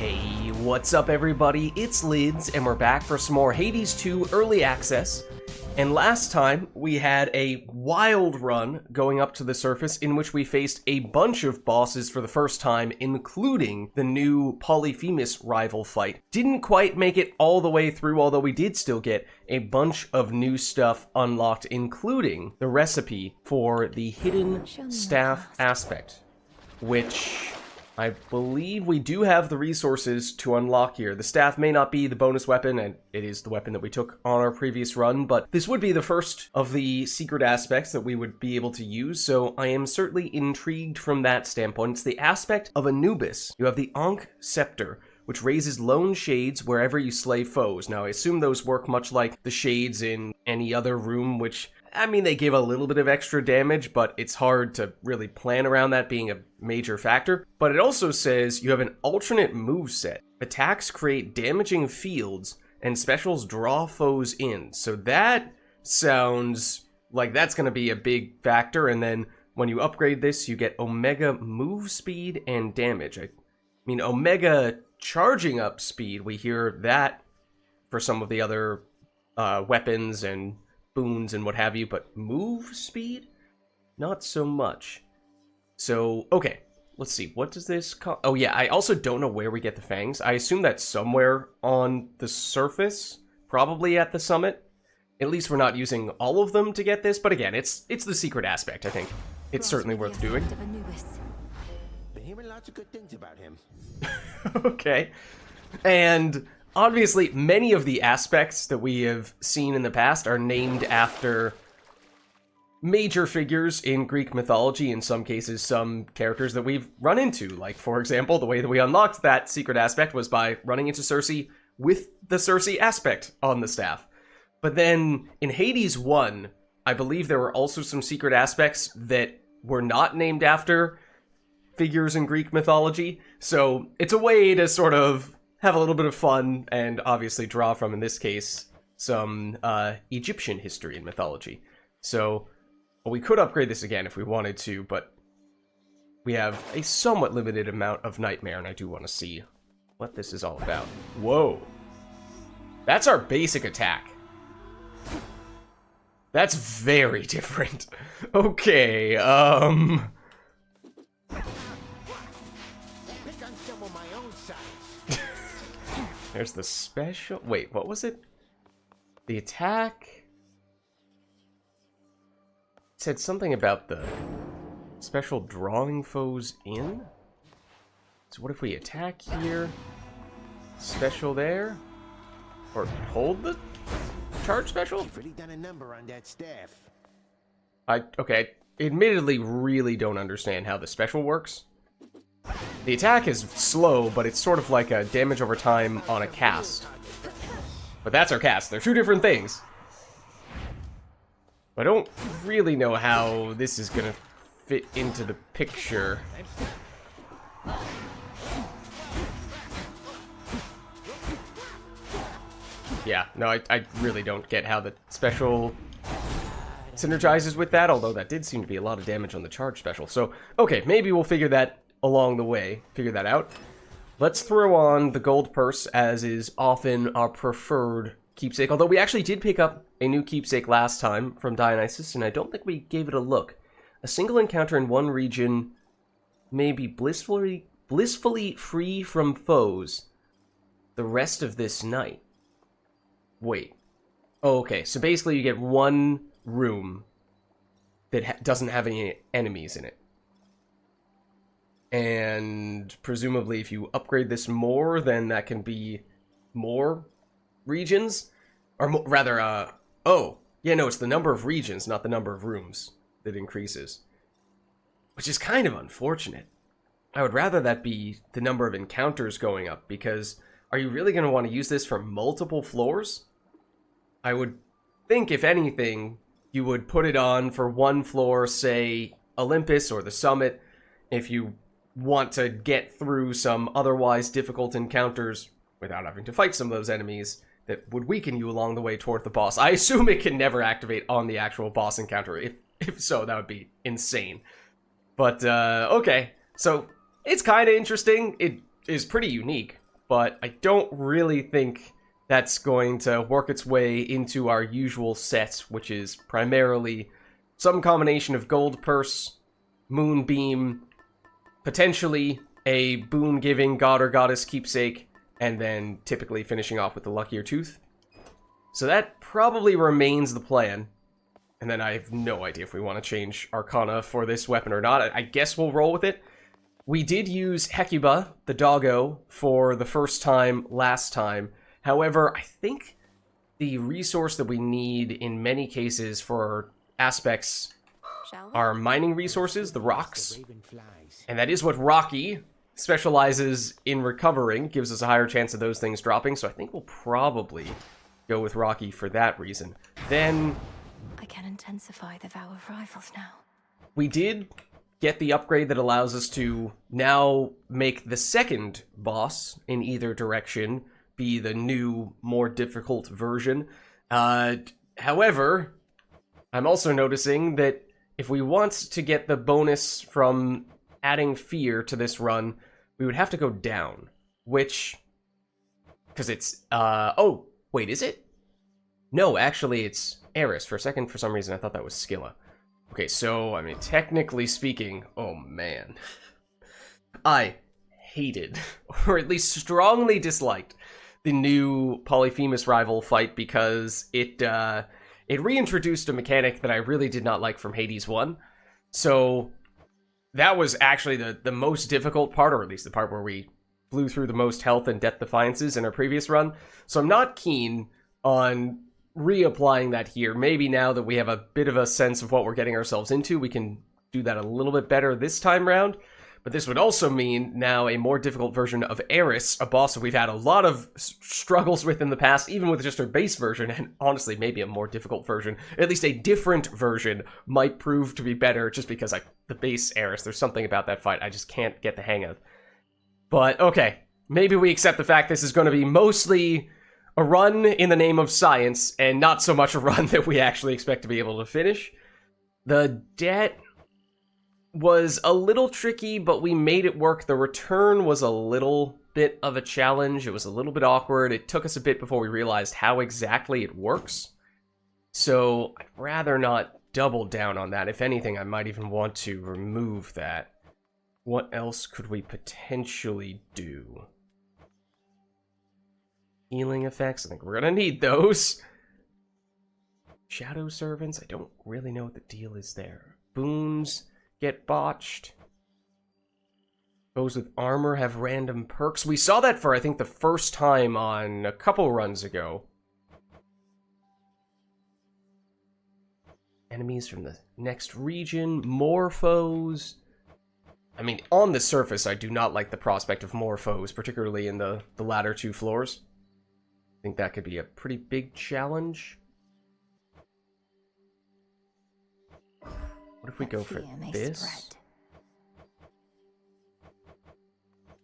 Hey, what's up everybody? It's Lids, and we're back for some more Hades 2 Early Access. And last time, we had a wild run going up to the surface in which we faced a bunch of bosses for the first time, including the new Polyphemus rival fight. Didn't quite make it all the way through, although we did still get a bunch of new stuff unlocked, including the recipe for the hidden staff aspect, which I believe we do have the resources to unlock here. The staff may not be the bonus weapon, and it is the weapon that we took on our previous run, but this would be the first of the secret aspects that we would be able to use, so I am certainly intrigued from that standpoint. It's the aspect of Anubis. You have the Ankh Scepter, which raises lone shades wherever you slay foes. Now, I assume those work much like the shades in any other room, which, I mean, they give a little bit of extra damage, but it's hard to really plan around that being a major factor. But it also says you have an alternate moveset. Attacks create damaging fields, and specials draw foes in. So that sounds like that's going to be a big factor. And then when you upgrade this, you get Omega move speed and damage. I mean, Omega charging up speed, we hear that for some of the other weapons and boons and what have you, but move speed? Not so much. So, okay, let's see, what does this call? Oh yeah, I also don't know where we get the fangs. I assume that's somewhere on the surface, probably at the summit. At least we're not using all of them to get this, but again, it's the secret aspect, I think. It's certainly worth doing. Been hearing lots of good things about him. Okay. And obviously, many of the aspects that we have seen in the past are named after major figures in Greek mythology, in some cases, some characters that we've run into. Like, for example, the way that we unlocked that secret aspect was by running into Circe with the Circe aspect on the staff. But then, in Hades 1, I believe there were also some secret aspects that were not named after figures in Greek mythology. So, it's a way to sort of have a little bit of fun, and obviously draw from, in this case, some Egyptian history and mythology. So, well, we could upgrade this again if we wanted to, but we have a somewhat limited amount of Nightmare, and I do want to see what this is all about. Whoa. That's our basic attack. That's very different. Okay, There's the special... Wait, what was it? The attack... It said something about the special drawing foes in? So what if we attack here? Special there? Or hold the charge special? You've really done a number on that staff. Okay, admittedly really don't understand how the special works. The attack is slow, but it's sort of like a damage over time on a cast. But that's our cast. They're two different things. I don't really know how this is gonna fit into the picture. Yeah, no, I really don't get how the special synergizes with that, although that did seem to be a lot of damage on the charge special. So, okay, maybe we'll figure that along the way, figure that out. Let's throw on the gold purse, as is often our preferred keepsake, although we actually did pick up a new keepsake last time from Dionysus, and I don't think we gave it a look. A single encounter in one region may be blissfully free from foes the rest of this night. Wait. Oh, okay, so basically you get one room that doesn't have any enemies in it. And presumably if you upgrade this more, then that can be more regions? Or rather, oh, yeah, no, it's the number of regions, not the number of rooms that increases. Which is kind of unfortunate. I would rather that be the number of encounters going up, because are you really going to want to use this for multiple floors? I would think, if anything, you would put it on for one floor, say Olympus or the summit, if you want to get through some otherwise difficult encounters without having to fight some of those enemies that would weaken you along the way toward the boss. I assume it can never activate on the actual boss encounter. If so, that would be insane. But, okay. So, it's kind of interesting. It is pretty unique. but I don't really think that's going to work its way into our usual set, which is primarily some combination of Gold Purse, Moonbeam, potentially a boon-giving god or goddess keepsake, and then typically finishing off with the luckier tooth. So that probably remains the plan. And then I have no idea if we want to change Arcana for this weapon or not. I guess we'll roll with it. We did use Hecuba, the doggo, for the first time last time. However, I think the resource that we need in many cases for aspects are mining resources, the rocks. And that is what Rocky specializes in recovering, gives us a higher chance of those things dropping. So I think we'll probably go with Rocky for that reason. Then I can intensify the vow of rivals now. We did get the upgrade that allows us to now make the second boss in either direction be the new, more difficult version. However, I'm also noticing that if we want to get the bonus from adding fear to this run, we would have to go down, which, because it's, oh, wait, is it? No, actually, it's Eris. For a second, for some reason, I thought that was Skilla. Okay, so, I mean, technically speaking, oh man. I hated, or at least strongly disliked, the new Polyphemus rival fight because it reintroduced a mechanic that I really did not like from Hades 1. So, that was actually the most difficult part, or at least the part where we blew through the most health and death defiances in our previous run. So I'm not keen on reapplying that here. Maybe now that we have a bit of a sense of what we're getting ourselves into, we can do that a little bit better this time round. But this would also mean now a more difficult version of Eris, a boss that we've had a lot of struggles with in the past, even with just our base version, and honestly, maybe a more difficult version, at least a different version, might prove to be better, just because, like, the base Eris, there's something about that fight I just can't get the hang of. But, okay, maybe we accept the fact this is going to be mostly a run in the name of science, and not so much a run that we actually expect to be able to finish. The debt was a little tricky, but we made it work. The return was a little bit of a challenge. It was a little bit awkward. It took us a bit before we realized how exactly it works. So I'd rather not double down on that. If anything, I might even want to remove that. What else could we potentially do? Healing effects, I think we're gonna need those. Shadow Servants, I don't really know what the deal is there. Boons get botched. Those with armor have random perks. We saw that for, I think, the first time on a couple runs ago. Enemies from the next region, more foes. I mean, on the surface, I do not like the prospect of more foes, particularly in the latter two floors. I think that could be a pretty big challenge. What if we go for this?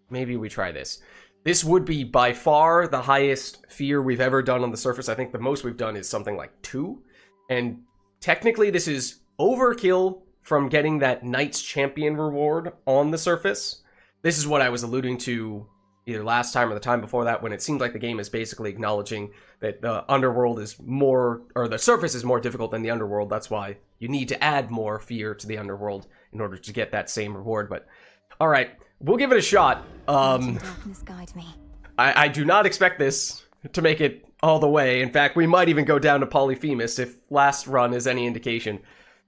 Maybe we try this. This would be by far the highest fear we've ever done on the surface. I think the most we've done is something like 2. And technically this is overkill from getting that Knight's Champion reward on the surface. This is what I was alluding to either last time or the time before that, when it seemed like the game is basically acknowledging that the underworld is more, or the surface is more difficult than the underworld. That's why you need to add more fear to the underworld in order to get that same reward. But all right, we'll give it a shot. Darkness guide me. I do not expect this to make it all the way. In fact, we might even go down to Polyphemus if last run is any indication.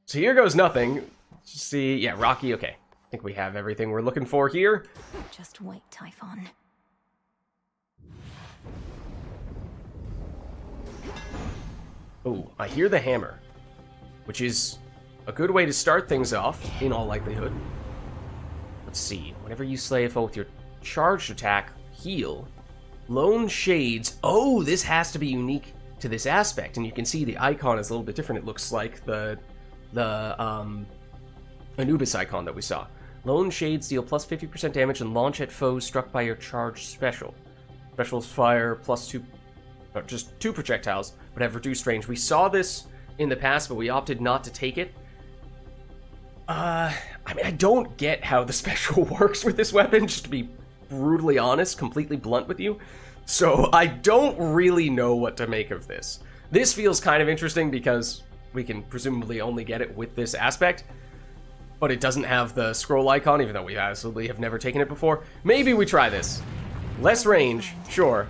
So here goes nothing. See, yeah, Rocky, okay. I think we have everything we're looking for here. Just wait, Typhon. Oh, I hear the hammer, which is a good way to start things off, in all likelihood. Let's see. Whenever you slay a foe with your charged attack, heal. Lone Shades. Oh, this has to be unique to this aspect, and you can see the icon is a little bit different. It looks like the Anubis icon that we saw. Lone Shades deal plus 50% damage and launch at foes struck by your charged special. Specials fire plus 2, just 2 projectiles, but have reduced range. We saw this in the past, but we opted not to take it. I mean, I don't get how the special works with this weapon, just to be brutally honest, completely blunt with you. So I don't really know what to make of this. This feels kind of interesting because we can presumably only get it with this aspect, but it doesn't have the scroll icon, even though we absolutely have never taken it before. Maybe we try this. Less range, sure.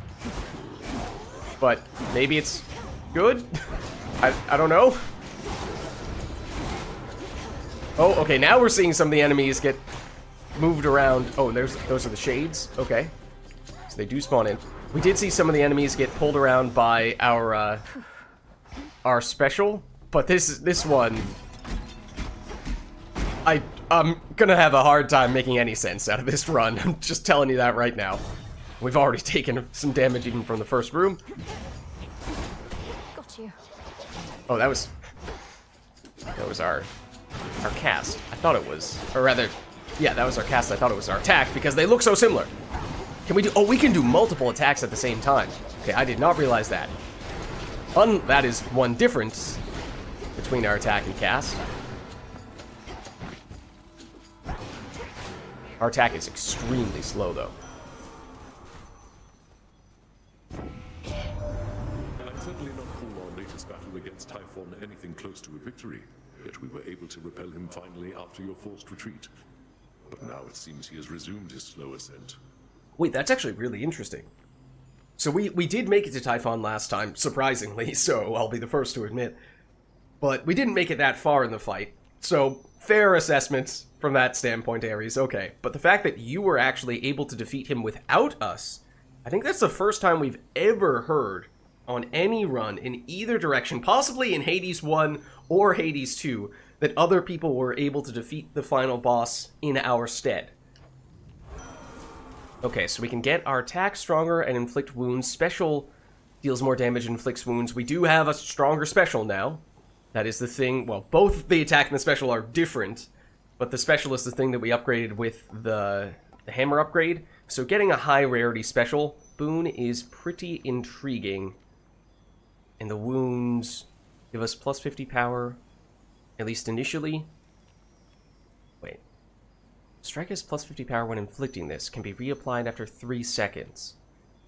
But maybe it's good? I don't know. Oh, okay, now we're seeing some of the enemies get moved around. Oh, those are the shades. Okay. So they do spawn in. We did see some of the enemies get pulled around by our special, but this one, I'm gonna have a hard time making any sense out of this run. I'm just telling you that right now. We've already taken some damage even from the first room. Got you. Oh, that was our cast. I thought it was, or rather, yeah, that was our cast. I thought it was our attack because they look so similar. Can we do? Oh, we can do multiple attacks at the same time. Okay, I did not realize that. That is one difference between our attack and cast. Our attack is extremely slow, though. I'd certainly not call our latest battle against Typhon anything close to a victory, yet we were able to repel him finally after your forced retreat. But now it seems he has resumed his slow ascent. Wait, that's actually really interesting. So we did make it to Typhon last time, surprisingly, so I'll be the first to admit. But we didn't make it that far in the fight, so fair assessments from that standpoint, Eris, okay. But the fact that you were actually able to defeat him without us, I think that's the first time we've ever heard on any run in either direction, possibly in Hades 1 or Hades 2, that other people were able to defeat the final boss in our stead. Okay, so we can get our attack stronger and inflict wounds. Special deals more damage and inflicts wounds. We do have a stronger special now. That is the thing. Well, both the attack and the special are different, but the special is the thing that we upgraded with the hammer upgrade. So getting a high rarity special boon is pretty intriguing. And the wounds give us plus 50 power, at least initially. Wait. Strike has plus 50 power when inflicting this. Can be reapplied after 3 seconds.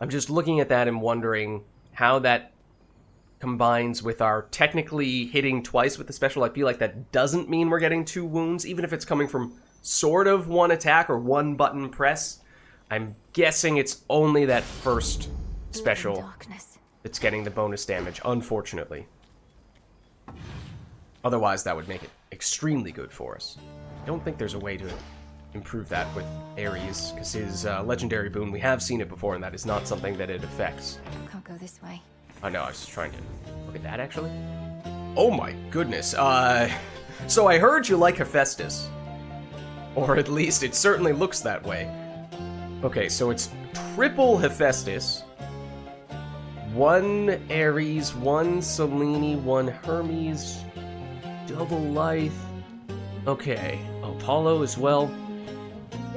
I'm just looking at that and wondering how that combines with our technically hitting twice with the special. I feel like that doesn't mean we're getting 2 wounds, even if it's coming from sort of one attack or one button press. I'm guessing it's only that first special that's getting the bonus damage, unfortunately. Otherwise, that would make it extremely good for us. I don't think there's a way to improve that with Eris, because his legendary boon, we have seen it before, and that is not something that it affects. Can't go this way. I know, I was just trying to look at that, actually. Oh my goodness. So I heard you like Hephaestus. Or at least it certainly looks that way. Okay, so it's triple Hephaestus. 1 Eris, 1 Selene, 1 Hermes, double Lithe. Okay, Apollo as well.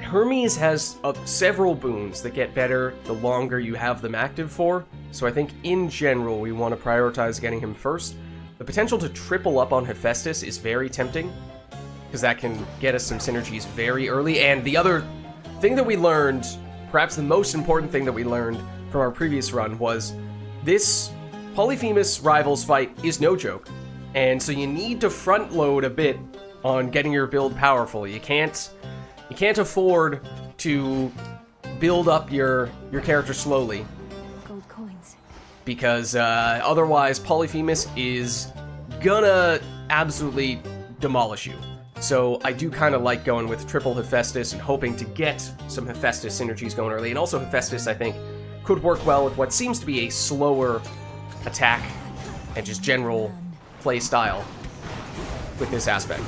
Hermes has several boons that get better the longer you have them active for, so I think in general we want to prioritize getting him first. The potential to triple up on Hephaestus is very tempting, because that can get us some synergies very early, and the other thing that we learned, perhaps the most important thing that we learned from our previous run, was this Polyphemus Rivals fight is no joke, and so you need to front load a bit on getting your build powerful. You can't afford to build up your character slowly. Gold coins. Because otherwise Polyphemus is gonna absolutely demolish you. So I do kind of like going with triple Hephaestus and hoping to get some Hephaestus synergies going early. And also Hephaestus, I think, could work well with what seems to be a slower attack and just general play style with this aspect.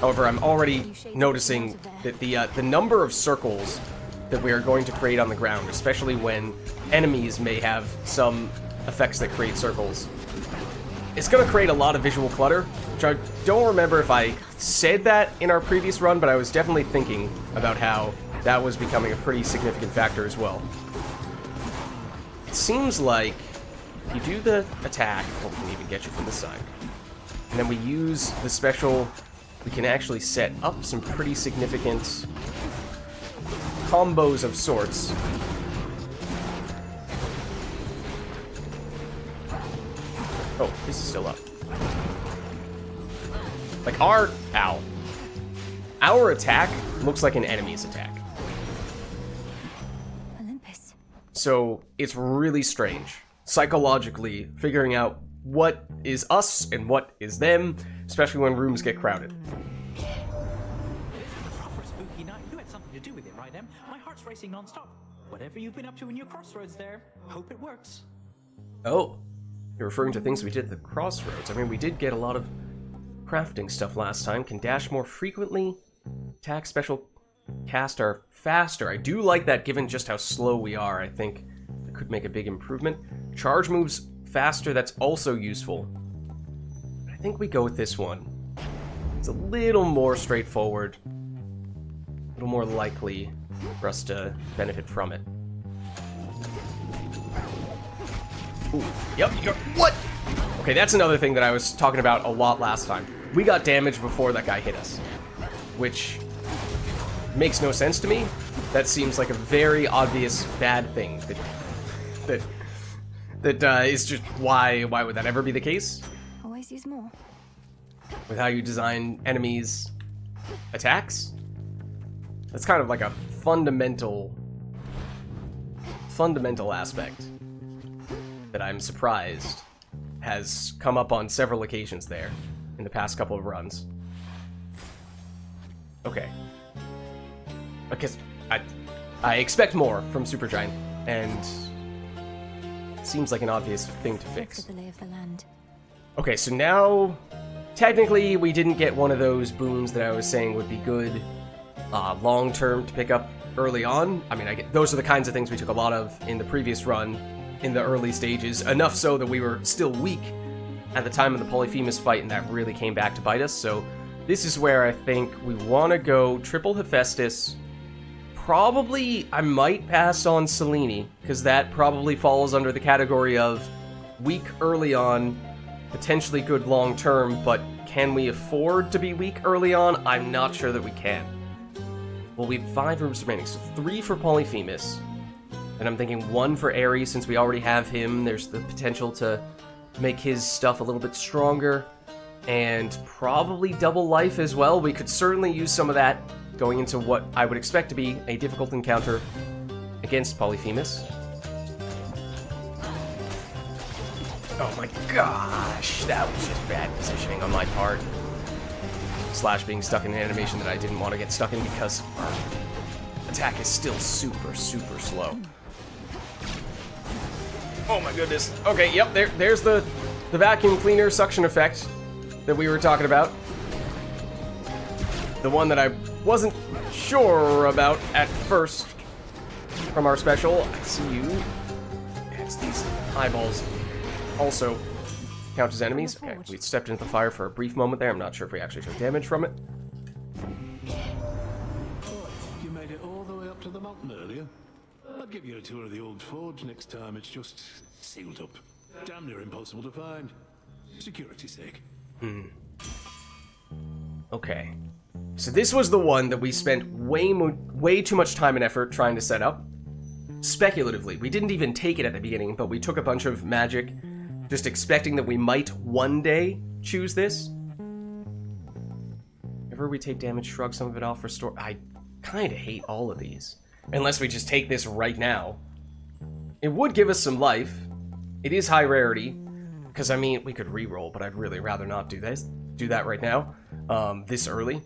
However, I'm already noticing that the number of circles that we are going to create on the ground, especially when enemies may have some effects that create circles, it's going to create a lot of visual clutter, which I don't remember if I said that in our previous run, but I was definitely thinking about how that was becoming a pretty significant factor as well. It seems like if you do the attack, well, we can even get you from this side, and then we use the special, we can actually set up some pretty significant combos of sorts. Oh, this is still up. Like our attack looks like an enemy's attack. Olympus. So it's really strange, psychologically, figuring out what is us and what is them, especially when rooms get crowded. Proper spooky night. You had something to do with it, right, Em? My heart's racing non-stop. Whatever you've been up to in your crossroads there, hope it works. Oh, you're referring to things we did at the crossroads. I mean, we did get a lot of crafting stuff last time. Can dash more frequently. Attack, special, cast are faster. I do like that given just how slow we are. I think it could make a big improvement. Charge moves faster, that's also useful. I think we go with this one. It's a little more straightforward. A little more likely for us to benefit from it. Ooh, yep, what? Okay, that's another thing that I was talking about a lot last time. We got damage before that guy hit us, which makes no sense to me. That seems like a very obvious bad thing. That is just why would that ever be the case? Always use more. With how you design enemies' attacks? That's kind of like a fundamental aspect that I'm surprised has come up on several occasions there in the past couple of runs. Okay. Because I expect more from Supergiant, and it seems like an obvious thing to fix. Look at the lay of the land. Okay, so now, technically, we didn't get one of those boons that I was saying would be good long-term to pick up early on. I mean, those are the kinds of things we took a lot of in the previous run, in the early stages, enough so that we were still weak at the time of the Polyphemus fight, and that really came back to bite us. So this is where I think we want to go triple Hephaestus. Probably, I might pass on Selene, because that probably falls under the category of weak early on, potentially good long-term, but can we afford to be weak early on? I'm not sure that we can. Well, we have 5 rooms remaining, so 3 for Polyphemus. And I'm thinking 1 for Eris, since we already have him. There's the potential to make his stuff a little bit stronger. And probably double life as well. We could certainly use some of that going into what I would expect to be a difficult encounter against Polyphemus. Oh my gosh, that was just bad positioning on my part. Slash being stuck in an animation that I didn't want to get stuck in because our attack is still super, super slow. Oh my goodness. Okay, yep, there's the vacuum cleaner suction effect that we were talking about. The one that I wasn't sure about at first from our special. I see you. It's these eyeballs also count as enemies. Okay, we stepped into the fire for a brief moment there. I'm not sure if we actually took damage from it. You made it all the way up to the mountain earlier. I'd give you a tour of the old forge next time. It's just sealed up. Damn near impossible to find. Security's sake. Okay. So this was the one that we spent way too much time and effort trying to set up. Speculatively. We didn't even take it at the beginning, but we took a bunch of magic, just expecting that we might one day choose this. Whenever we take damage, shrug some of it off, restore... I kind of hate all of these. Unless we just take this right now. It would give us some life. It is high rarity. Because, I mean, we could reroll, but I'd really rather not do that right now. This early.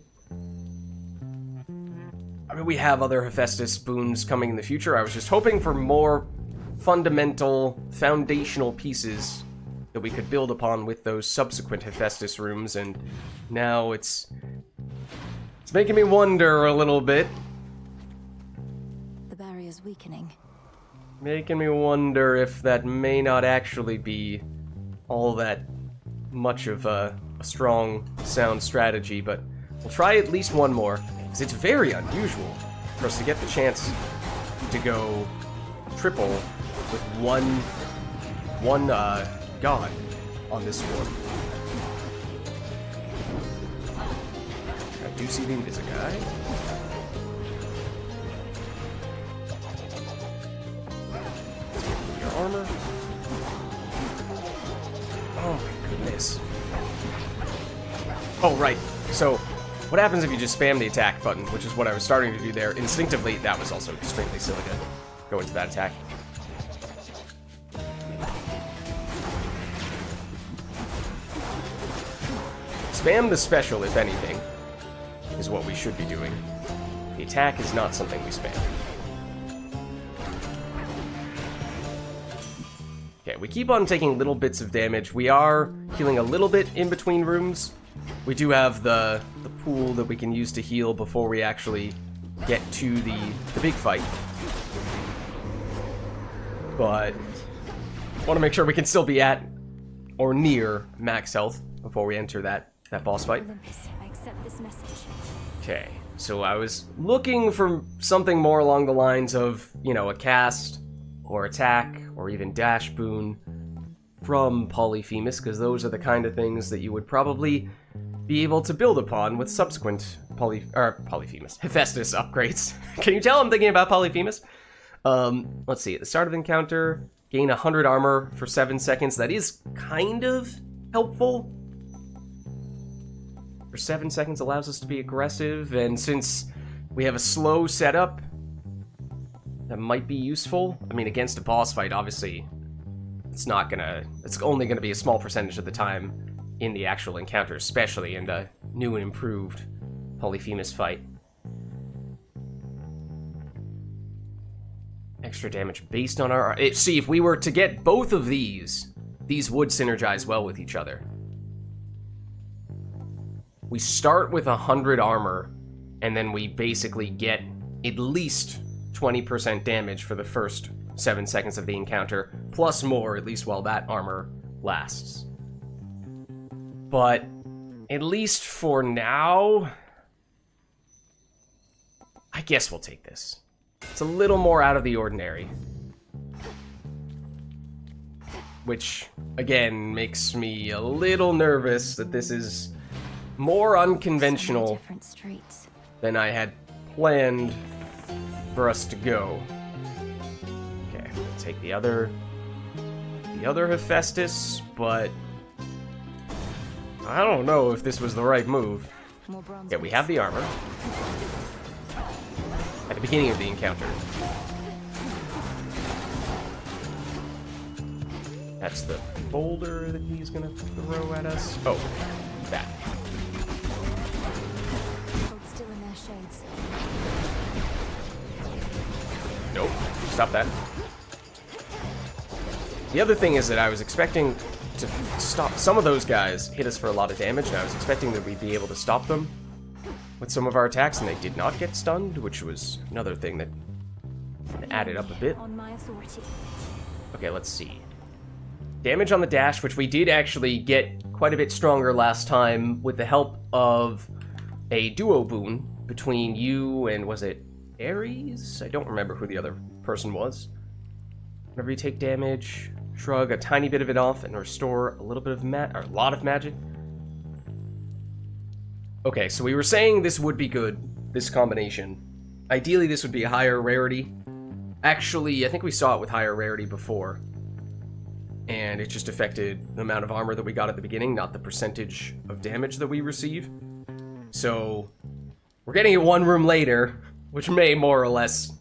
I mean, we have other Hephaestus boons coming in the future. I was just hoping for more fundamental, foundational pieces that we could build upon with those subsequent Hephaestus rooms, and now it's making me wonder a little bit. The barrier's weakening. Making me wonder if that may not actually be all that much of a strong, sound strategy, but we'll try at least one more, because it's very unusual for us to get the chance to go triple with one god on this floor. I do see the Invisible guy. armor? Oh my goodness. Oh, right. So, what happens if you just spam the attack button, which is what I was starting to do there instinctively? That was also extremely silly to go into that attack. Spam the special, if anything, is what we should be doing. The attack is not something we spam. Okay, we keep on taking little bits of damage. We are healing a little bit in between rooms. We do have the pool that we can use to heal before we actually get to the big fight. But want to make sure we can still be at or near max health before we enter that boss fight. Olympus, I accept this message. Okay, so I was looking for something more along the lines of, you know, a cast or attack or even dash boon from Polyphemus, because those are the kind of things that you would probably be able to build upon with subsequent Polyphemus, Hephaestus upgrades. Can you tell I'm thinking about Polyphemus? Let's see, at the start of the encounter, gain 100 armor for 7 seconds. That is kind of helpful. For 7 seconds allows us to be aggressive, and since we have a slow setup, that might be useful. I mean, against a boss fight, obviously, it's only gonna be a small percentage of the time in the actual encounter, especially in the new and improved Polyphemus fight. Extra damage based on our... See, if we were to get both of these would synergize well with each other. We start with 100 armor, and then we basically get at least 20% damage for the first 7 seconds of the encounter, plus more, at least while that armor lasts. But, at least for now, I guess we'll take this. It's a little more out of the ordinary. Which, again, makes me a little nervous that this is more unconventional Different streets. than I had planned for us to go. Okay, we'll take the other Hephaestus, but I don't know if this was the right move. More bronze. Yeah, we have the armor at the beginning of the encounter. That's the boulder that he's gonna throw at us. Oh, that. Hold still in their shades. Nope. Stop that. The other thing is that I was expecting to stop... Some of those guys hit us for a lot of damage, and I was expecting that we'd be able to stop them with some of our attacks, and they did not get stunned, which was another thing that added up a bit. On my authority. Okay, let's see. Damage on the dash, which we did actually get quite a bit stronger last time with the help of a duo boon between you and, was it Eris? I don't remember who the other person was. Whenever you take damage, shrug a tiny bit of it off and restore a little bit of a lot of magic. Okay, so we were saying this would be good, this combination. Ideally, this would be a higher rarity. Actually, I think we saw it with higher rarity before. And it just affected the amount of armor that we got at the beginning, not the percentage of damage that we receive. So, we're getting it one room later, which may more or less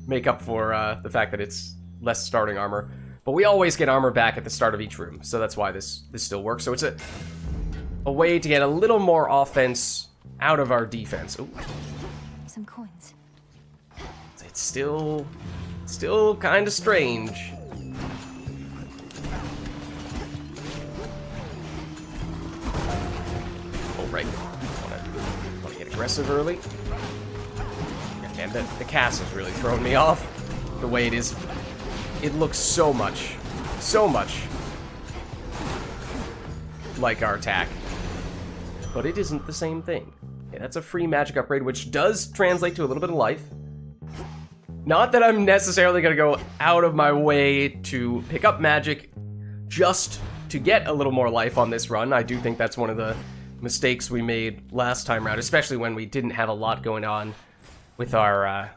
make up for the fact that it's less starting armor. But we always get armor back at the start of each room, so that's why this still works. So it's a way to get a little more offense out of our defense. Ooh. Some coins. It's still kind of strange. Oh, right. Want to get aggressive early. Yeah, man, the cast is really throwing me off. The way it is. It looks so much like our attack. But it isn't the same thing. Okay, that's a free magic upgrade, which does translate to a little bit of life. Not that I'm necessarily going to go out of my way to pick up magic just to get a little more life on this run. I do think that's one of the mistakes we made last time around, especially when we didn't have a lot going on with our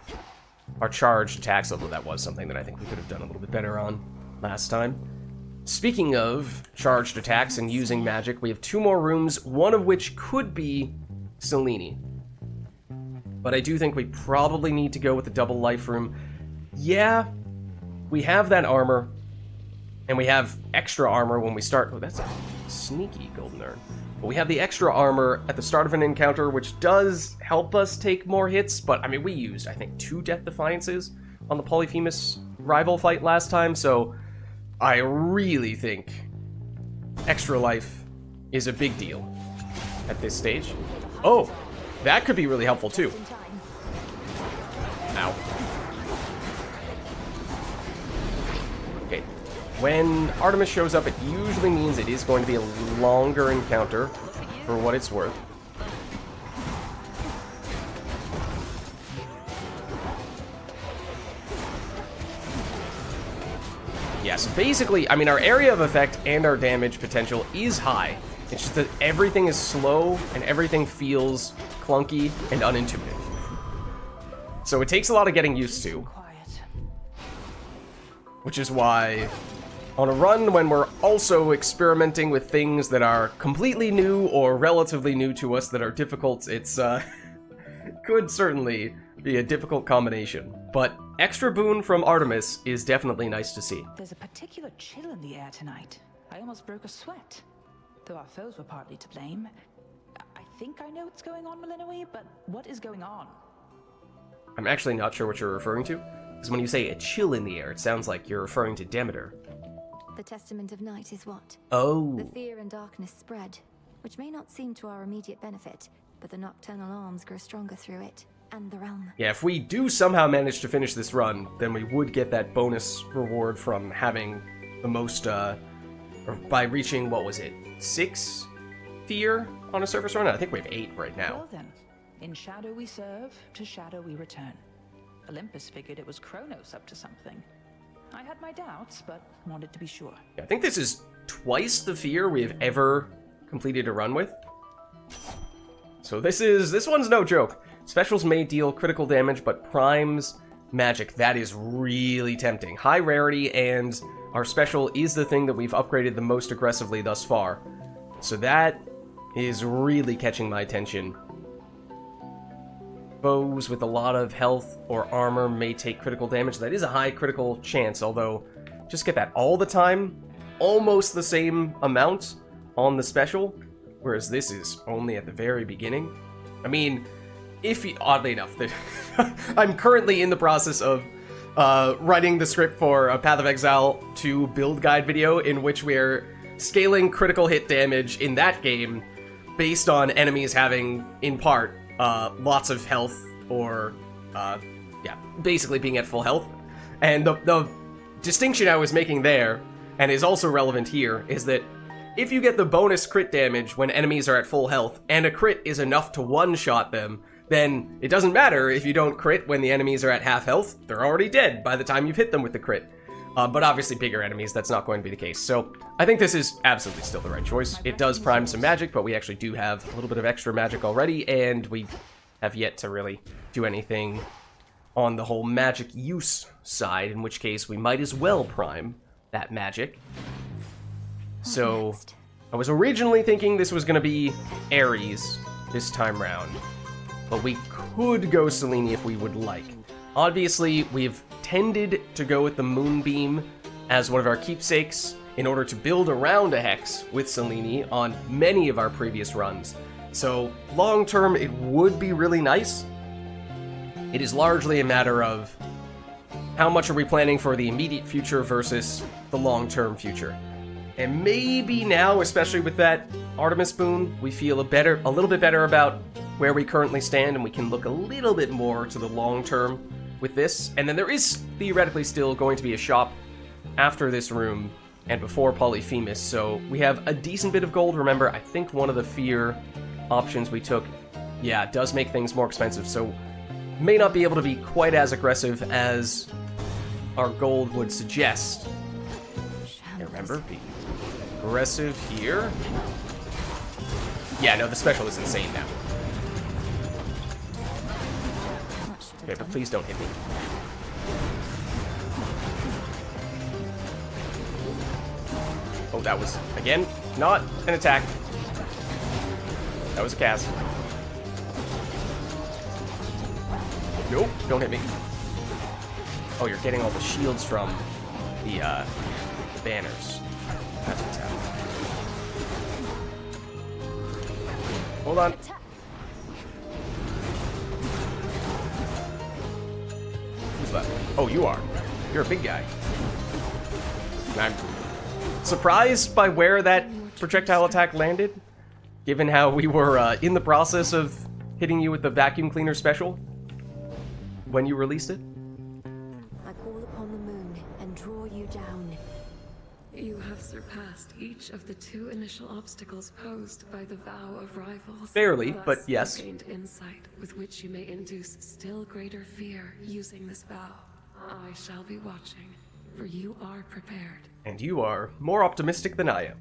charged attacks, although that was something that I think we could have done a little bit better on. last time. Speaking of charged attacks and using magic, we have 2 more rooms, one of which could be Selene. But I do think we probably need to go with the double life room. Yeah, we have that armor, and we have extra armor when we start. Oh, that's a sneaky golden urn. But we have the extra armor at the start of an encounter, which does help us take more hits. But, I mean, we used, I think, 2 Death Defiances on the Polyphemus rival fight last time, so I really think extra life is a big deal at this stage. Oh, that could be really helpful too. In time. Ow. Okay. When Artemis shows up, it usually means it is going to be a longer encounter, for what it's worth. Yeah, so basically, I mean, our area of effect and our damage potential is high. It's just that everything is slow and everything feels clunky and unintuitive. So it takes a lot of getting used to. Which is why, on a run when we're also experimenting with things that are completely new or relatively new to us that are difficult, it's, could certainly be a difficult combination. But extra boon from Artemis is definitely nice to see. There's a particular chill in the air tonight. I almost broke a sweat. Though our foes were partly to blame. I think I know what's going on, Malinois, but what is going on? I'm actually not sure what you're referring to, because when you say a chill in the air, it sounds like you're referring to Demeter. The testament of night is what? Oh. The fear and darkness spread, which may not seem to our immediate benefit, but the nocturnal arms grow stronger through it, and the realm. Yeah, if we do somehow manage to finish this run, then we would get that bonus reward from having the most, or by reaching, what was it, 6 fear on a surface run? I think we have 8 right now. Well then, in shadow we serve, to shadow we return. Olympus figured it was Kronos up to something. I had my doubts, but wanted to be sure. Yeah, I think this is twice the fear we have ever completed a run with. So this one's no joke. Specials may deal critical damage, but primes magic, that is really tempting. High rarity, and our special is the thing that we've upgraded the most aggressively thus far. So that is really catching my attention. Foes with a lot of health or armor may take critical damage. That is a high critical chance, although just get that all the time. Almost the same amount on the special, whereas this is only at the very beginning. I mean, oddly enough, I'm currently in the process of writing the script for a Path of Exile 2 build guide video in which we're scaling critical hit damage in that game based on enemies having, in part, lots of health or, yeah, basically being at full health. And the distinction I was making there, and is also relevant here, is that if you get the bonus crit damage when enemies are at full health, and a crit is enough to one-shot them, then it doesn't matter if you don't crit when the enemies are at half health. They're already dead by the time you've hit them with the crit. But obviously bigger enemies, that's not going to be the case. So I think this is absolutely still the right choice. It does prime some magic, but we actually do have a little bit of extra magic already, and we have yet to really do anything on the whole magic use side, in which case we might as well prime that magic. So I was originally thinking this was going to be Eris this time round, but we could go Selene if we would like. Obviously, we've tended to go with the Moonbeam as one of our keepsakes in order to build around a Hex with Selene on many of our previous runs. So, long term, it would be really nice. It is largely a matter of how much are we planning for the immediate future versus the long-term future. And maybe now, especially with that Artemis boon, we feel a little bit better about where we currently stand, and we can look a little bit more to the long term with this. And then there is theoretically still going to be a shop after this room and before Polyphemus, so we have a decent bit of gold. Remember, I think one of the fear options we took, yeah, does make things more expensive, so may not be able to be quite as aggressive as our gold would suggest. Yeah, remember, be aggressive here. Yeah, no, the special is insane now. Okay, but please don't hit me. Oh, that was, again, not an attack. That was a cast. Nope, don't hit me. Oh, you're getting all the shields from the banners. That's what's happening. Hold on. Who's that? Oh, you are. You're a big guy. I'm surprised by where that projectile attack landed, given how we were in the process of hitting you with the vacuum cleaner special when you released it. I call upon the moon and draw you down. You have surpassed each of the 2 initial obstacles posed by the vow of rivals. Barely, Thus, but yes. You gained insight with which you may induce still greater fear using this vow. I shall be watching, for you are prepared. And you are more optimistic than I am.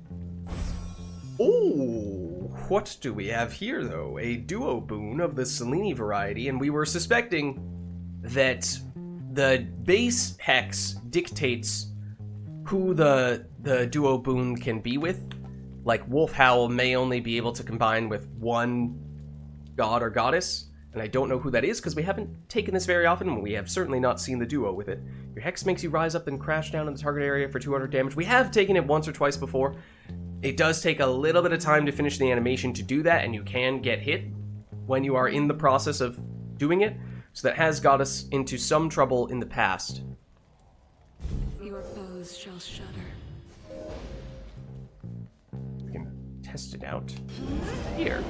Ooh, what do we have here, though? A duo boon of the Selene variety, and we were suspecting that the base hex dictates who the duo boon can be with. Like, Wolf Howl may only be able to combine with one god or goddess, and I don't know who that is because we haven't taken this very often, and we have certainly not seen the duo with it. Your hex makes you rise up and crash down in the target area for 200 damage. We have taken it once or twice before. It does take a little bit of time to finish the animation to do that, and you can get hit when you are in the process of doing it. So that has got us into some trouble in the past. Your foes shall shudder. We can test it out here.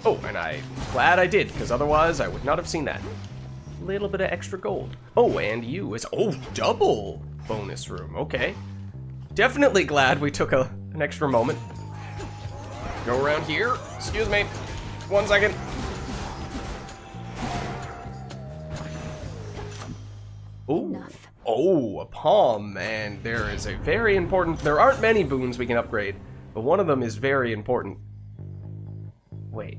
Oh, and I'm glad I did, because otherwise I would not have seen that. Little bit of extra gold. Oh, and you is... Oh, double bonus room. Okay. Definitely glad we took an extra moment. Go around here. Excuse me. 1 second. Oh. Oh, a palm. And there is a very important... There aren't many boons we can upgrade, but one of them is very important. Wait.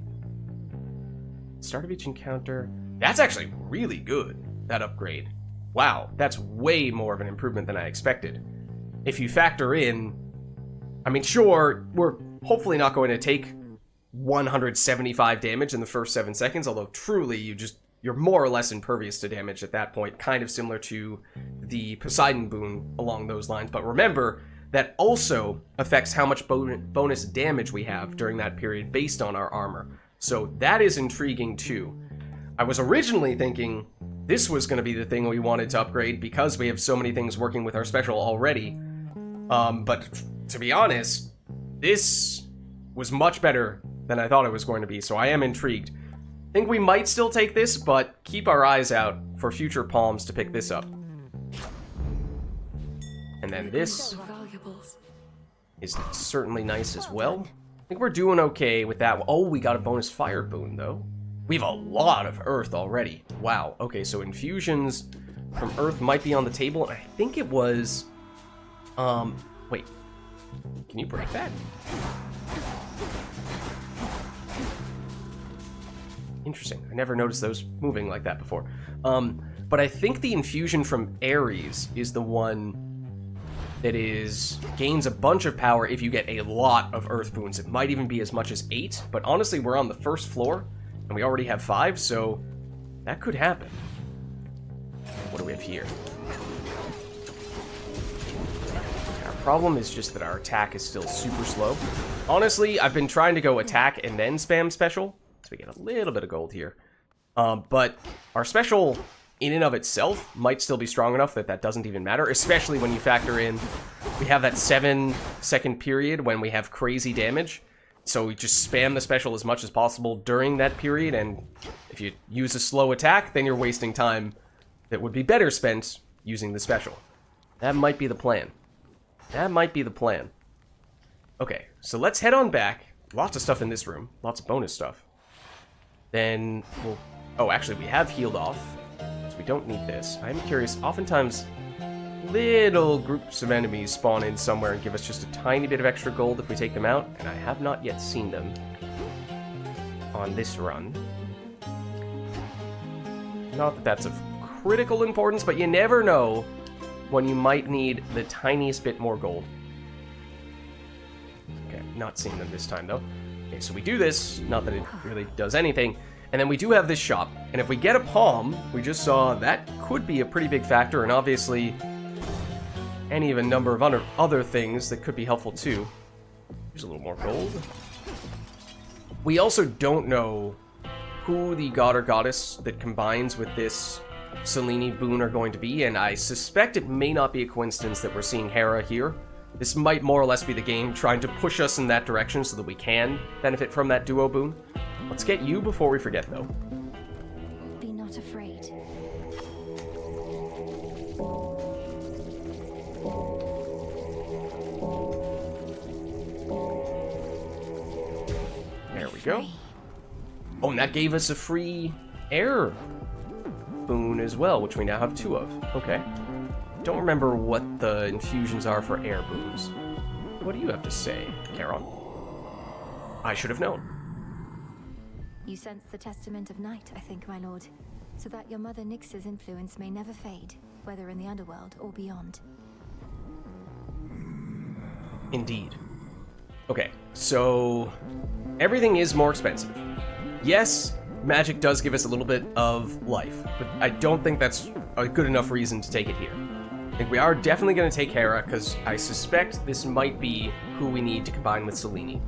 Start of each encounter... That's actually really good, that upgrade. Wow, that's way more of an improvement than I expected. If you factor in... I mean, sure, we're hopefully not going to take 175 damage in the first 7 seconds, although truly you're more or less impervious to damage at that point, kind of similar to the Poseidon boon along those lines. But remember, that also affects how much bonus damage we have during that period based on our armor. So that is intriguing too. I was originally thinking this was going to be the thing we wanted to upgrade because we have so many things working with our special already. But to be honest, this was much better than I thought it was going to be, so I am intrigued. I think we might still take this, but keep our eyes out for future palms to pick this up. And then this is certainly nice as well. I think we're doing okay with that. Oh, we got a bonus fire boon, though. We have a lot of earth already. Wow. Okay, so infusions from earth might be on the table. I think it was... wait. Can you break that? Interesting. I never noticed those moving like that before. But I think the infusion from Eris is the one that gains a bunch of power if you get a lot of earth boons. It might even be as much as 8, but honestly, we're on the first floor, and we already have 5, so that could happen. What do we have here? Our problem is just that our attack is still super slow. Honestly, I've been trying to go attack and then spam special, so we get a little bit of gold here. But our special, in and of itself, might still be strong enough that that doesn't even matter, especially when you factor in we have that 7-second period when we have crazy damage. So we just spam the special as much as possible during that period, and if you use a slow attack, then you're wasting time that would be better spent using the special. That might be the plan. That might be the plan. Okay, so let's head on back. Lots of stuff in this room. Lots of bonus stuff. Then we'll... Oh, actually, we have healed off, so we don't need this. I'm curious, oftentimes little groups of enemies spawn in somewhere and give us just a tiny bit of extra gold if we take them out, and I have not yet seen them on this run. Not that that's of critical importance, but you never know when you might need the tiniest bit more gold. not seeing them this time, though. Okay, so we do this, not that it really does anything, and then we do have this shop, and if we get a palm, we just saw that could be a pretty big factor, and obviously any of a number of other things that could be helpful too. Here's a little more gold. We also don't know who the god or goddess that combines with this Selene boon are going to be, and I suspect it may not be a coincidence that we're seeing Hera here. This might more or less be the game trying to push us in that direction so that we can benefit from that duo boon. Let's get you before we forget, though. Be not afraid. There we go. Oh, and that gave us a free air boon as well, which we now have 2 of. Okay. Don't remember what the infusions are for air boons. What do you have to say, Charon? I should have known. You sense the testament of night, I think, my lord, so that your mother Nyx's influence may never fade, whether in the underworld or beyond. Indeed. Okay, so everything is more expensive. Yes, magic does give us a little bit of life, but I don't think that's a good enough reason to take it here. I think we are definitely going to take Hera, because I suspect this might be who we need to combine with Selene.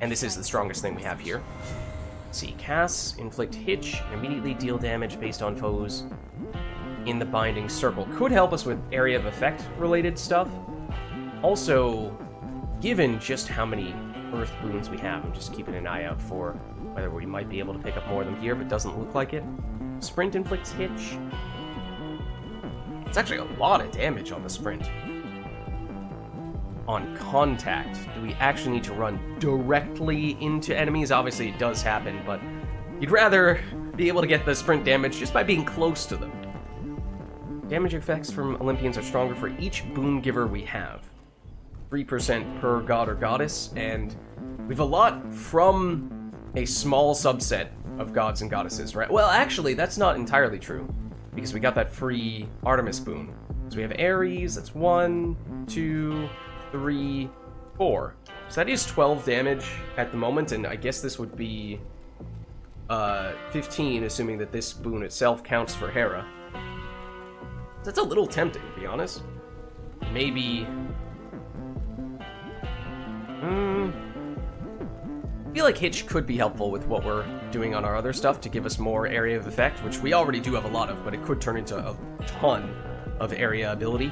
And this is the strongest thing we have here. Let's see, casts, inflict hitch, and immediately deal damage based on foes in the binding circle. Could help us with area of effect related stuff. Also, given just how many earth boons we have, I'm just keeping an eye out for whether we might be able to pick up more of them here, but doesn't look like it. Sprint inflicts hitch. It's actually a lot of damage on the sprint. On contact, do we actually need to run directly into enemies? Obviously it does happen, but you'd rather be able to get the sprint damage just by being close to them. Damage effects from Olympians are stronger for each boon giver we have. 3% per god or goddess, and we've a lot from a small subset of gods and goddesses, right? Well, actually, that's not entirely true, because we got that free Artemis boon. So we have Eris, that's 1, 2, 3, 4. So that is 12 damage at the moment, and I guess this would be 15, assuming that this boon itself counts for Hera. That's a little tempting, to be honest. Maybe... I feel like Hitch could be helpful with what we're doing on our other stuff to give us more area of effect, which we already do have a lot of, but it could turn into a ton of area ability,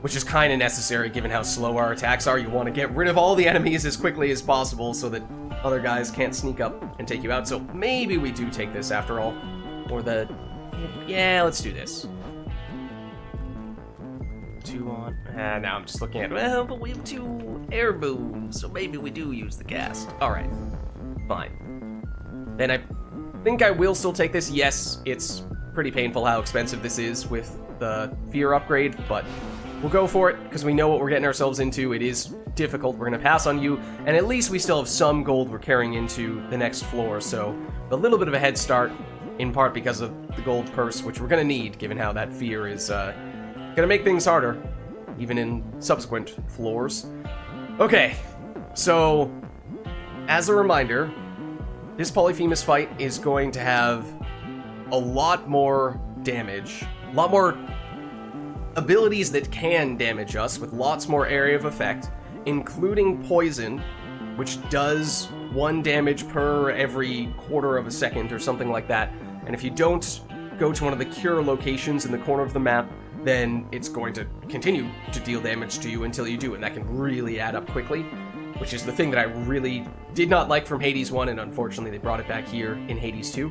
which is kind of necessary given how slow our attacks are. You want to get rid of all the enemies as quickly as possible so that other guys can't sneak up and take you out. So maybe we do take this after all. Or the... Yeah, let's do this. 2 on... now I'm just looking at... Well, but we have 2 air boons, so maybe we do use the cast. Alright. Fine. Then I think I will still take this. Yes, it's pretty painful how expensive this is with the fear upgrade, but we'll go for it, because we know what we're getting ourselves into. It is difficult. We're going to pass on you, and at least we still have some gold we're carrying into the next floor, so a little bit of a head start, in part because of the gold purse, which we're going to need, given how that fear is going to make things harder, even in subsequent floors. Okay, so as a reminder, this Polyphemus fight is going to have a lot more damage, a lot more abilities that can damage us with lots more area of effect, including poison, which does 1 damage per every quarter of a second or something like that. And if you don't go to one of the cure locations in the corner of the map, then it's going to continue to deal damage to you until you do, and that can really add up quickly, which is the thing that I really did not like from Hades 1, and unfortunately they brought it back here in Hades 2.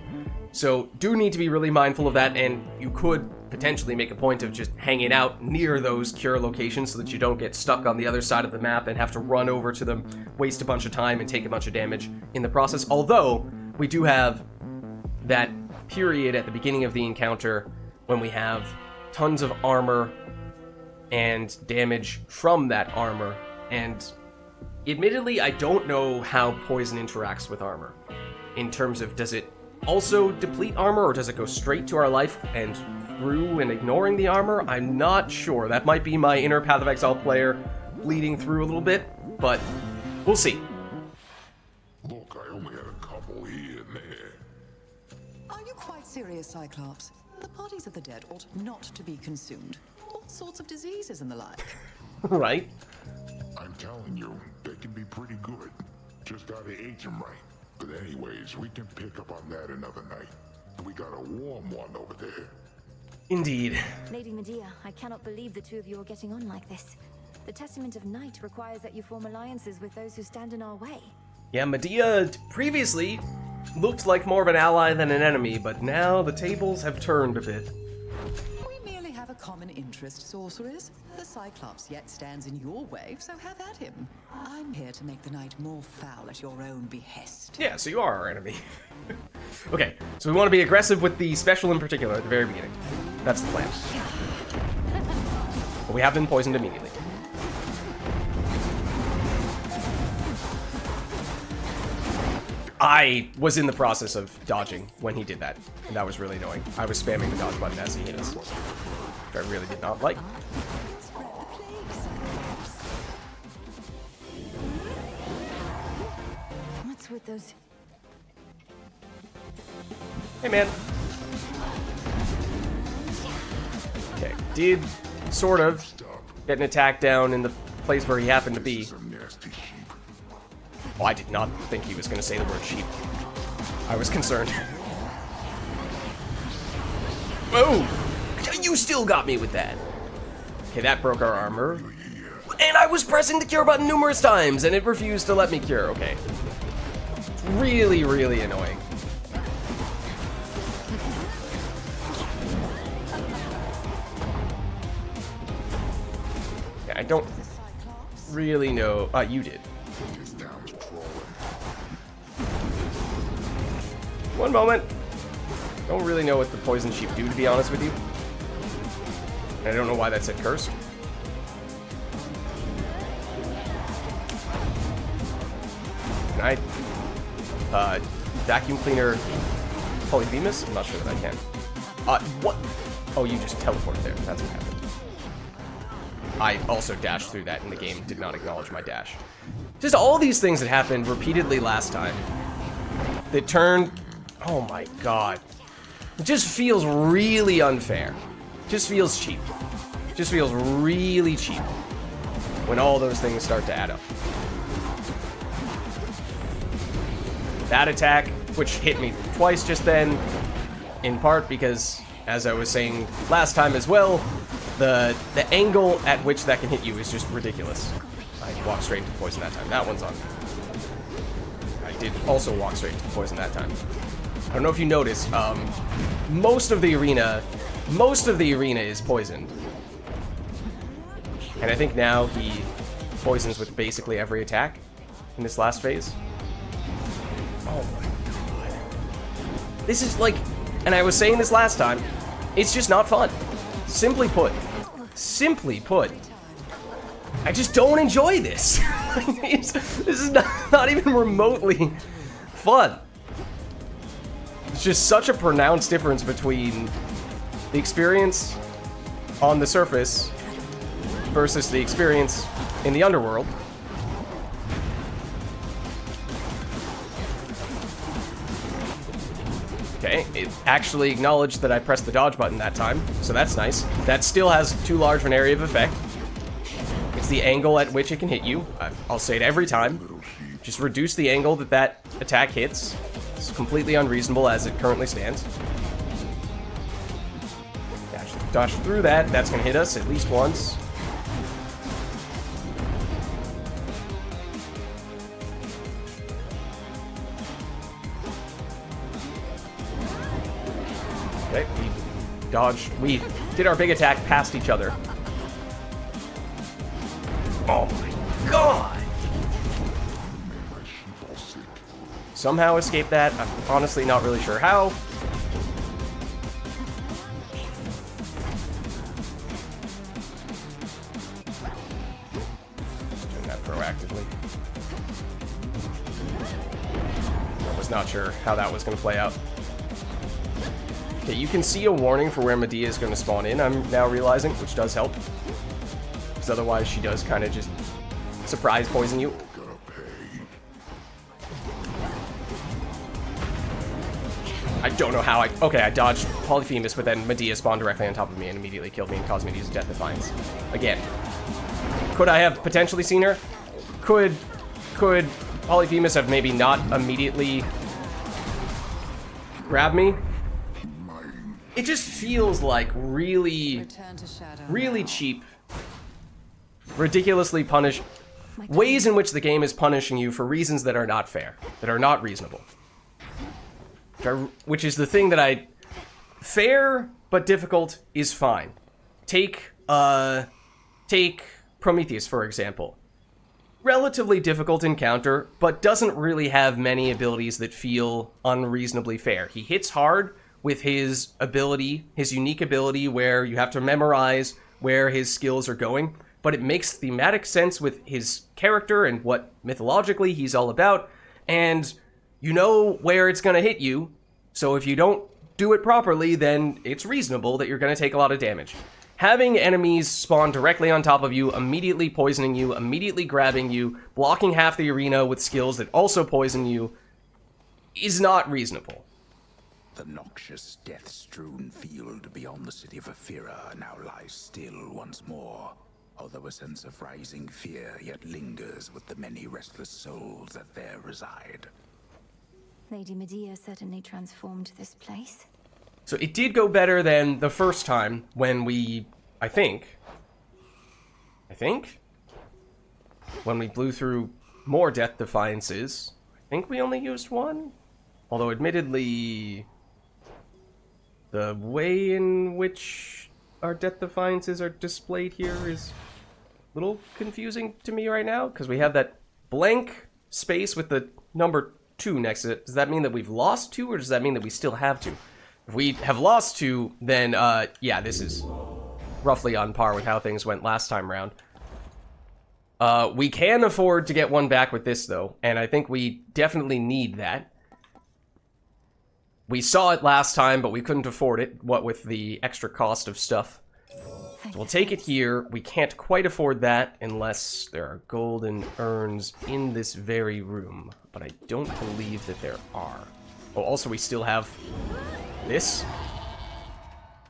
So do need to be really mindful of that, and you could potentially make a point of just hanging out near those cure locations so that you don't get stuck on the other side of the map and have to run over to them, waste a bunch of time, and take a bunch of damage in the process. Although, we do have that period at the beginning of the encounter when we have tons of armor and damage from that armor, and admittedly, I don't know how poison interacts with armor. In terms of, does it also deplete armor, or does it go straight to our life and through and ignoring the armor? I'm not sure. That might be my inner Path of Exile player bleeding through a little bit. but we'll see. Look, I only had a couple here and there. Are you quite serious, Cyclops? The bodies of the dead ought not to be consumed. All sorts of diseases and the like. Right? I'm telling you, they can be pretty good. Just gotta age them right. But anyways, we can pick up on that another night. We got a warm one over there. Indeed. Lady Medea, I cannot believe the two of you are getting on like this. The Testament of Night requires that you form alliances with those who stand in our way. Yeah, Medea previously looked like more of an ally than an enemy, but now the tables have turned a bit. We merely have a common interest, sorcerers. The Cyclops yet stands in your way, so have at him. I'm here to make the night more foul at your own behest. Yeah, so you are our enemy. Okay, so we want to be aggressive with the special in particular at the very beginning. That's the plan. But we have been poisoned immediately. I was in the process of dodging when he did that, and that was really annoying. I was spamming the dodge button as he hit us, which I really did not like. What's with those? Hey, man. Okay, did sort of get an attack down in the place where he happened to be. Some nasty sheep. Oh, I did not think he was going to say the word sheep. I was concerned. Oh! You still got me with that. Okay, that broke our armor. And I was pressing the cure button numerous times, and it refused to let me cure. Okay. It's really, really annoying. Yeah, I don't really know. You did. One moment. Don't really know what the poison sheep do, to be honest with you. And I don't know why that said cursed. Can I vacuum cleaner Polyphemus? I'm not sure that I can. What? Oh, you just teleported there. That's what happened. I also dashed through that, and the game did not acknowledge my dash. Just all these things that happened repeatedly last time. That turned... Oh my god. It just feels really unfair. Just feels cheap. Just feels really cheap when all those things start to add up. That attack, which hit me twice just then, in part because, as I was saying last time as well, the angle at which that can hit you is just ridiculous. I walked straight into poison that time. That one's on. I did also walk straight into poison that time. I don't know if you noticed, most of the arena is poisoned. And I think now he poisons with basically every attack in this last phase. Oh my god. This is like, and I was saying this last time, it's just not fun. Simply put, I just don't enjoy this. This is not even remotely fun. It's just such a pronounced difference between the experience on the surface versus the experience in the underworld. Okay, it actually acknowledged that I pressed the dodge button that time, so that's nice. That still has too large of an area of effect. It's the angle at which it can hit you. I'll say it every time. Just reduce the angle that attack hits. It's completely unreasonable as it currently stands. Dash through that. That's going to hit us at least once. Okay, we dodged. We did our big attack past each other. Oh my god! Somehow escaped that. I'm honestly not really sure how. Just doing that proactively. I was not sure how that was going to play out. Okay, you can see a warning for where Medea is going to spawn in, I'm now realizing, which does help. Because otherwise she does kind of just surprise poison you. I don't know how I... Okay, I dodged Polyphemus, but then Medea spawned directly on top of me and immediately killed me and caused me to use Death Defiance. Again. Could I have potentially seen her? Could Polyphemus have maybe not immediately grabbed me? It just feels like really cheap, ridiculously punished ways in which the game is punishing you for reasons that are not fair, that are not reasonable. Which is the thing that fair but difficult is fine. Take Prometheus, for example. Relatively difficult encounter, but doesn't really have many abilities that feel unreasonably fair. He hits hard with his ability, his unique ability, where you have to memorize where his skills are going, but it makes thematic sense with his character and what mythologically he's all about, and you know where it's going to hit you, so if you don't do it properly, then it's reasonable that you're going to take a lot of damage. Having enemies spawn directly on top of you, immediately poisoning you, immediately grabbing you, blocking half the arena with skills that also poison you, is not reasonable. The noxious, death-strewn field beyond the city of Ephira now lies still once more, although a sense of rising fear yet lingers with the many restless souls that there reside. Lady Medea certainly transformed this place. So it did go better than the first time when we, I think, when we blew through more Death Defiances. I think we only used one, although admittedly, the way in which our Death Defiances are displayed here is a little confusing to me right now, because we have that blank space with the number 2 next to it. Does that mean that we've lost 2, or does that mean that we still have 2? If we have lost 2, then, yeah, this is roughly on par with how things went last time round. We can afford to get one back with this, though, and I think we definitely need that. We saw it last time, but we couldn't afford it, what with the extra cost of stuff. So we'll take it here. We can't quite afford that unless there are golden urns in this very room, but I don't believe that there are. Oh, also we still have this,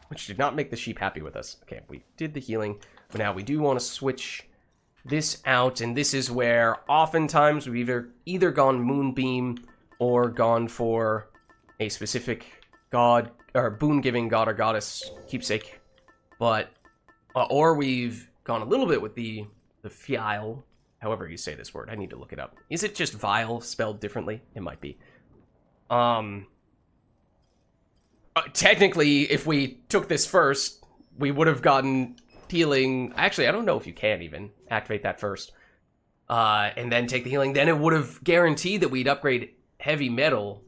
which did not make the sheep happy with us. Okay, we did the healing, but now we do want to switch this out, and this is where oftentimes we've either gone Moonbeam or gone for a specific god, or boon-giving god or goddess keepsake, but, or we've gone a little bit with the Fial, however you say this word. I need to look it up. Is it just Vial spelled differently? It might be. Technically, if we took this first, we would have gotten healing. Actually, I don't know if you can even activate that first. And then take the healing. Then it would have guaranteed that we'd upgrade heavy metal,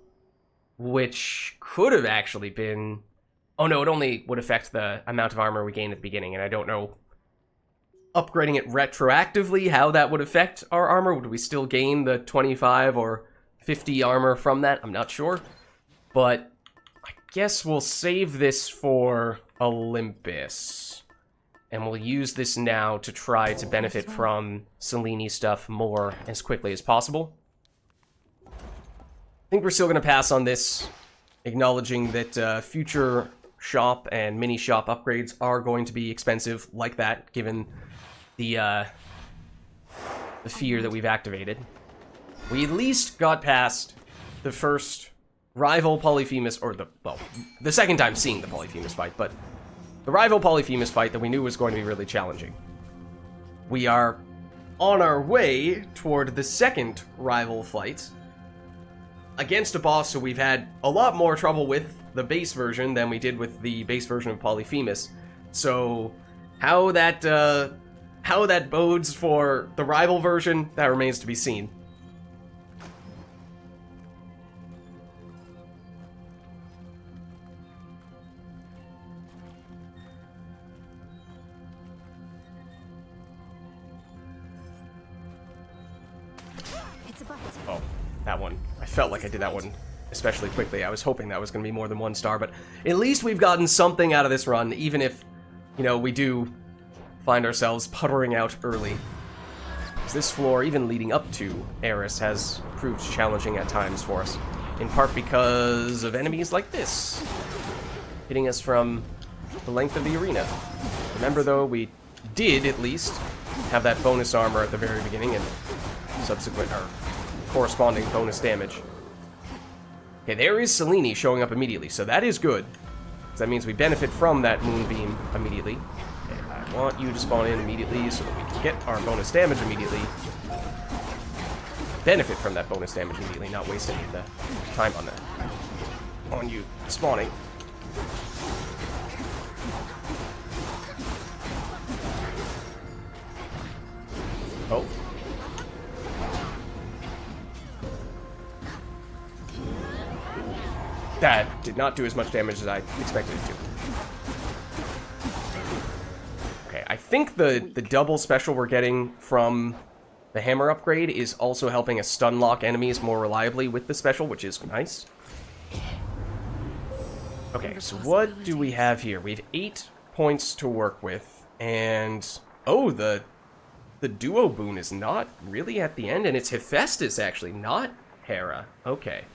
which could have actually been... Oh no, it only would affect the amount of armor we gain at the beginning, and I don't know upgrading it retroactively how that would affect our armor. Would we still gain the 25 or 50 armor from that? I'm not sure. But I guess we'll save this for Olympus. And we'll use this now to try to benefit from Selene stuff more as quickly as possible. I think we're still going to pass on this, acknowledging that future shop and mini shop upgrades are going to be expensive like that, given the fear that we've activated. We at least got past the first rival Polyphemus, or the second time seeing the Polyphemus fight, but the rival Polyphemus fight that we knew was going to be really challenging. We are on our way toward the second rival fight against a boss who we've had a lot more trouble with the base version than we did with the base version of Polyphemus. So how that bodes for the rival version, that remains to be seen. Oh, that one. I felt like I did that one especially quickly. I was hoping that was going to be more than 1 star, but at least we've gotten something out of this run, even if, you know, we do find ourselves puttering out early. This floor, even leading up to Eris, has proved challenging at times for us. In part because of enemies like this, hitting us from the length of the arena. Remember, though, we did, at least, have that bonus armor at the very beginning and subsequent, or corresponding bonus damage. Okay, there is Selene showing up immediately, so that is good. That means we benefit from that moonbeam immediately. Okay, I want you to spawn in immediately so that we can get our bonus damage immediately. Benefit from that bonus damage immediately, not waste any of the time on that. On you spawning. Oh. That did not do as much damage as I expected it to. Okay, I think the double special we're getting from the hammer upgrade is also helping us stun lock enemies more reliably with the special, which is nice. Okay, so what do we have here? We have 8 points to work with, and... oh, the duo boon is not really at the end, and it's Hephaestus, actually, not Hera. Okay.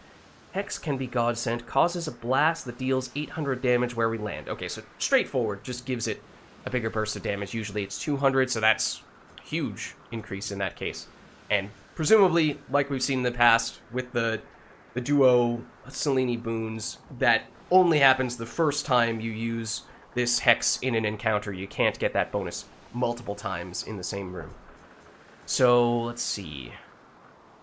Hex can be God sent, causes a blast that deals 800 damage where we land. Okay, so straightforward, just gives it a bigger burst of damage. Usually it's 200, so that's a huge increase in that case. And presumably, like we've seen in the past with the duo Selene boons, that only happens the first time you use this hex in an encounter. You can't get that bonus multiple times in the same room. So, let's see.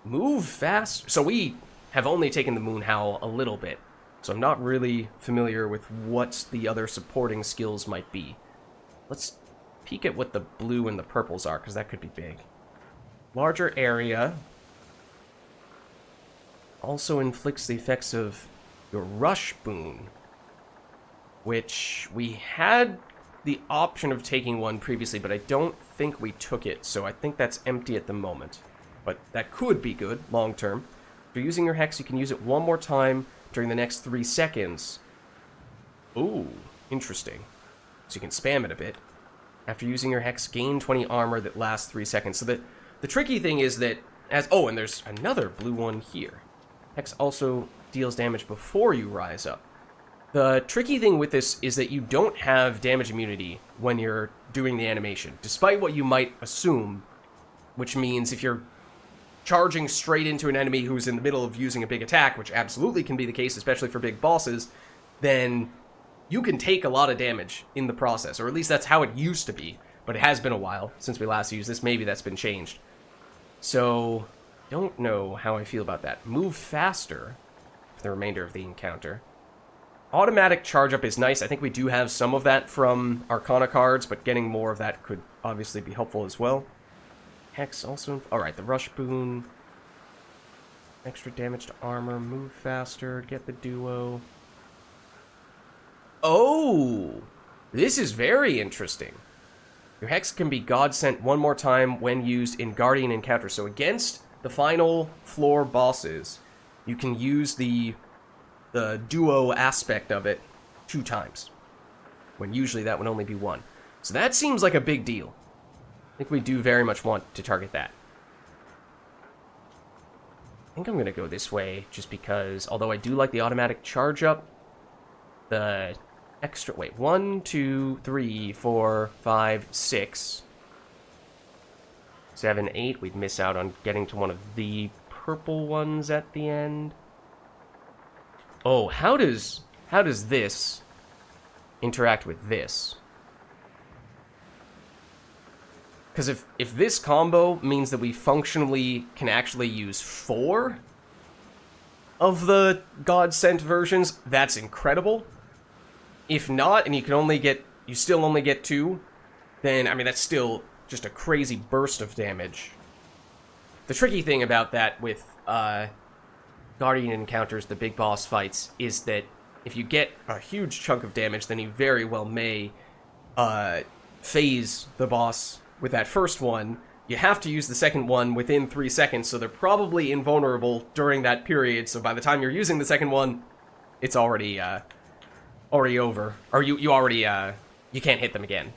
Move fast. So we have only taken the Moon Howl a little bit, so I'm not really familiar with what the other supporting skills might be. Let's peek at what the blue and the purples are, because that could be big. Larger area also inflicts the effects of your Rush Boon, which we had the option of taking one previously, but I don't think we took it, so I think that's empty at the moment. But that could be good long term. If you're using your Hex, you can use it one more time during the next 3 seconds. Ooh, interesting. So you can spam it a bit. After using your Hex, gain 20 armor that lasts 3 seconds. So the tricky thing is that, oh, and there's another blue one here. Hex also deals damage before you rise up. The tricky thing with this is that you don't have damage immunity when you're doing the animation, despite what you might assume, which means if you're charging straight into an enemy who's in the middle of using a big attack, which absolutely can be the case, especially for big bosses, then you can take a lot of damage in the process, or at least that's how it used to be, but it has been a while since we last used this. Maybe that's been changed. So, don't know how I feel about that. Move faster for the remainder of the encounter. Automatic charge up is nice. I think we do have some of that from Arcana cards, but getting more of that could obviously be helpful as well. Hex also... alright, the Rush Boon. Extra damage to armor, move faster, get the duo. Oh! This is very interesting. Your Hex can be God sent one more time when used in Guardian encounters. So against the final floor bosses, you can use the duo aspect of it 2 times. When usually that would only be 1. So that seems like a big deal. I think we do very much want to target that. I think I'm going to go this way, just because, although I do like the automatic charge up, the extra... wait, 1, 2, 3, 4, 5, 6, 7, 8. We'd miss out on getting to one of the purple ones at the end. Oh, how does this interact with this? Because if this combo means that we functionally can actually use 4 of the God-sent versions, that's incredible. If not, and you still only get 2, then, I mean, that's still just a crazy burst of damage. The tricky thing about that with Guardian encounters, the big boss fights, is that if you get a huge chunk of damage, then you very well may phase the boss with that first one. You have to use the second one within 3 seconds, so they're probably invulnerable during that period, so by the time you're using the second one, it's already over. Or you already, you can't hit them again.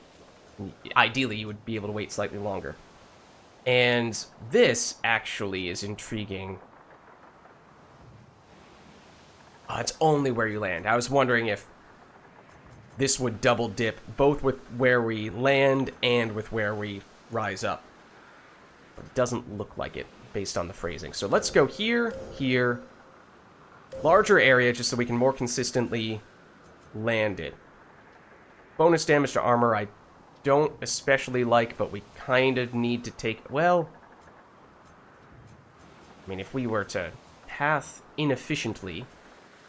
Ideally, you would be able to wait slightly longer. And this actually is intriguing. It's only where you land. I was wondering if this would double dip both with where we land and with where we rise up. But it doesn't look like it based on the phrasing. So let's go here, here. Larger area just so we can more consistently land it. Bonus damage to armor I don't especially like, but we kind of need to take... Well, I mean, if we were to path inefficiently,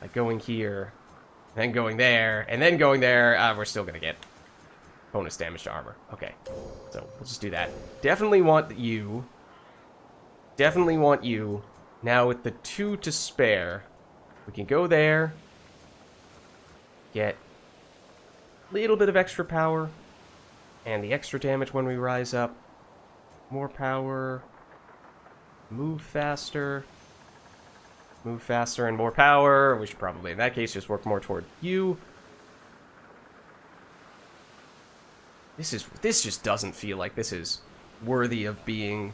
like going here, then going there, and then going there, we're still going to get bonus damage to armor. Okay, so we'll just do that. Definitely want you. Definitely want you. Now with the 2 to spare, we can go there, get a little bit of extra power, and the extra damage when we rise up. More power, move faster and more power. We should probably, in that case, just work more toward you. This just doesn't feel like this is worthy of being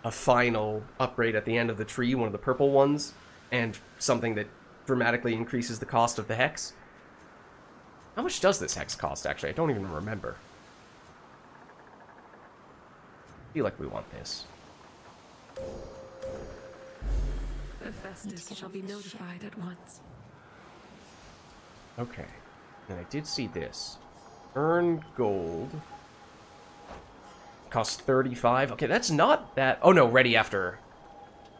a final upgrade at the end of the tree, one of the purple ones, and something that dramatically increases the cost of the hex. How much does this hex cost, actually? I don't even remember. I feel like we want this. Hephaestus shall be notified at once. Okay. And I did see this. Earn gold. Costs 35. Okay, that's not that... Oh, no, ready after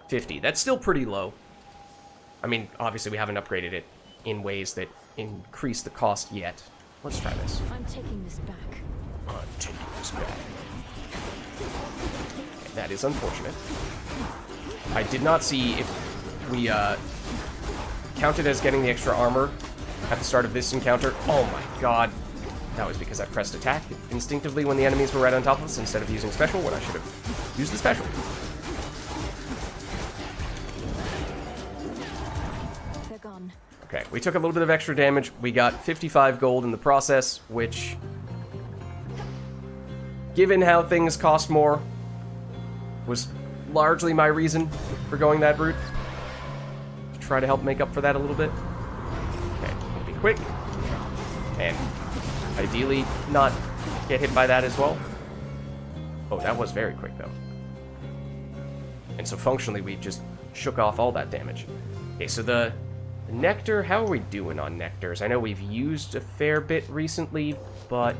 50. That's still pretty low. I mean, obviously we haven't upgraded it in ways that increase the cost yet. Let's try this. I'm taking this back. I'm taking this back. Okay, that is unfortunate. I did not see if we counted as getting the extra armor at the start of this encounter. Oh my god. That was because I pressed attack instinctively when the enemies were right on top of us instead of using special when I should have used the special. They're gone. Okay, we took a little bit of extra damage. We got 55 gold in the process, which, given how things cost more, was largely my reason for going that route. To try to help make up for that a little bit. Okay, we'll be quick. And ideally not get hit by that as well. Oh, that was very quick, though. And so functionally, we just shook off all that damage. Okay, so the nectar, how are we doing on nectars? I know we've used a fair bit recently, but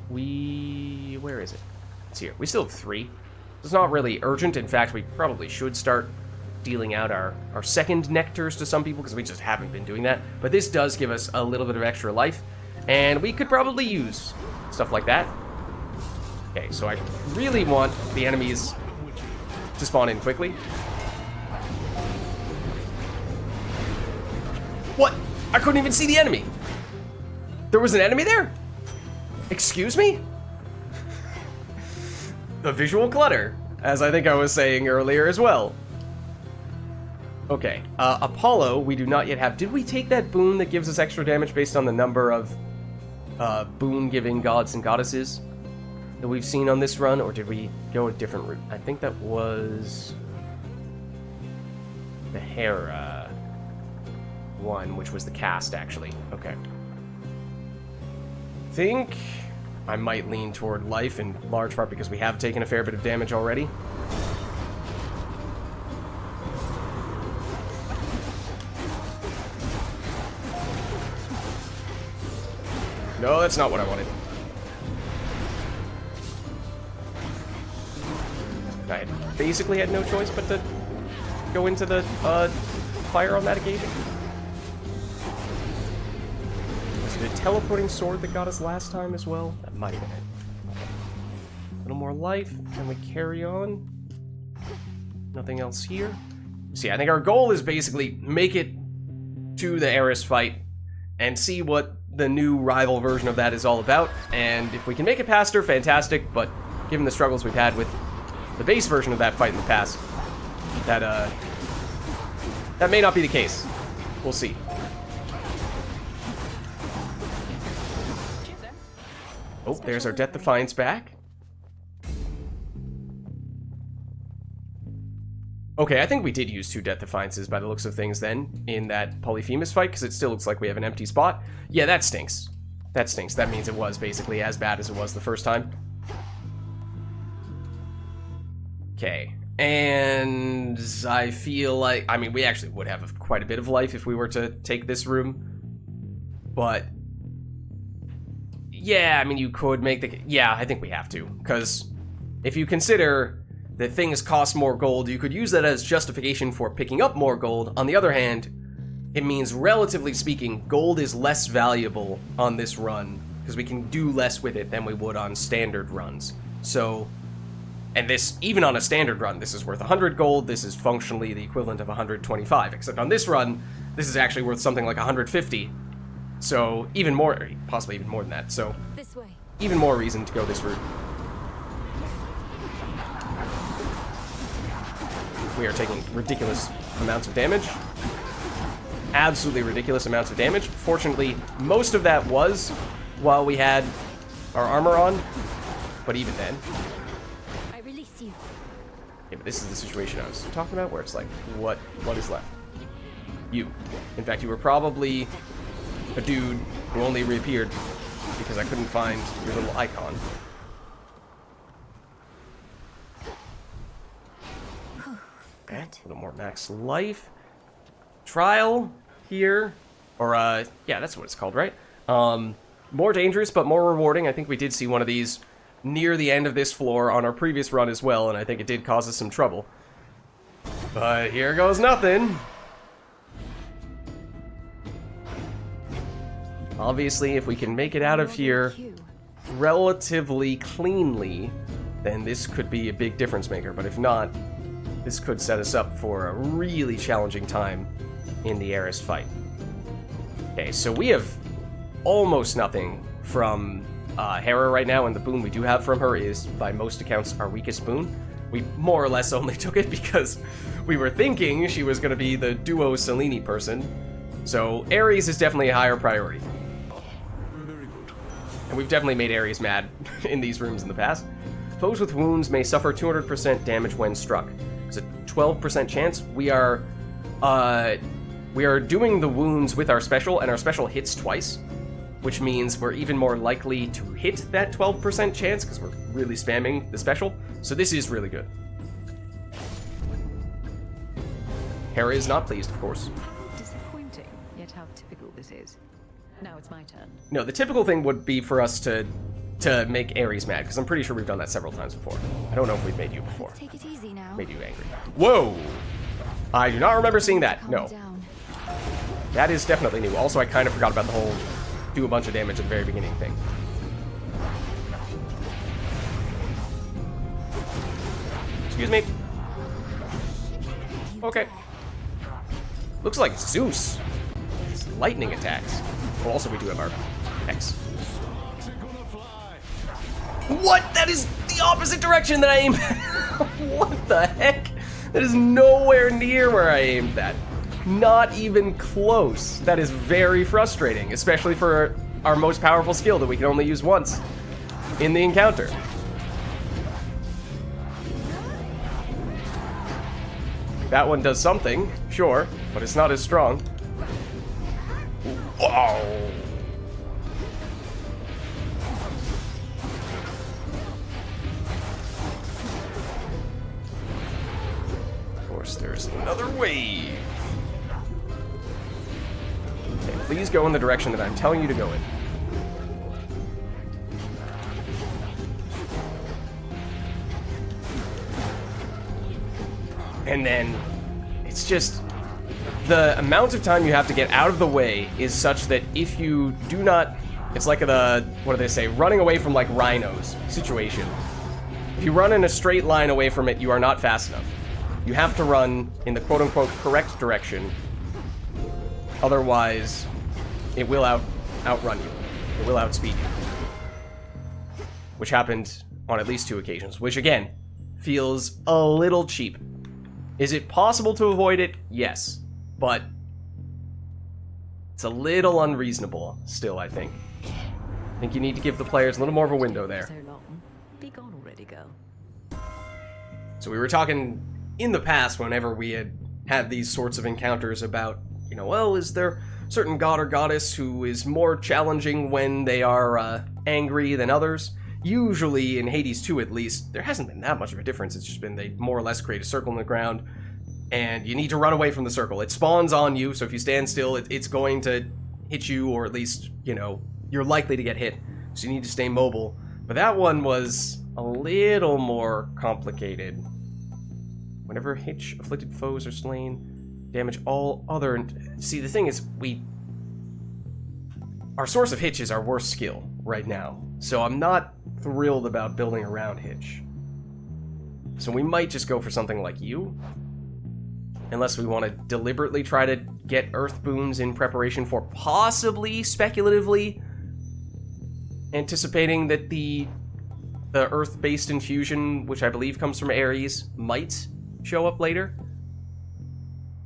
where is it? It's here. We still have 3. It's not really urgent. In fact, we probably should start dealing out our second nectars to some people, because we just haven't been doing that. But this does give us a little bit of extra life, and we could probably use stuff like that. Okay, so I really want the enemies to spawn in quickly. What? I couldn't even see the enemy. There was an enemy there? Excuse me? The visual clutter, as I think I was saying earlier as well. Okay, Apollo, we do not yet have. Did we take that boon that gives us extra damage based on the number of boon-giving gods and goddesses that we've seen on this run, or did we go a different route? I think that was the Hera one, which was the cast, actually. Okay. I think I might lean toward life, in large part because we have taken a fair bit of damage already. No, that's not what I wanted. I basically had no choice but to go into the fire on that occasion. Was it a teleporting sword that got us last time as well? That might have been it. A little more life, and we carry on. Nothing else here. See, I think our goal is basically make it to the Eris fight and see what the new rival version of that is all about. And if we can make it past her, fantastic, but given the struggles we've had with the base version of that fight in the past, that may not be the case. We'll see. Oh, there's our Death Defiance back. Okay, I think we did use 2 Death Defiances by the looks of things then in that Polyphemus fight, because it still looks like we have an empty spot. Yeah, that stinks. That stinks. That means it was basically as bad as it was the first time. Okay, and I feel like... I mean, we actually would have quite a bit of life if we were to take this room, but... Yeah, I mean, you could make the... Yeah, I think we have to, because if you consider that things cost more gold, you could use that as justification for picking up more gold. On the other hand, it means, relatively speaking, gold is less valuable on this run, because we can do less with it than we would on standard runs. So, and this, even on a standard run, this is worth 100 gold, this is functionally the equivalent of 125, except on this run, this is actually worth something like 150. So, even more, possibly even more than that, so, This way. even more reason to go this route. We are taking ridiculous amounts of damage. Absolutely ridiculous amounts of damage. Fortunately, most of that was while we had our armor on, but even then. I release you. Yeah, but this is the situation I was talking about, where it's like, what is left? You. In fact, you were probably a dude who only reappeared because I couldn't find your little icon. Okay, a little more max life. Trial here. Or, yeah, that's what it's called, right? More dangerous, but more rewarding. I think we did see one of these near the end of this floor on our previous run as well, and I think it did cause us some trouble. But here goes nothing. Obviously, if we can make it out of here relatively cleanly, then this could be a big difference maker. But if not, this could set us up for a really challenging time in the Eris fight. Okay, so we have almost nothing from Hera right now, and the boon we do have from her is, by most accounts, our weakest boon. We more or less only took it because we were thinking she was going to be the duo Selene person. So Eris is definitely a higher priority. Very good. And we've definitely made Eris mad in these rooms in the past. Foes with wounds may suffer 200% damage when struck. It's a 12% chance. We are doing the wounds with our special, and our special hits twice, which means we're even more likely to hit that 12% chance because we're really spamming the special. So this is really good. Hera is not pleased, of course. Disappointing, yet how typical this is. Now it's my turn. No, the typical thing would be for us to make Eris mad, because I'm pretty sure we've done that several times before. I don't know if we've made you before. Let's take it easy now. Made you angry. Whoa! I do not remember seeing that. No. Down. That is definitely new. Also, I kind of forgot about the whole do a bunch of damage at the very beginning thing. Excuse me. Okay. Looks like Zeus. It's lightning attacks. Well, also we do have our X. What? That is the opposite direction that I aimed at. What the heck? That is nowhere near where I aimed that. Not even close. That is very frustrating, especially for our most powerful skill that we can only use once in the encounter. That one does something, sure, but it's not as strong. Whoa! Of course, there's another wave. Okay, please go in the direction that I'm telling you to go in. And then it's just the amount of time you have to get out of the way is such that if you do not, it's like the, what do they say, running away from like rhinos situation. If you run in a straight line away from it, you are not fast enough. You have to run in the quote-unquote correct direction. Otherwise, it will outrun you. It will outspeed you. Which happened on at least 2 occasions, which again, feels a little cheap. Is it possible to avoid it? Yes. But it's a little unreasonable still, I think. I think you need to give the players a little more of a window there. So long. Be gone already, girl. So we were talking in the past, whenever we had these sorts of encounters about, you know, well, is there certain god or goddess who is more challenging when they are angry than others? Usually, in Hades 2 at least, there hasn't been that much of a difference. It's just been they more or less create a circle in the ground, and you need to run away from the circle. It spawns on you, so if you stand still, it's going to hit you, or at least, you know, you're likely to get hit. So you need to stay mobile. But that one was a little more complicated. Whenever hitch-afflicted foes are slain, damage all other... See, the thing is, our source of hitch is our worst skill right now. So I'm not thrilled about building around hitch. So we might just go for something like you. Unless we want to deliberately try to get earth boons in preparation for possibly, speculatively, anticipating that the earth-based infusion, which I believe comes from Eris, might show up later.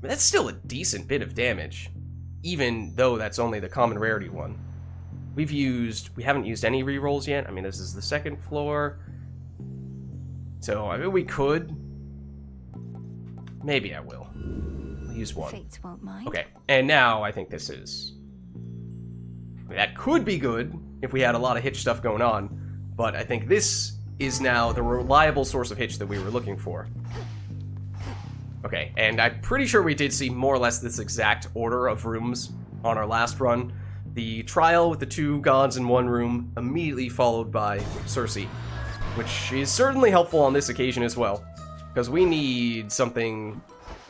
But that's still a decent bit of damage, even though that's only the common rarity one. We haven't used any rerolls yet. I mean, this is the second floor. So, I mean, we could. Maybe I will. I'll use one. Fates won't mind. Okay, and now I think this is... That could be good if we had a lot of hitch stuff going on, but I think this is now the reliable source of hitch that we were looking for. Okay, and I'm pretty sure we did see more or less this exact order of rooms on our last run. The trial with the 2 gods in one room, immediately followed by Circe, which is certainly helpful on this occasion as well, because we need something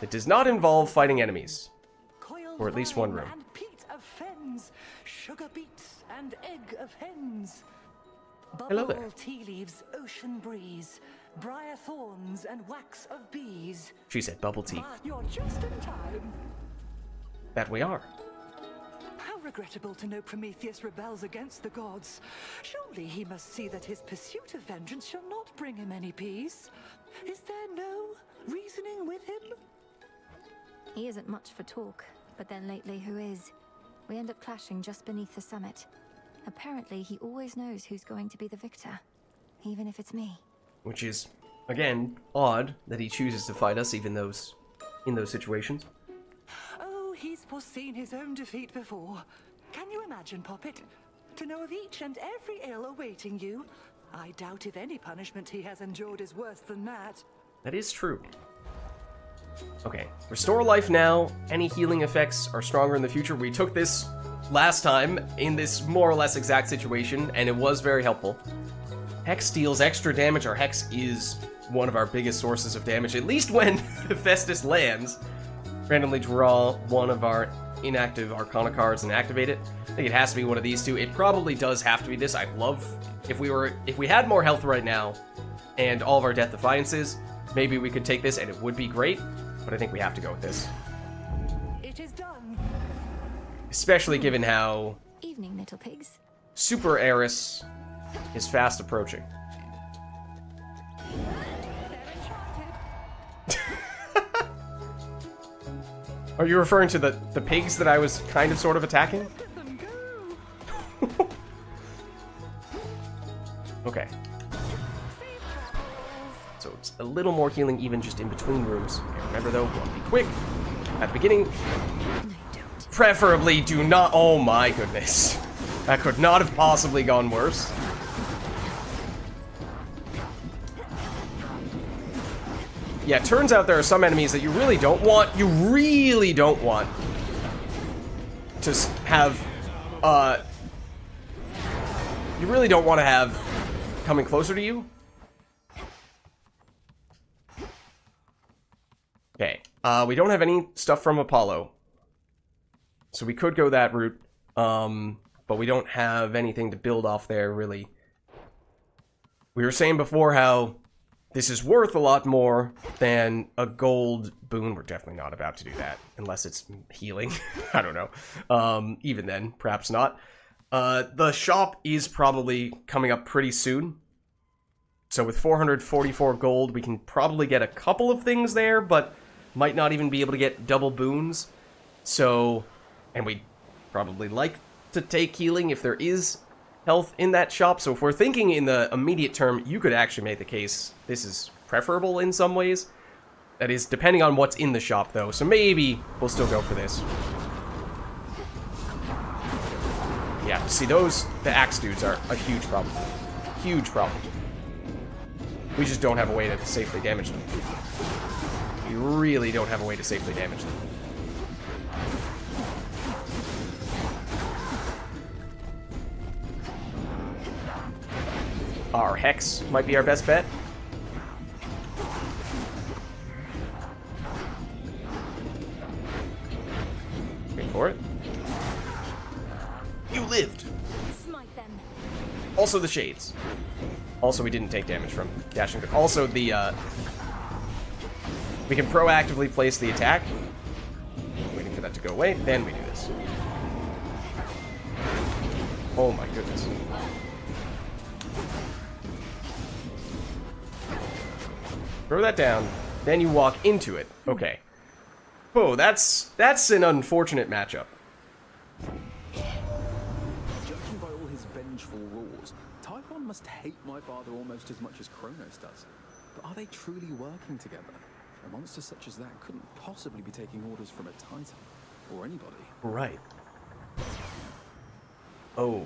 that does not involve fighting enemies, or at least one room. And peat of fens, sugar beets and egg of hens. Hello there. Bubble tea leaves, ocean breeze, briar thorns and wax of bees. She said bubble tea. But you're just in time. That we are. How regrettable to know Prometheus rebels against the gods. Surely he must see that his pursuit of vengeance shall not bring him any peace. Is there no reasoning with him? He isn't much for talk, but then lately who is? We end up clashing just beneath the summit. Apparently, he always knows who's going to be the victor, even if it's me. Which is, again, odd that he chooses to fight us even in those situations. Oh, he's foreseen his own defeat before. Can you imagine, Poppet? To know of each and every ill awaiting you? I doubt if any punishment he has endured is worse than that. That is true. Okay, restore life now. Any healing effects are stronger in the future. We took this last time in this more or less exact situation, and it was very helpful. Hex deals extra damage. Our Hex is one of our biggest sources of damage, at least when Festus lands. Randomly draw one of our inactive Arcana cards and activate it. I think it has to be one of these two. It probably does have to be this. I'd love if we had more health right now and all of our Death Defiances, maybe we could take this and it would be great, but I think we have to go with this. It is done. Especially given how Evening, little pigs. Super Eris is fast approaching. Are you referring to the pigs that I was kind of sort of attacking? Okay. So it's a little more healing even just in between rooms. Okay, remember though, we'll be quick. At the beginning, preferably do not... Oh my goodness. That could not have possibly gone worse. Yeah, it turns out there are some enemies that you really don't want to have, you really don't want to have coming closer to you. Okay, we don't have any stuff from Apollo, so we could go that route, but we don't have anything to build off there, really. We were saying before how this is worth a lot more than a gold boon. We're definitely not about to do that, unless it's healing. I don't know. Even then, perhaps not. The shop is probably coming up pretty soon. So with 444 gold, we can probably get a couple of things there, but might not even be able to get double boons. So, and we'd probably like to take healing if there is health in that shop. So if we're thinking in the immediate term, you could actually make the case this is preferable in some ways. That is depending on what's in the shop, though, so maybe we'll still go for this. Yeah, see, the axe dudes are a huge problem. Huge problem. We just don't have a way to safely damage them. We really don't have a way to safely damage them. Our Hex might be our best bet. Wait for it. You lived! Smite them. Also the Shades. Also, we didn't take damage from dashing. Also, the, we can proactively place the attack. Waiting for that to go away, then we do this. Oh my goodness. Throw that down, then you walk into it. Okay. Oh, that's an unfortunate matchup. Judging by all his vengeful roars, Typhon must hate my father almost as much as Kronos does. But are they truly working together? A monster such as that couldn't possibly be taking orders from a Titan. Or anybody. Right. Oh.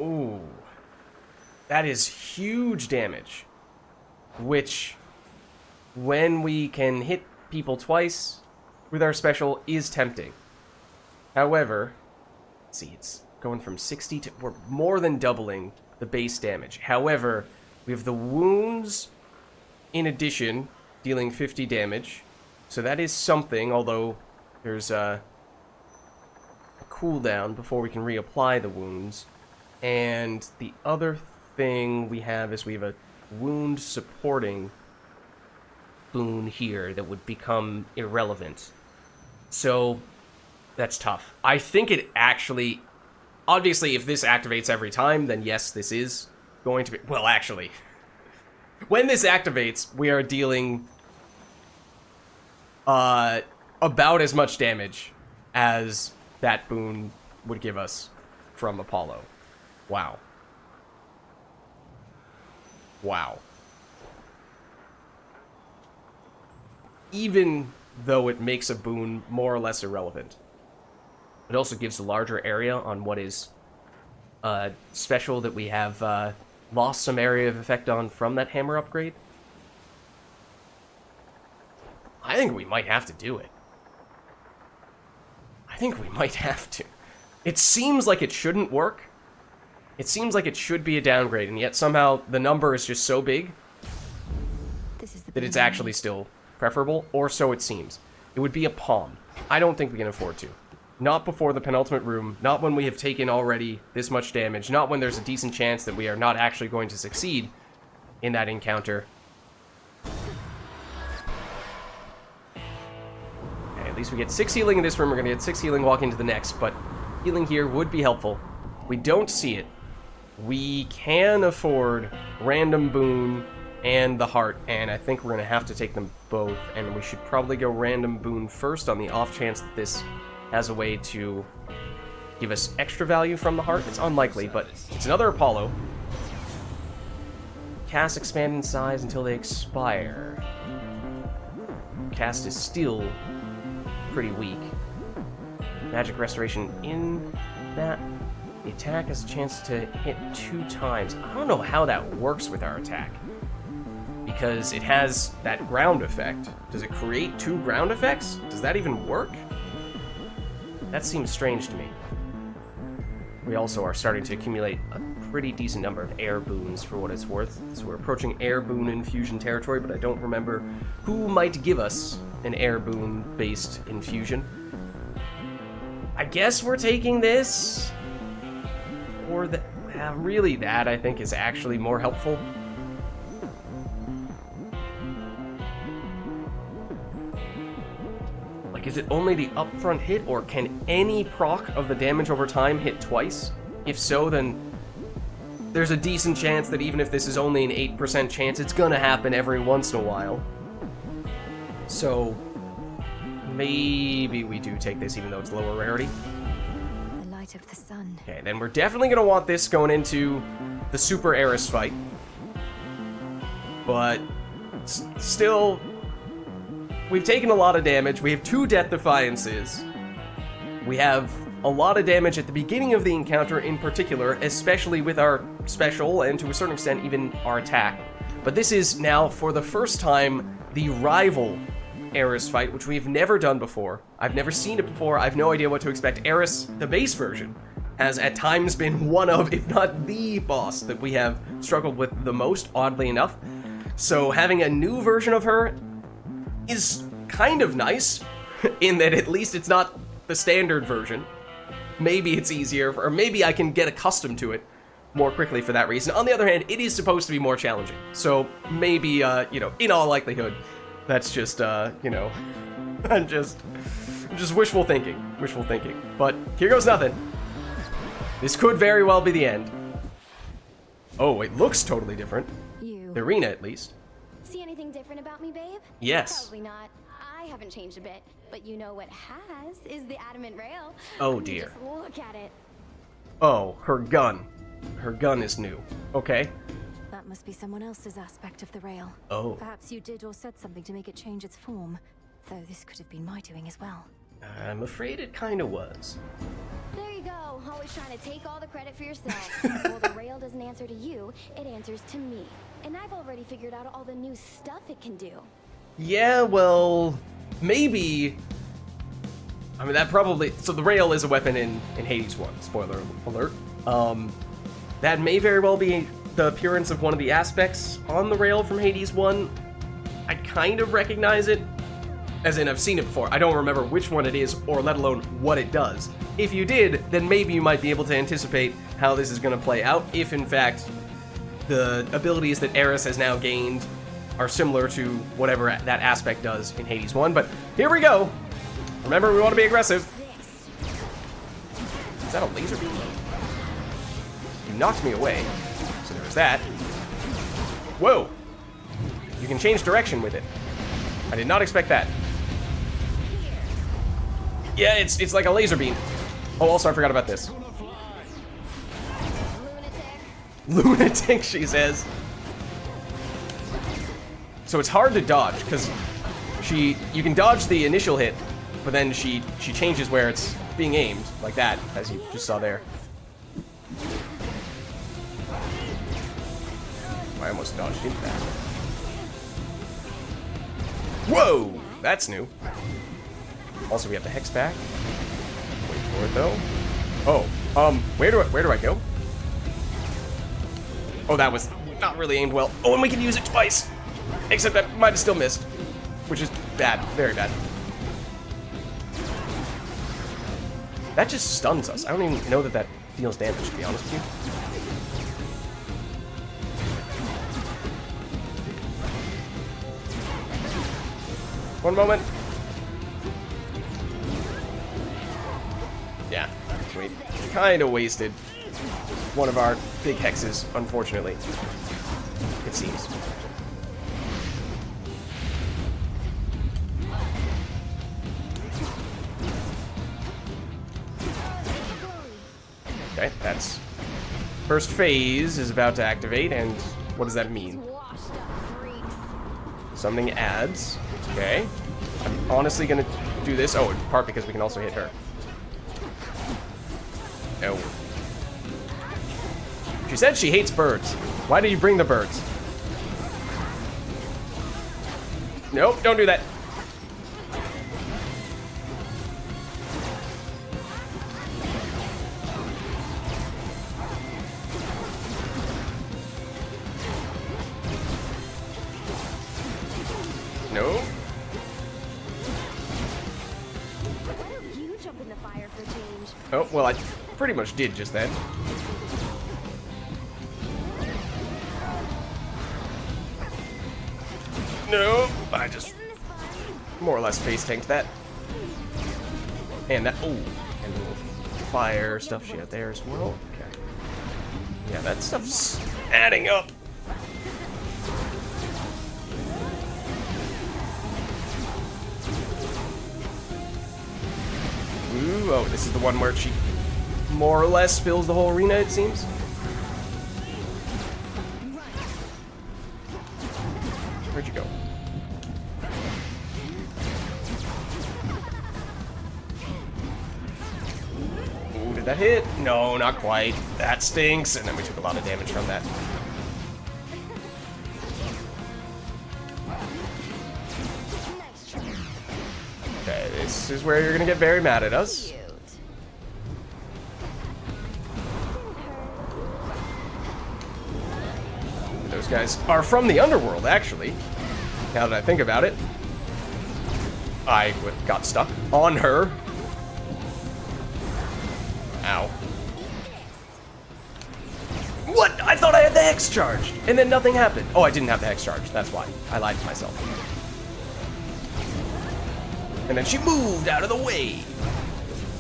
Ooh. That is huge damage. Which, when we can hit people twice with our special, is tempting. However, let's see, it's going from 60 to... We're more than doubling the base damage. However, we have the wounds in addition, dealing 50 damage. So that is something, although there's a cooldown before we can reapply the wounds. And the other thing we have is we have a wound supporting boon here that would become irrelevant. So that's tough. I think it actually... Obviously, if this activates every time, then yes, this is going to be... Well, actually, when this activates, we are dealing about as much damage as that boon would give us from Apollo. Wow. Wow. Even though it makes a boon more or less irrelevant, it also gives a larger area on what is special that we have lost some area of effect on from that hammer upgrade. I think we might have to do it. I think we might have to. It seems like it shouldn't work. It seems like it should be a downgrade, and yet somehow the number is just so big that it's actually still preferable, or so it seems. It would be a palm. I don't think we can afford to. Not before the penultimate room, not when we have taken already this much damage, not when there's a decent chance that we are not actually going to succeed in that encounter. Okay, at least we get 6 healing in this room, we're going to get 6 healing walking into the next, but healing here would be helpful. We don't see it. We can afford random boon and the heart, and I think we're going to have to take them both, and we should probably go random boon first on the off chance that this has a way to give us extra value from the heart. It's unlikely, but it's another Apollo. Cast expand in size until they expire. Cast is still pretty weak. Magic restoration in that. The attack has a chance to hit 2 times. I don't know how that works with our attack, because it has that ground effect. Does it create 2 ground effects? Does that even work? That seems strange to me. We also are starting to accumulate a pretty decent number of air boons for what it's worth. So we're approaching air boon infusion territory, but I don't remember who might give us an air boon based infusion. I guess we're taking this. Or that, really that I think is actually more helpful. Like, is it only the upfront hit, or can any proc of the damage over time hit twice? If so, then there's a decent chance that even if this is only an 8% chance, it's gonna happen every once in a while. So maybe we do take this even though it's lower rarity. The light of the sun. Okay, then we're definitely gonna want this going into the Super Eris fight. But still, we've taken a lot of damage. We have 2 Death Defiances. We have a lot of damage at the beginning of the encounter in particular, especially with our special and to a certain extent even our attack. But this is now, for the first time, the rival Eris fight, which we've never done before. I've never seen it before. I have no idea what to expect. Eris, the base version, has at times been one of, if not the boss that we have struggled with the most, oddly enough. So having a new version of her is kind of nice, in that at least it's not the standard version. Maybe it's easier, or maybe I can get accustomed to it more quickly for that reason. On the other hand, it is supposed to be more challenging. So maybe, you know, in all likelihood, that's just, you know, I'm just wishful thinking. Wishful thinking. But here goes nothing. This could very well be the end. Oh, it looks totally different. The arena, at least. See anything different about me, babe? Yes. Probably not. I haven't changed a bit. But you know what has is the adamant rail. Oh, dear. Just look at it. Oh, her gun. Her gun is new. Okay. That must be someone else's aspect of the rail. Oh. Perhaps you did or said something to make it change its form. Though this could have been my doing as well. I'm afraid it kind of was. There you go. Always trying to take all the credit for yourself. Well, the rail doesn't answer to you. It answers to me. And I've already figured out all the new stuff it can do. Yeah, well, maybe. I mean, that probably. So the rail is a weapon in Hades 1. Spoiler alert. That may very well be the appearance of one of the aspects on the rail from Hades 1. I kind of recognize it. As in, I've seen it before. I don't remember which one it is, or let alone what it does. If you did, then maybe you might be able to anticipate how this is going to play out, if in fact the abilities that Eris has now gained are similar to whatever that aspect does in Hades 1. But here we go. Remember, we want to be aggressive. Is that a laser beam? You knocked me away. So there's that. Whoa. You can change direction with it. I did not expect that. Yeah, it's like a laser beam. Oh, also, I forgot about this. Lunatic, she says. So it's hard to dodge, because you can dodge the initial hit, but then she changes where it's being aimed, like that, as you just saw there. I almost dodged into that. Whoa! That's new. Also, we have the hex back. Wait for it, though. Oh, where do I go? Oh, that was not really aimed well. Oh, and we can use it twice! Except I might have still missed. Which is bad. Very bad. That just stuns us. I don't even know that deals damage, to be honest with you. One moment. Yeah, we kind of wasted one of our big hexes, unfortunately. It seems. Okay, that's... First phase is about to activate, and what does that mean? Something adds. Okay. I'm honestly gonna do this. Oh, in part because we can also hit her. No. She said she hates birds. Why did you bring the birds? Nope, don't do that. No. Why don't you jump in the fire for change? Oh, well, I pretty much did just then. No, I just more or less face tanked that. And that, oh, and the little fire stuff she had there as well. Okay. Yeah, that stuff's adding up. Ooh, oh, this is the one where she more or less fills the whole arena, it seems. Where'd you go? that hit? No, not quite. That stinks. And then we took a lot of damage from that. Okay, this is where you're gonna get very mad at us. Those guys are from the underworld, actually. Now that I think about it. I got stuck on her. Ow. What? I thought I had the Hex charged, and then nothing happened. Oh, I didn't have the Hex charged. That's why. I lied to myself. And then she moved out of the way.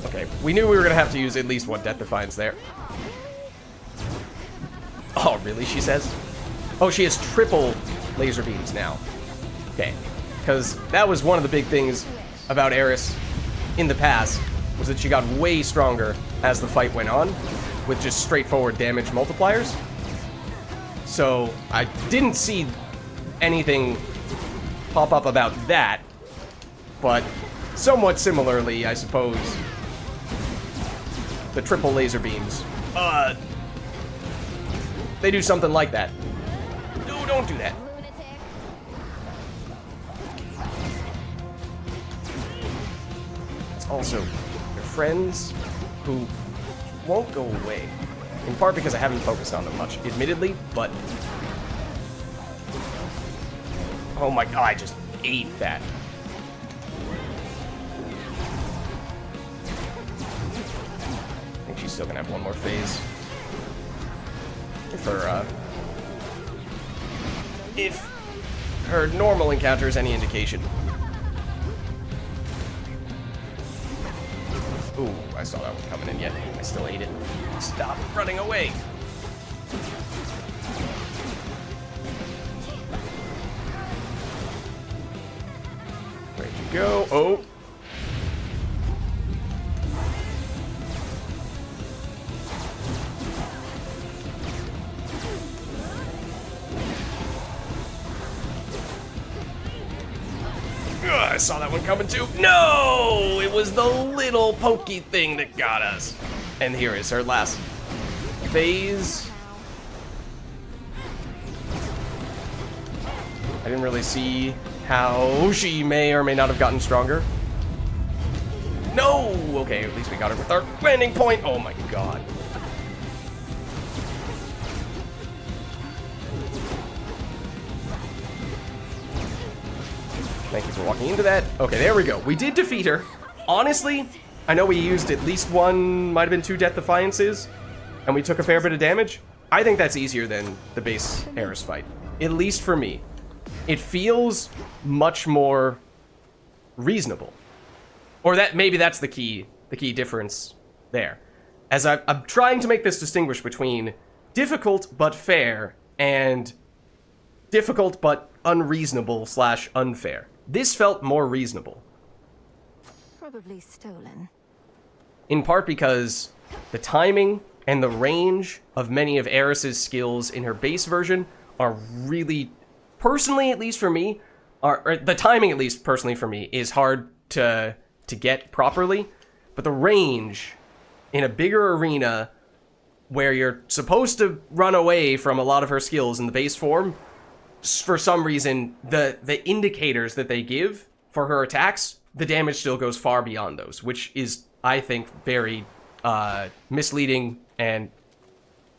Okay, we knew we were going to have to use at least one Death Defiance there. Oh, really, she says? Oh, she has triple laser beams now. Okay, because that was one of the big things about Eris in the past, was that she got way stronger as the fight went on, with just straightforward damage multipliers. So, I didn't see anything pop up about that, but somewhat similarly, I suppose, the triple laser beams, they do something like that. No, don't do that. It's also your friends who won't go away. In part because I haven't focused on them much, admittedly, but... Oh my god, I just ate that. I think she's still gonna have one more phase. If her normal encounter is any indication. Ooh, I saw that one coming in yet. I still ate it. Stop running away. Where'd you go? Oh. I saw that one coming too. No! It was the little pokey thing that got us. And here is her last phase. I didn't really see how she may or may not have gotten stronger. No! Okay, at least we got her with our landing point. Oh my god. Thank you for walking into that. Okay, there we go. We did defeat her. Honestly, I know we used at least one, might have been 2 Death Defiances, and we took a fair bit of damage. I think that's easier than the base Eris fight. At least for me. It feels much more reasonable. Or that maybe that's the key difference there. As I'm trying to make this distinguish between difficult but fair and difficult but unreasonable / unfair. This felt more reasonable. Probably stolen. In part because the timing and the range of many of Eris's skills in her base version are really, personally at least for me, or the timing at least personally for me, is hard to get properly. But the range in a bigger arena where you're supposed to run away from a lot of her skills in the base form, for some reason, the indicators that they give for her attacks, the damage still goes far beyond those, which is, I think, very misleading and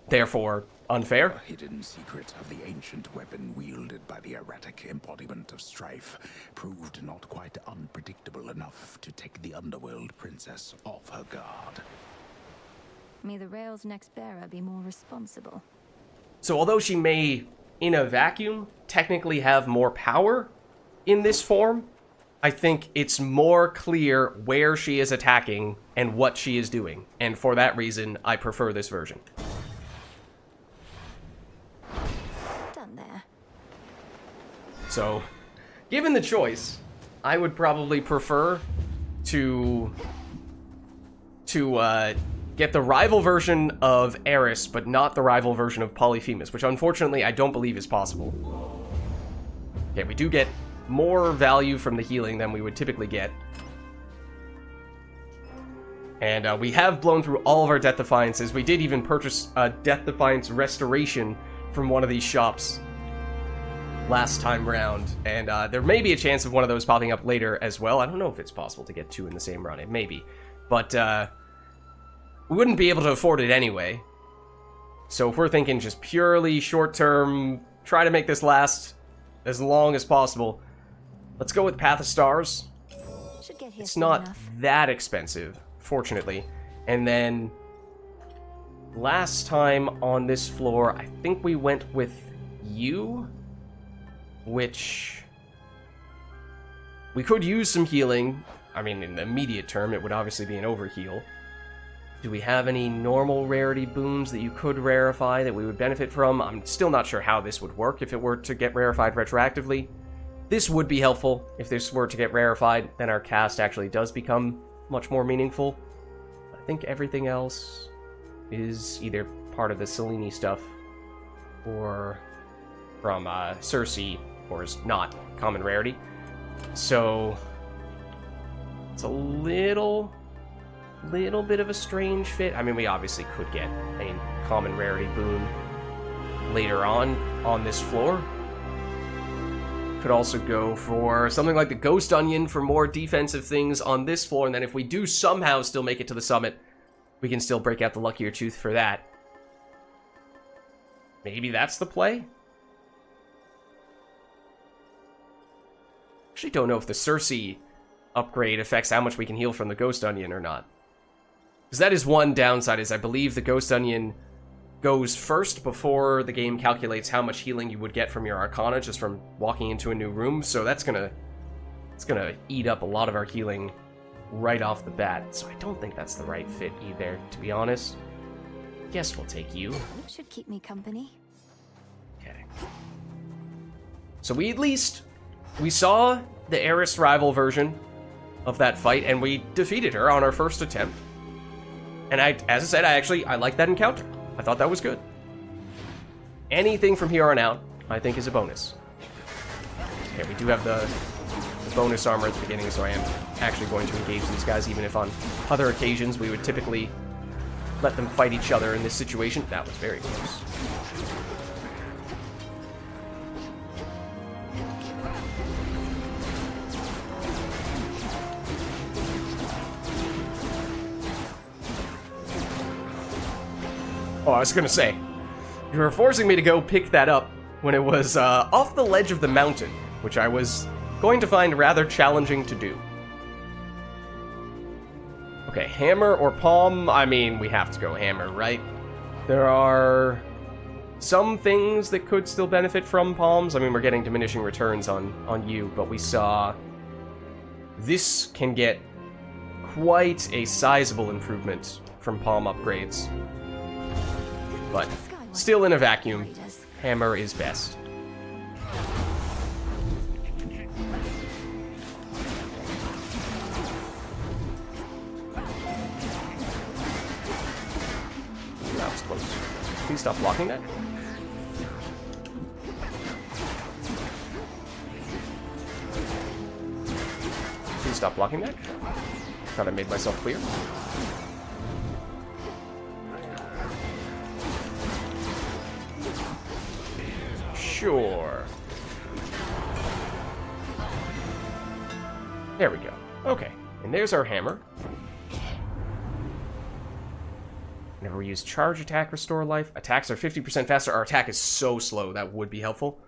therefore unfair. A hidden secret of the ancient weapon wielded by the erratic embodiment of strife proved not quite unpredictable enough to take the underworld princess off her guard. May the Rail's next bearer be more responsible. So although she may, in a vacuum, technically have more power in this form, I think it's more clear where she is attacking and what she is doing. And for that reason, I prefer this version. Done there. So, given the choice, I would probably prefer to get the rival version of Eris, but not the rival version of Polyphemus, which unfortunately I don't believe is possible. Okay, we do get more value from the healing than we would typically get. And we have blown through all of our Death Defiances. We did even purchase a Death Defiance Restoration from one of these shops last time round. And there may be a chance of one of those popping up later as well. I don't know if it's possible to get 2 in the same run. It may be. But we wouldn't be able to afford it anyway. So if we're thinking just purely short-term, try to make this last as long as possible, let's go with Path of Stars. It's not that expensive, fortunately. And then last time on this floor, I think we went with you, which we could use some healing. I mean, in the immediate term, it would obviously be an overheal. Do we have any normal rarity boons that you could rarefy that we would benefit from? I'm still not sure how this would work if it were to get rarefied retroactively. This would be helpful. If this were to get rarefied, then our cast actually does become much more meaningful. I think everything else is either part of the Selene stuff or from Cersei, or is not common rarity. So it's a little bit of a strange fit. I mean, we obviously could get a common rarity boon later on this floor. Could also go for something like the Ghost Onion for more defensive things on this floor, and then if we do somehow still make it to the summit, we can still break out the Luckier Tooth for that. Maybe that's the play? Actually don't know if the Cersei upgrade affects how much we can heal from the Ghost Onion or not. Because that is one downside, is I believe the Ghost Onion goes first before the game calculates how much healing you would get from your Arcana just from walking into a new room. So it's gonna eat up a lot of our healing right off the bat. So I don't think that's the right fit either, to be honest. Guess we'll take you. Should keep me company. Okay. So we saw the Eris rival version of that fight, and we defeated her on our first attempt. And as I said, I like that encounter. I thought that was good. Anything from here on out, I think, is a bonus. Okay, we do have the bonus armor at the beginning, so I am actually going to engage these guys, even if on other occasions we would typically let them fight each other in this situation. That was very close. Oh, I was gonna say, you were forcing me to go pick that up when it was off the ledge of the mountain, which I was going to find rather challenging to do. Okay, hammer or palm? I mean, we have to go hammer, right? There are some things that could still benefit from palms. I mean, we're getting diminishing returns on you, but we saw this can get quite a sizable improvement from palm upgrades. But still in a vacuum, hammer is best. That was close. Please stop blocking that. Please stop blocking that. Thought I made myself clear. Sure. There we go. Okay. And there's our hammer. Whenever we use charge attack, restore life. Attacks are 50% faster. Our attack is so slow. That would be helpful.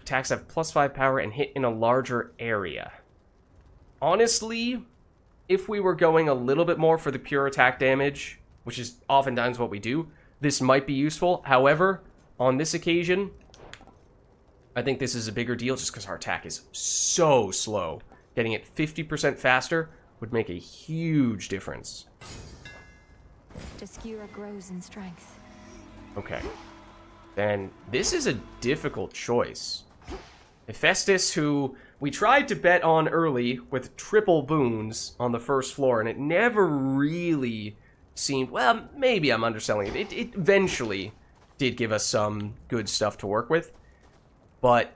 Attacks have +5 power and hit in a larger area. Honestly, if we were going a little bit more for the pure attack damage, which is oftentimes what we do, this might be useful. However, on this occasion, I think this is a bigger deal just because our attack is so slow. Getting it 50% faster would make a huge difference. Skira grows in strength. Okay. Then this is a difficult choice. Hephaestus, who we tried to bet on early with triple boons on the first floor, and it never really seemed... Well, maybe I'm underselling it. It eventually did give us some good stuff to work with. But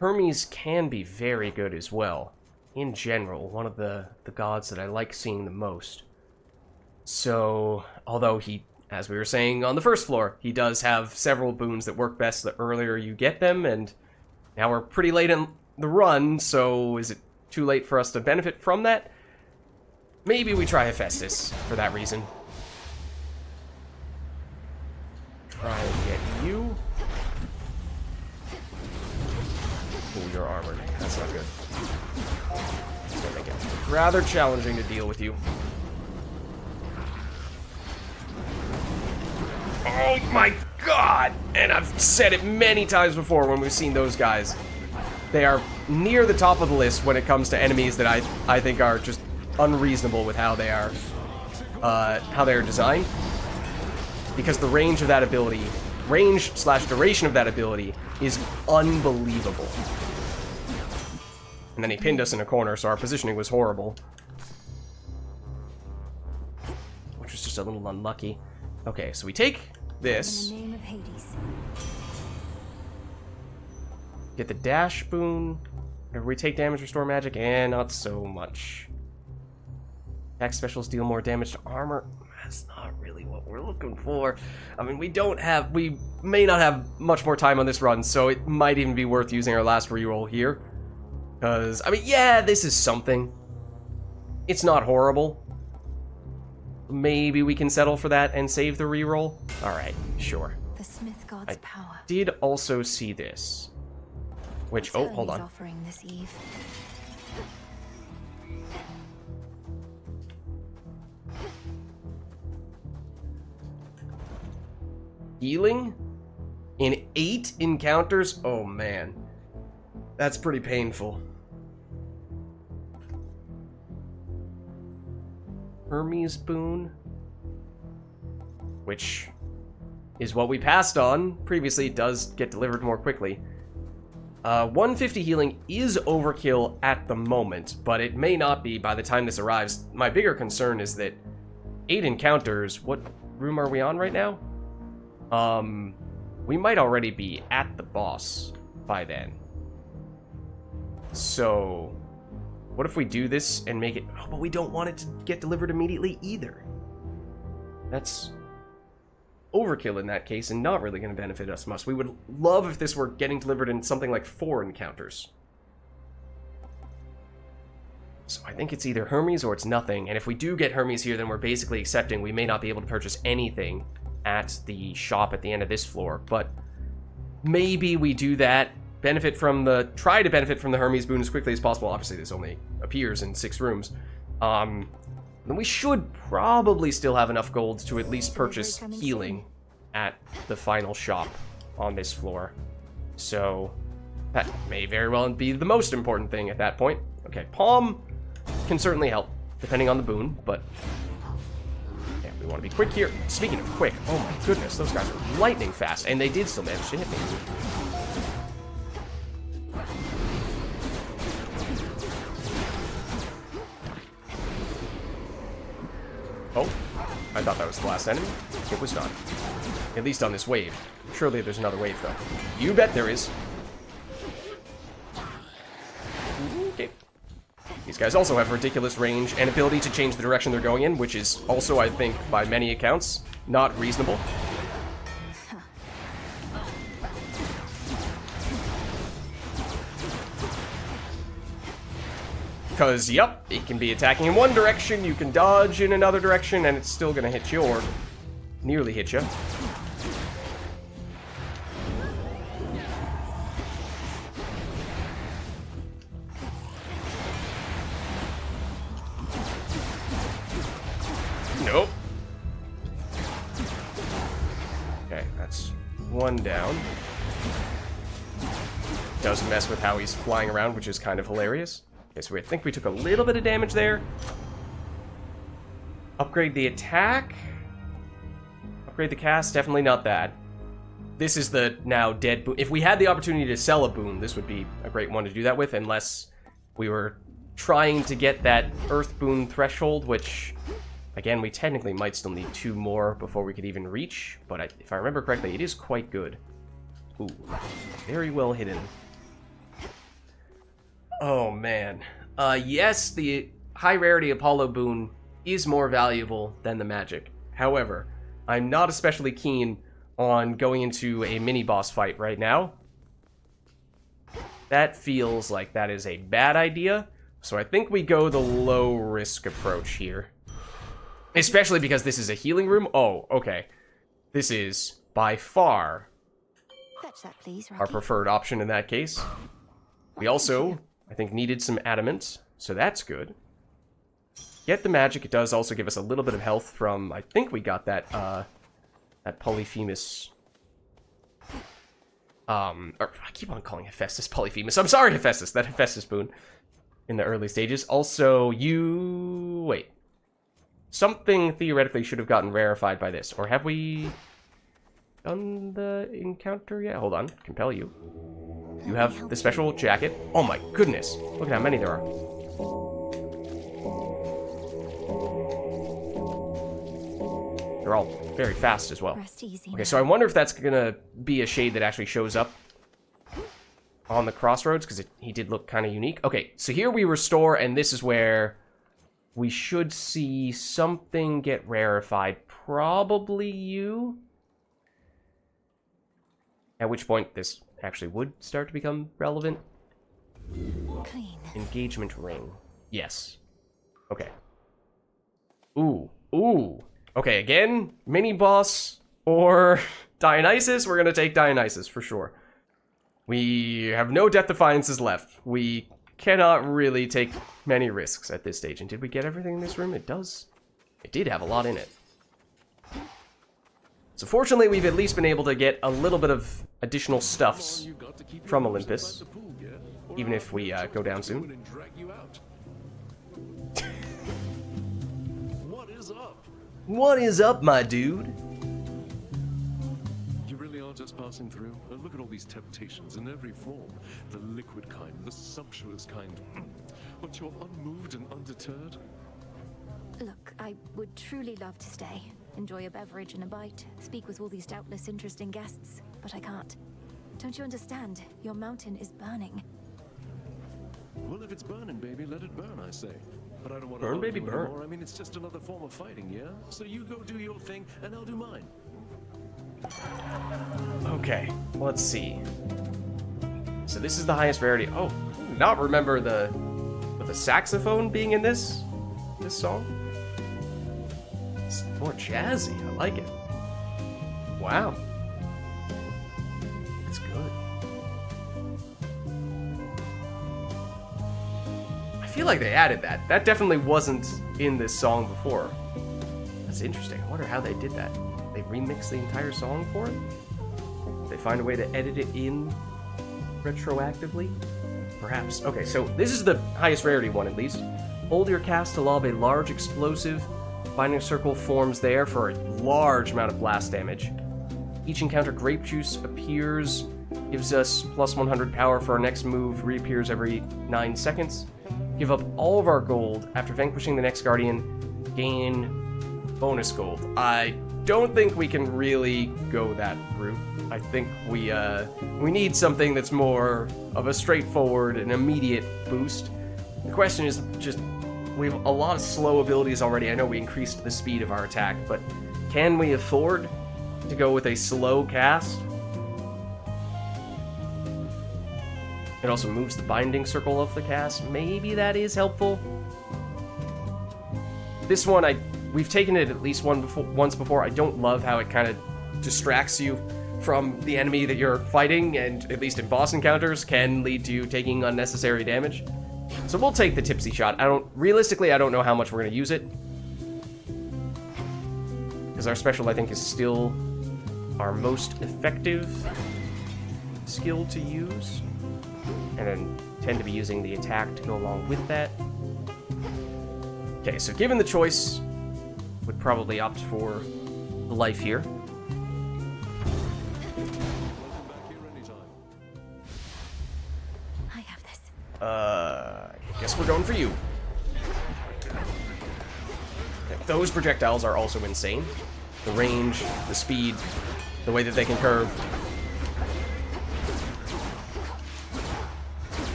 Hermes can be very good as well. In general, one of the gods that I like seeing the most. So, although he, as we were saying on the first floor, he does have several boons that work best the earlier you get them, and now we're pretty late in the run, so is it too late for us to benefit from that? Maybe we try Hephaestus for that reason. Try and get you. Oh, you're armored. That's not good. It's gonna make it rather challenging to deal with you. Oh my god! And I've said it many times before when we've seen those guys. They are near the top of the list when it comes to enemies that I think are just unreasonable with how they are designed. Because the range of that ability, range/duration of that ability is unbelievable. And then he pinned us in a corner, so our positioning was horrible. Which was just a little unlucky. Okay, so we take this. In the name of Hades. Get the dash boon. Whenever we take damage, restore magic, and not so much. Attack specials deal more damage to armor. That's not really what we're looking for. I mean, we may not have much more time on this run, so it might even be worth using our last reroll here. Because, I mean, yeah, this is something. It's not horrible. Maybe we can settle for that and save the reroll? Alright, sure. The Smith God's power. Did also see this. Which, oh, hold on. Offering this eve. Healing? In 8 encounters? Oh, man. That's pretty painful. Hermes boon, which is what we passed on previously. It does get delivered more quickly. 150 healing is overkill at the moment, but it may not be by the time this arrives. My bigger concern is that 8 encounters, what room are we on right now? We might already be at the boss by then. So what if we do this and make it... Oh, but we don't want it to get delivered immediately either. That's overkill in that case and not really going to benefit us much. We would love if this were getting delivered in something like 4 encounters. So I think it's either Hermes or it's nothing. And if we do get Hermes here, then we're basically accepting we may not be able to purchase anything at the shop at the end of this floor. But maybe we do that. Try to benefit from the Hermes boon as quickly as possible. Obviously, this only appears in 6 rooms. Then we should probably still have enough gold to at least purchase healing at the final shop on this floor. So that may very well be the most important thing at that point. Okay, Palm can certainly help, depending on the boon, but yeah, we want to be quick here. Speaking of quick, oh my goodness, those guys are lightning fast, and they did still manage to hit me. Oh, I thought that was the last enemy. It was not. At least on this wave. Surely there's another wave, though. You bet there is. Okay. These guys also have ridiculous range and ability to change the direction they're going in, which is also, I think, by many accounts, not reasonable. Because, yep, it can be attacking in one direction, you can dodge in another direction, and it's still going to hit you, or nearly hit you. Nope. Okay, that's one down. Does mess with how he's flying around, which is kind of hilarious. Okay, so I think we took a little bit of damage there. Upgrade the attack. Upgrade the cast, definitely not bad. This is the now dead boon. If we had the opportunity to sell a boon, this would be a great one to do that with, unless we were trying to get that Earth boon threshold, which, again, we technically might still need 2 more before we could even reach, but if I remember correctly, it is quite good. Ooh, very well hidden. Oh, man. Yes, the high rarity Apollo boon is more valuable than the magic. However, I'm not especially keen on going into a mini-boss fight right now. That feels like that is a bad idea, so I think we go the low-risk approach here. Especially because this is a healing room. Oh, okay. This is, by far, Fetch that, please, our Rocky. preferred option in that case. We also, I think, needed some adamant, so that's good. Get the magic. It does also give us a little bit of health from, I think we got that, that Polyphemus. Or I keep on calling Hephaestus Polyphemus. I'm sorry, Hephaestus. That Hephaestus boon in the early stages. Also, wait. Something theoretically should have gotten rarefied by this. Or have we done the encounter yet? Hold on. Compel you. You have the special jacket. Oh my goodness. Look at how many there are. They're all very fast as well. Okay, so I wonder if that's gonna be a shade that actually shows up on the crossroads, because he did look kind of unique. Okay, so here we restore, and this is where we should see something get rarefied. Probably you. At which point this actually would start to become relevant. Clean. Engagement ring. Yes. Okay. Ooh. Ooh. Okay, again, mini-boss or Dionysus. We're going to take Dionysus for sure. We have no Death Defiances left. We cannot really take many risks at this stage. And did we get everything in this room? It does. It did have a lot in it. So fortunately, we've at least been able to get a little bit of additional stuffs from Olympus. Even if we go down soon. What is up, my dude? You really are just passing through? Look at all these temptations in every form. The liquid kind, the sumptuous kind. But you're unmoved and undeterred? Look, I would truly love to stay. Enjoy a beverage and a bite. Speak with all these doubtless interesting guests. But I can't. Don't you understand? Your mountain is burning. Well, if it's burning, baby, let it burn, I say. But I don't want to Burn, baby, burn. anymore. I mean, it's just another form of fighting, yeah? So you go do your thing, and I'll do mine. Okay, let's see. So this is the highest rarity. Oh, not remember the saxophone being in this song. It's more jazzy. I like it. Wow. It's good. I feel like they added that. That definitely wasn't in this song before. That's interesting. I wonder how they did that. They remixed the entire song for it? Did they find a way to edit it in retroactively? Perhaps. Okay, so this is the highest rarity one, at least. Hold your cast to lob a large explosive. Binding circle forms there for a large amount of blast damage. Each encounter grape juice appears, gives us plus 100 power for our next move, reappears every 9 seconds. Give up all of our gold. After vanquishing the next guardian, gain bonus gold. I don't think we can really go that route. I think we need something that's more of a straightforward and immediate boost. The question is just, we have a lot of slow abilities already. I know we increased the speed of our attack, but can we afford to go with a slow cast? It also moves the binding circle of the cast. Maybe that is helpful. This one, we've taken it at least once before. I don't love how it kind of distracts you from the enemy that you're fighting, and at least in boss encounters, can lead to you taking unnecessary damage. So we'll take the tipsy shot. Realistically, I don't know how much we're going to use it. Because our special, I think, is still our most effective skill to use. And then tend to be using the attack to go along with that. Okay, so given the choice, would probably opt for the life here. I have this. I guess we're going for you. Those projectiles are also insane. The range, the speed, the way that they can curve.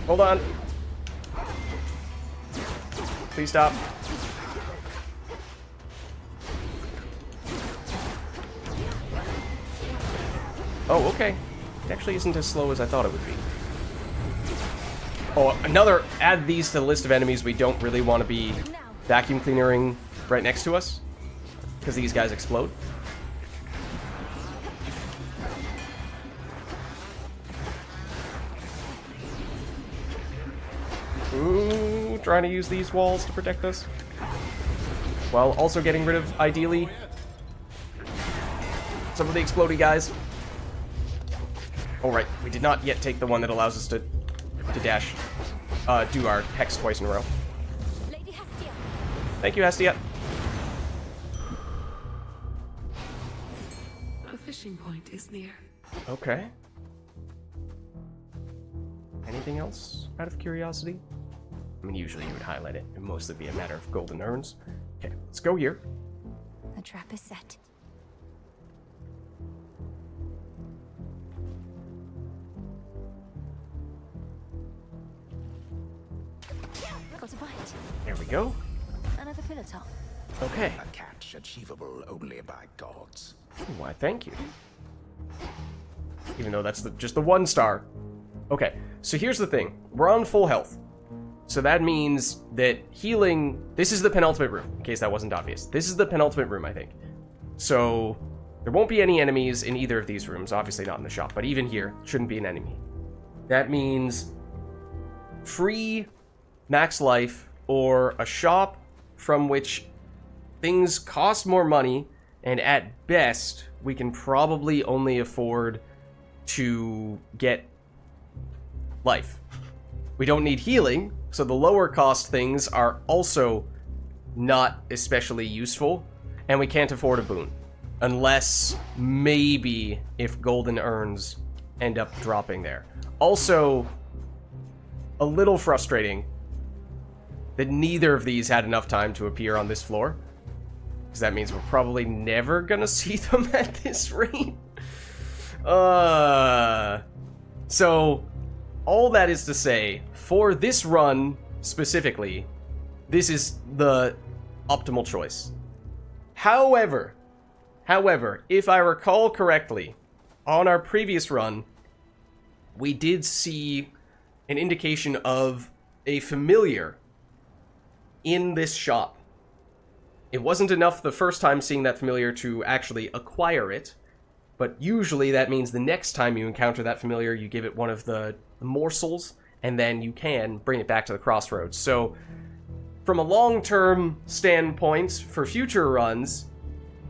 Hold on. Please stop. Oh, okay. It actually isn't as slow as I thought it would be. Oh, another... Add these to the list of enemies we don't really want to be vacuum cleanering right next to us. Because these guys explode. Ooh, trying to use these walls to protect us. While also getting rid of, ideally, some of the explodey guys. Alright, we did not yet take the one that allows us to dash, do our hex twice in a row. Thank you, Hestia. A fishing point is near. Okay. Anything else out of curiosity? I mean, usually you would highlight it. It'd mostly be a matter of golden urns. Okay, let's go here. The trap is set. Got a bite. There we go. Another filler top. Okay. A catch achievable only by gods. Why, thank you. Even though that's just the 1 star. Okay, so here's the thing. We're on full health. So that means that healing... This is the penultimate room, in case that wasn't obvious. This is the penultimate room, I think. So there won't be any enemies in either of these rooms. Obviously not in the shop, but even here, shouldn't be an enemy. That means free max life or a shop from which things cost more money, and at best, we can probably only afford to get life. We don't need healing, so the lower cost things are also not especially useful, and we can't afford a boon. Unless, maybe, if golden urns end up dropping there. Also, a little frustrating that neither of these had enough time to appear on this floor. Because that means we're probably never gonna see them at this rate. So, all that is to say, for this run specifically, this is the optimal choice. However, if I recall correctly, on our previous run, we did see an indication of a familiar in this shop. It wasn't enough the first time seeing that familiar to actually acquire it, but usually that means the next time you encounter that familiar, you give it one of the morsels, and then you can bring it back to the crossroads. So, from a long-term standpoint, for future runs,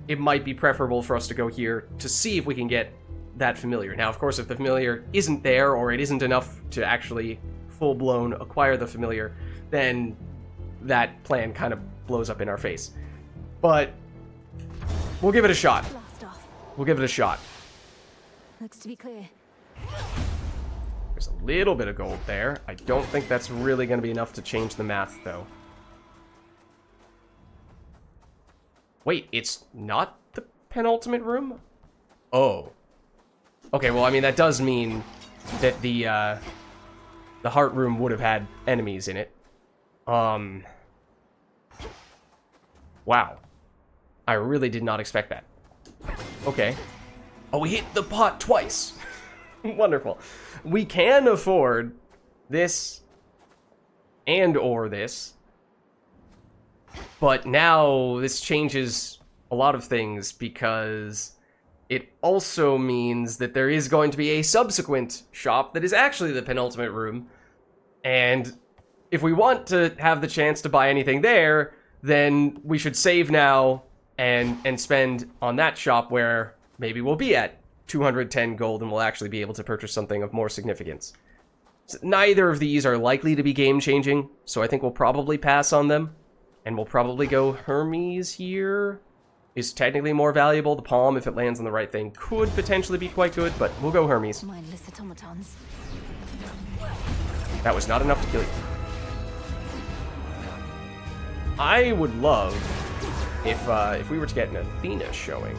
it might be preferable for us to go here to see if we can get that familiar. Now, of course, if the familiar isn't there, or it isn't enough to actually full-blown acquire the familiar, then that plan kind of blows up in our face. But we'll give it a shot. We'll give it a shot. Looks to be clear. There's a little bit of gold there. I don't think that's really going to be enough to change the math, though. Wait, it's not the penultimate room? Oh. Okay, well, I mean, that does mean that the heart room would have had enemies in it. Wow. I really did not expect that. Okay. Oh, we hit the pot twice. Wonderful. We can afford this and or this. But now this changes a lot of things because it also means that there is going to be a subsequent shop that is actually the penultimate room. And if we want to have the chance to buy anything there, then we should save now and spend on that shop where maybe we'll be at 210 gold and we'll actually be able to purchase something of more significance. So neither of these are likely to be game-changing, so I think we'll probably pass on them. And we'll probably go Hermes here. Is technically more valuable. The palm, if it lands on the right thing, could potentially be quite good, but we'll go Hermes. Mindless automatons. That was not enough to kill you. I would love if we were to get an Athena showing.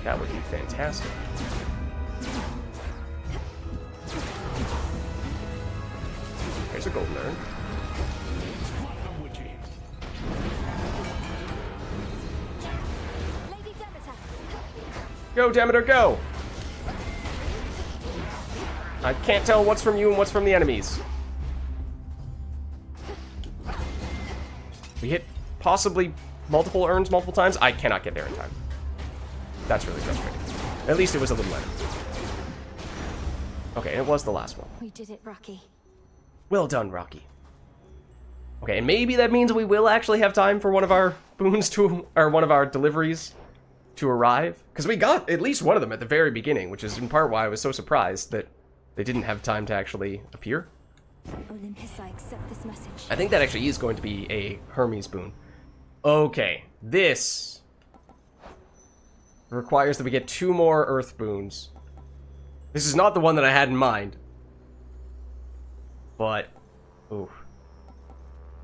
That would be fantastic. There's a golden urn. Go, Demeter, go! I can't tell what's from you and what's from the enemies. We hit possibly multiple urns multiple times. I cannot get there in time. That's really frustrating. At least it was a little better. Okay, it was the last one. We did it, Rocky. Well done, Rocky. Okay, and maybe that means we will actually have time for one of our boons to, or one of our deliveries to arrive. Because we got at least one of them at the very beginning, which is in part why I was so surprised that they didn't have time to actually appear. Olympus, I accept this message. I think that actually is going to be a Hermes boon. Okay, this requires that we get 2 more Earth boons. This is not the one that I had in mind. But, ooh.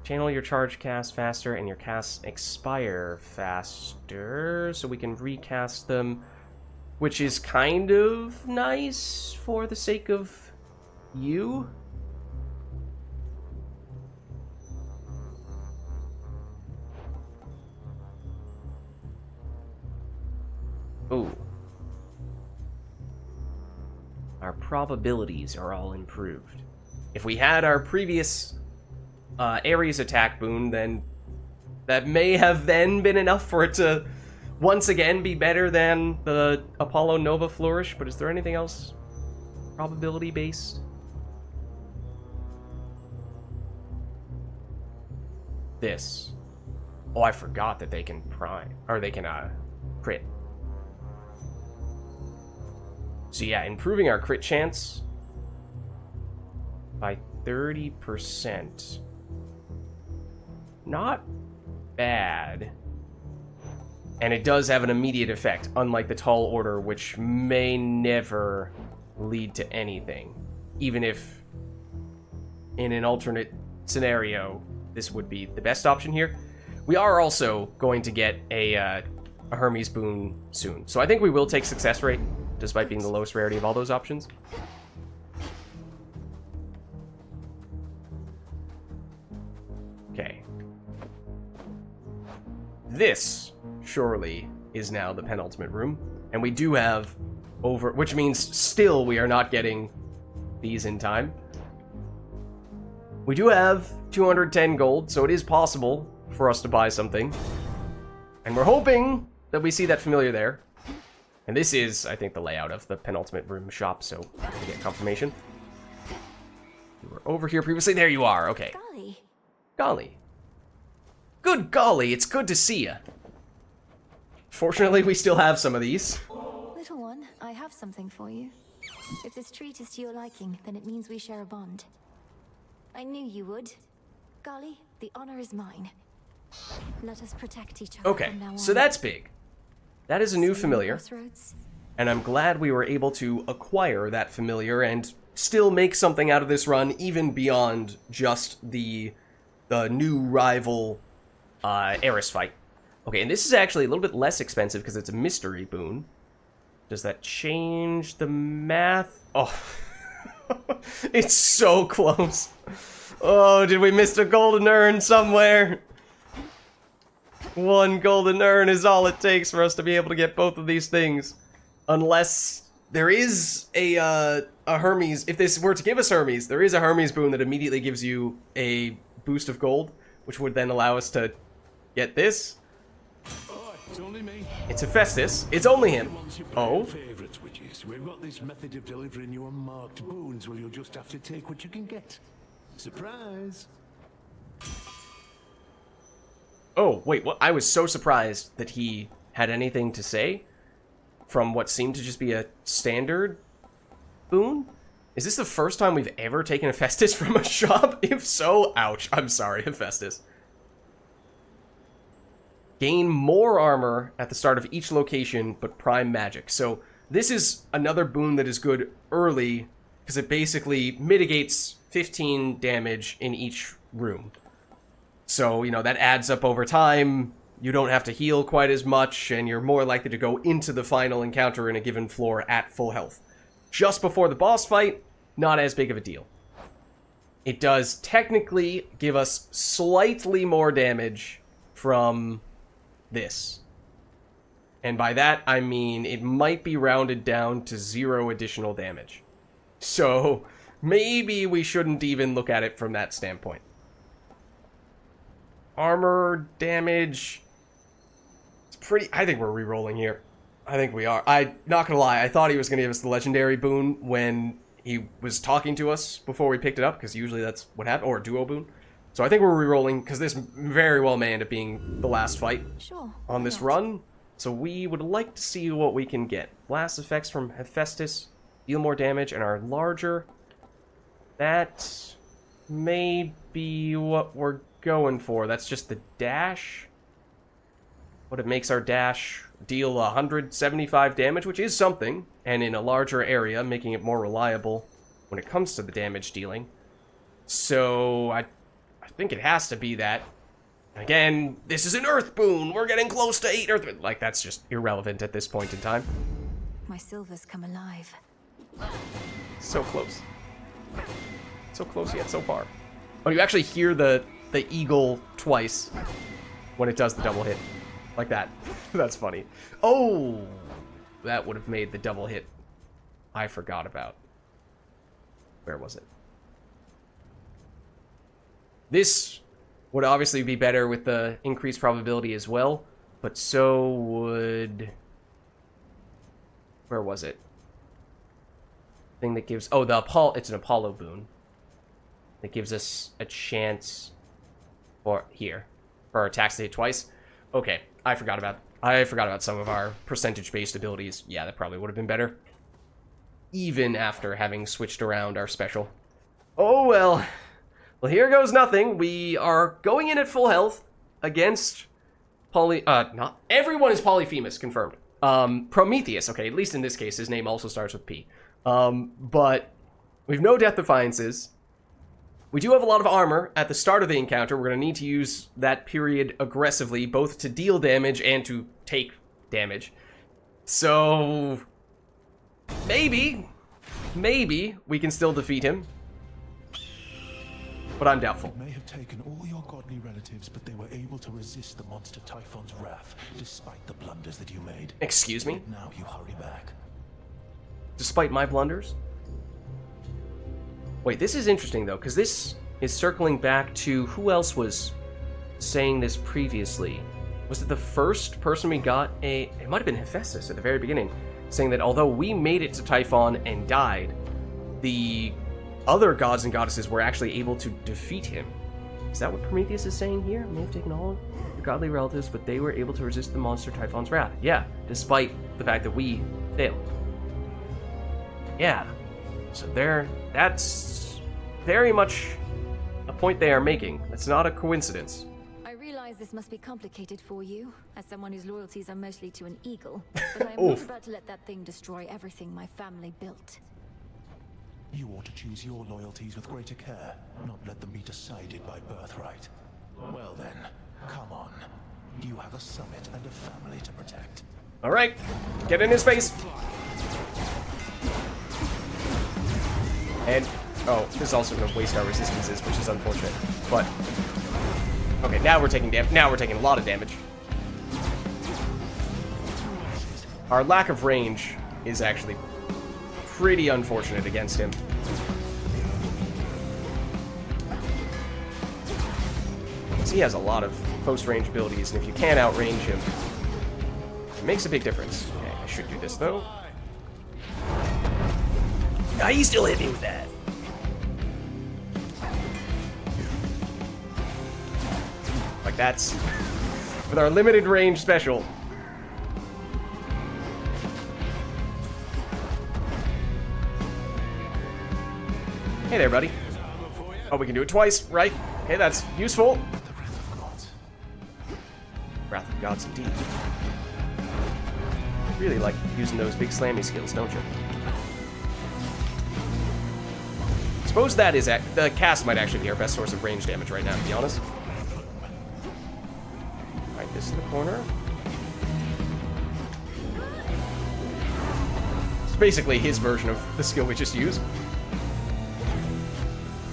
Channel your charge cast faster and your casts expire faster, so we can recast them, which is kind of nice for the sake of you. Ooh. Our probabilities are all improved. If we had our previous Eris attack boon, then that may have then been enough for it to once again be better than the Apollo Nova Flourish, but is there anything else probability based? This. Oh, I forgot that they can prime, or they can crit. So yeah, improving our crit chance by 30%. Not bad. And it does have an immediate effect, unlike the Tall Order, which may never lead to anything. Even if, in an alternate scenario, this would be the best option here. We are also going to get a Hermes boon soon. So I think we will take success rate, despite being the lowest rarity of all those options. Okay. This, surely, is now the penultimate room. And we do have over... Which means still we are not getting these in time. We do have 210 gold, so it is possible for us to buy something. And we're hoping that we see that familiar there. And this is, I think, the layout of the penultimate room shop, so we get confirmation. You were over here previously. There you are. Okay. Golly. Golly. Good golly, it's good to see ya. Fortunately, we still have some of these. Little one, I have something for you. If this treat is to your liking, then it means we share a bond. I knew you would. Golly, the honor is mine. Let us protect each other Okay, from now on. so that's big. That is a new familiar. Crossroads. And I'm glad we were able to acquire that familiar and still make something out of this run, even beyond just the new rival Eris fight. Okay, and this is actually a little bit less expensive because it's a mystery boon. Does that change the math? Oh, it's so close. Oh, did we miss a golden urn somewhere? 1 golden urn is all it takes for us to be able to get both of these things. Unless there is a Hermes, if this were to give us Hermes, there is a Hermes boon that immediately gives you a boost of gold, which would then allow us to get this. Oh, it's only me. It's Hephaestus. It's only him. Oh. Favorites, witches. We've got this method of delivering you unmarked boons where you'll just have to take what you can get. Surprise. Oh, wait, what? I was so surprised that he had anything to say from what seemed to just be a standard boon. Is this the first time we've ever taken Hephaestus from a shop? If so, ouch. I'm sorry, Hephaestus. Gain more armor at the start of each location, but prime magic. So this is another boon that is good early, because it basically mitigates 15 damage in each room. So, you know, that adds up over time. You don't have to heal quite as much, and you're more likely to go into the final encounter in a given floor at full health. Just before the boss fight, not as big of a deal. It does technically give us slightly more damage from this. And by that, I mean it might be rounded down to 0 additional damage. So maybe we shouldn't even look at it from that standpoint. Armor damage. It's pretty... I think we're re-rolling here. I think we are. Not gonna lie, I thought he was gonna give us the legendary boon when he was talking to us before we picked it up, because usually that's what happened, or a duo boon. So I think we're re-rolling, because this very well may end up being the last fight on this run. So we would like to see what we can get. Blast effects from Hephaestus deal more damage and are larger. That may be what we're going for. That's just the dash. But it makes our dash deal 175 damage, which is something, and in a larger area, making it more reliable when it comes to the damage dealing. So I think it has to be that. Again, this is an Earth boon. We're getting close to 8 Earth. Like, that's just irrelevant at this point in time. My silver's come alive. So close. So close yet so far. Oh, you actually hear the eagle twice when it does the double hit. Like that. That's funny. Oh! That would have made the double hit I forgot about. Where was it? This would obviously be better with the increased probability as well, but so would... Where was it? Thing that gives... Oh, the Apollo... It's an Apollo boon. That gives us a chance for... Here. For our attacks to hit twice. Okay, I forgot about some of our percentage-based abilities. Yeah, that probably would have been better. Even after having switched around our special. Oh, well... Well, here goes nothing. We are going in at full health against not everyone is Polyphemus, confirmed. Prometheus, okay, at least in this case, his name also starts with P. But we've no Death Defiances. We do have a lot of armor at the start of the encounter. We're going to need to use that period aggressively, both to deal damage and to take damage. So, maybe we can still defeat him. But I'm doubtful. It may have taken all your godly relatives, but they were able to resist the monster Typhon's wrath, despite the blunders that you made. Excuse me? Now you hurry back. Despite my blunders? Wait, this is interesting, though, because this is circling back to who else was saying this previously. Was it the first person we got a... It might have been Hephaestus at the very beginning, saying that although we made it to Typhon and died, the other gods and goddesses were actually able to defeat him. Is that what Prometheus is saying here? May have taken all your godly relatives, but they were able to resist the monster Typhon's wrath. Yeah, despite the fact that we failed. Yeah. So that's very much a point they are making. It's not a coincidence. I realize this must be complicated for you, as someone whose loyalties are mostly to an eagle, but I am not about to let that thing destroy everything my family built. You ought to choose your loyalties with greater care, not let them be decided by birthright. Well then, come on. You have a summit and a family to protect. Alright, get in his face! And, oh, this is also going to waste our resistances, which is unfortunate. But, okay, now we're taking a lot of damage. Our lack of range is actually pretty unfortunate against him. He has a lot of post-range abilities, and if you can't outrange him, it makes a big difference. Okay, I should do this, though. Ah, he still hit me with that. Like, that's... with our limited range special. Hey there, buddy. Oh, we can do it twice, right? Okay, that's useful. Wrath of Gods, indeed. You really like using those big slammy skills, don't you? Suppose that is... the cast might actually be our best source of range damage right now, to be honest. Alright, this in the corner. It's basically his version of the skill we just used.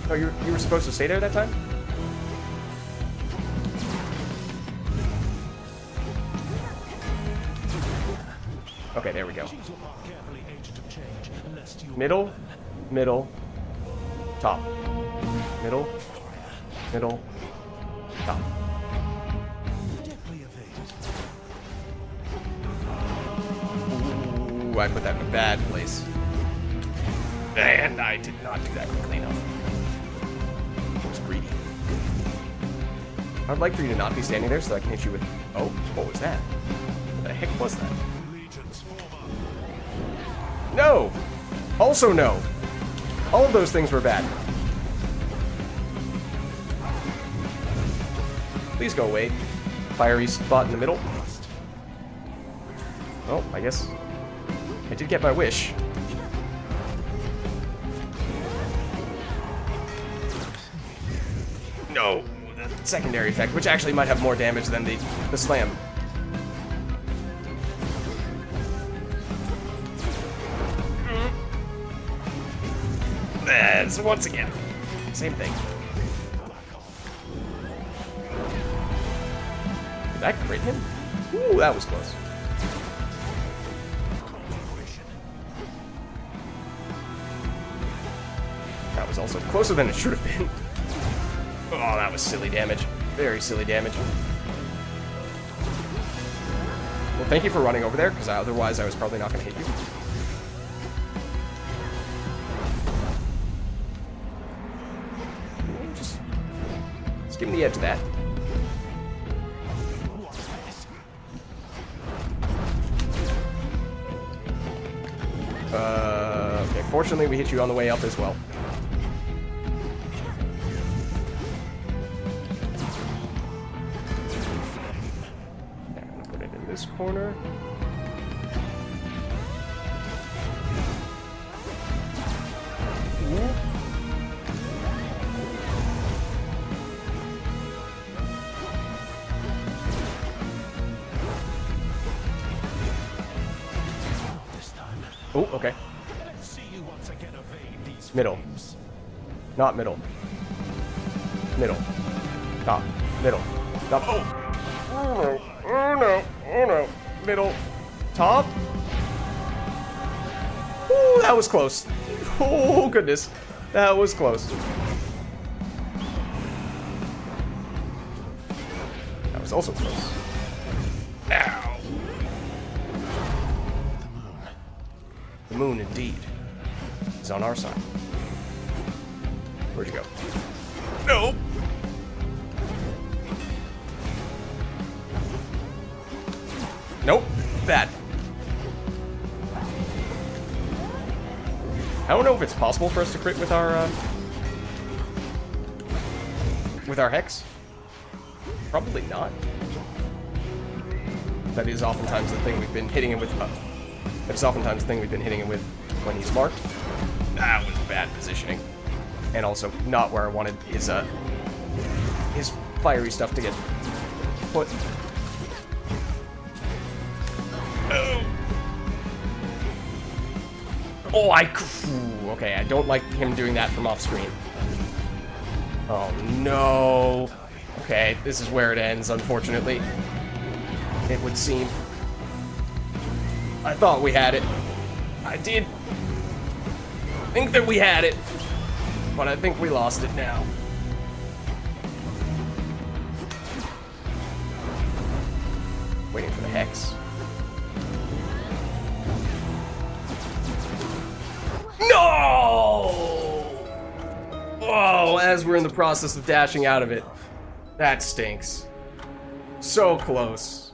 Oh, you were supposed to stay there that time? Okay, there we go. Middle, middle, top. Middle, middle, top. Ooh, I put that in a bad place. And I did not do that quickly enough. I was greedy. I'd like for you to not be standing there so I can hit you with... Oh, what was that? What the heck was that? No! Also no! All of those things were bad. Please go away. Fiery spot in the middle. Oh, I guess I did get my wish. No, the secondary effect, which actually might have more damage than the slam. So once again, same thing. Did that crit him? Ooh, that was close. That was also closer than it should have been. Oh, that was silly damage. Very silly damage. Well, thank you for running over there, because otherwise I was probably not going to hit you. Just give me the edge of that. Okay, fortunately we hit you on the way up as well. Okay, I'm gonna put it in this corner. Ooh. Oh, okay. Middle. Not middle. Middle. Top. Middle. Top. Oh! Oh no. Oh no. Oh no. Middle. Top. Ooh, that was close. Oh, goodness. That was close. That was also close. Ow. The moon, indeed, is on our side. Where'd you go? No! Nope. Bad. I don't know if it's possible for us to crit with our hex. Probably not. That is oftentimes the thing we've been hitting him with. That is oftentimes the thing we've been hitting him with when he's marked. That was bad positioning. And also not where I wanted his fiery stuff to get put. Oh, okay, I don't like him doing that from off screen. Oh no. Okay, this is where it ends, unfortunately. It would seem. I thought we had it. I did think that we had it, but I think we lost it now. Waiting for the hex. No! Oh, as we're in the process of dashing out of it. That stinks. So close.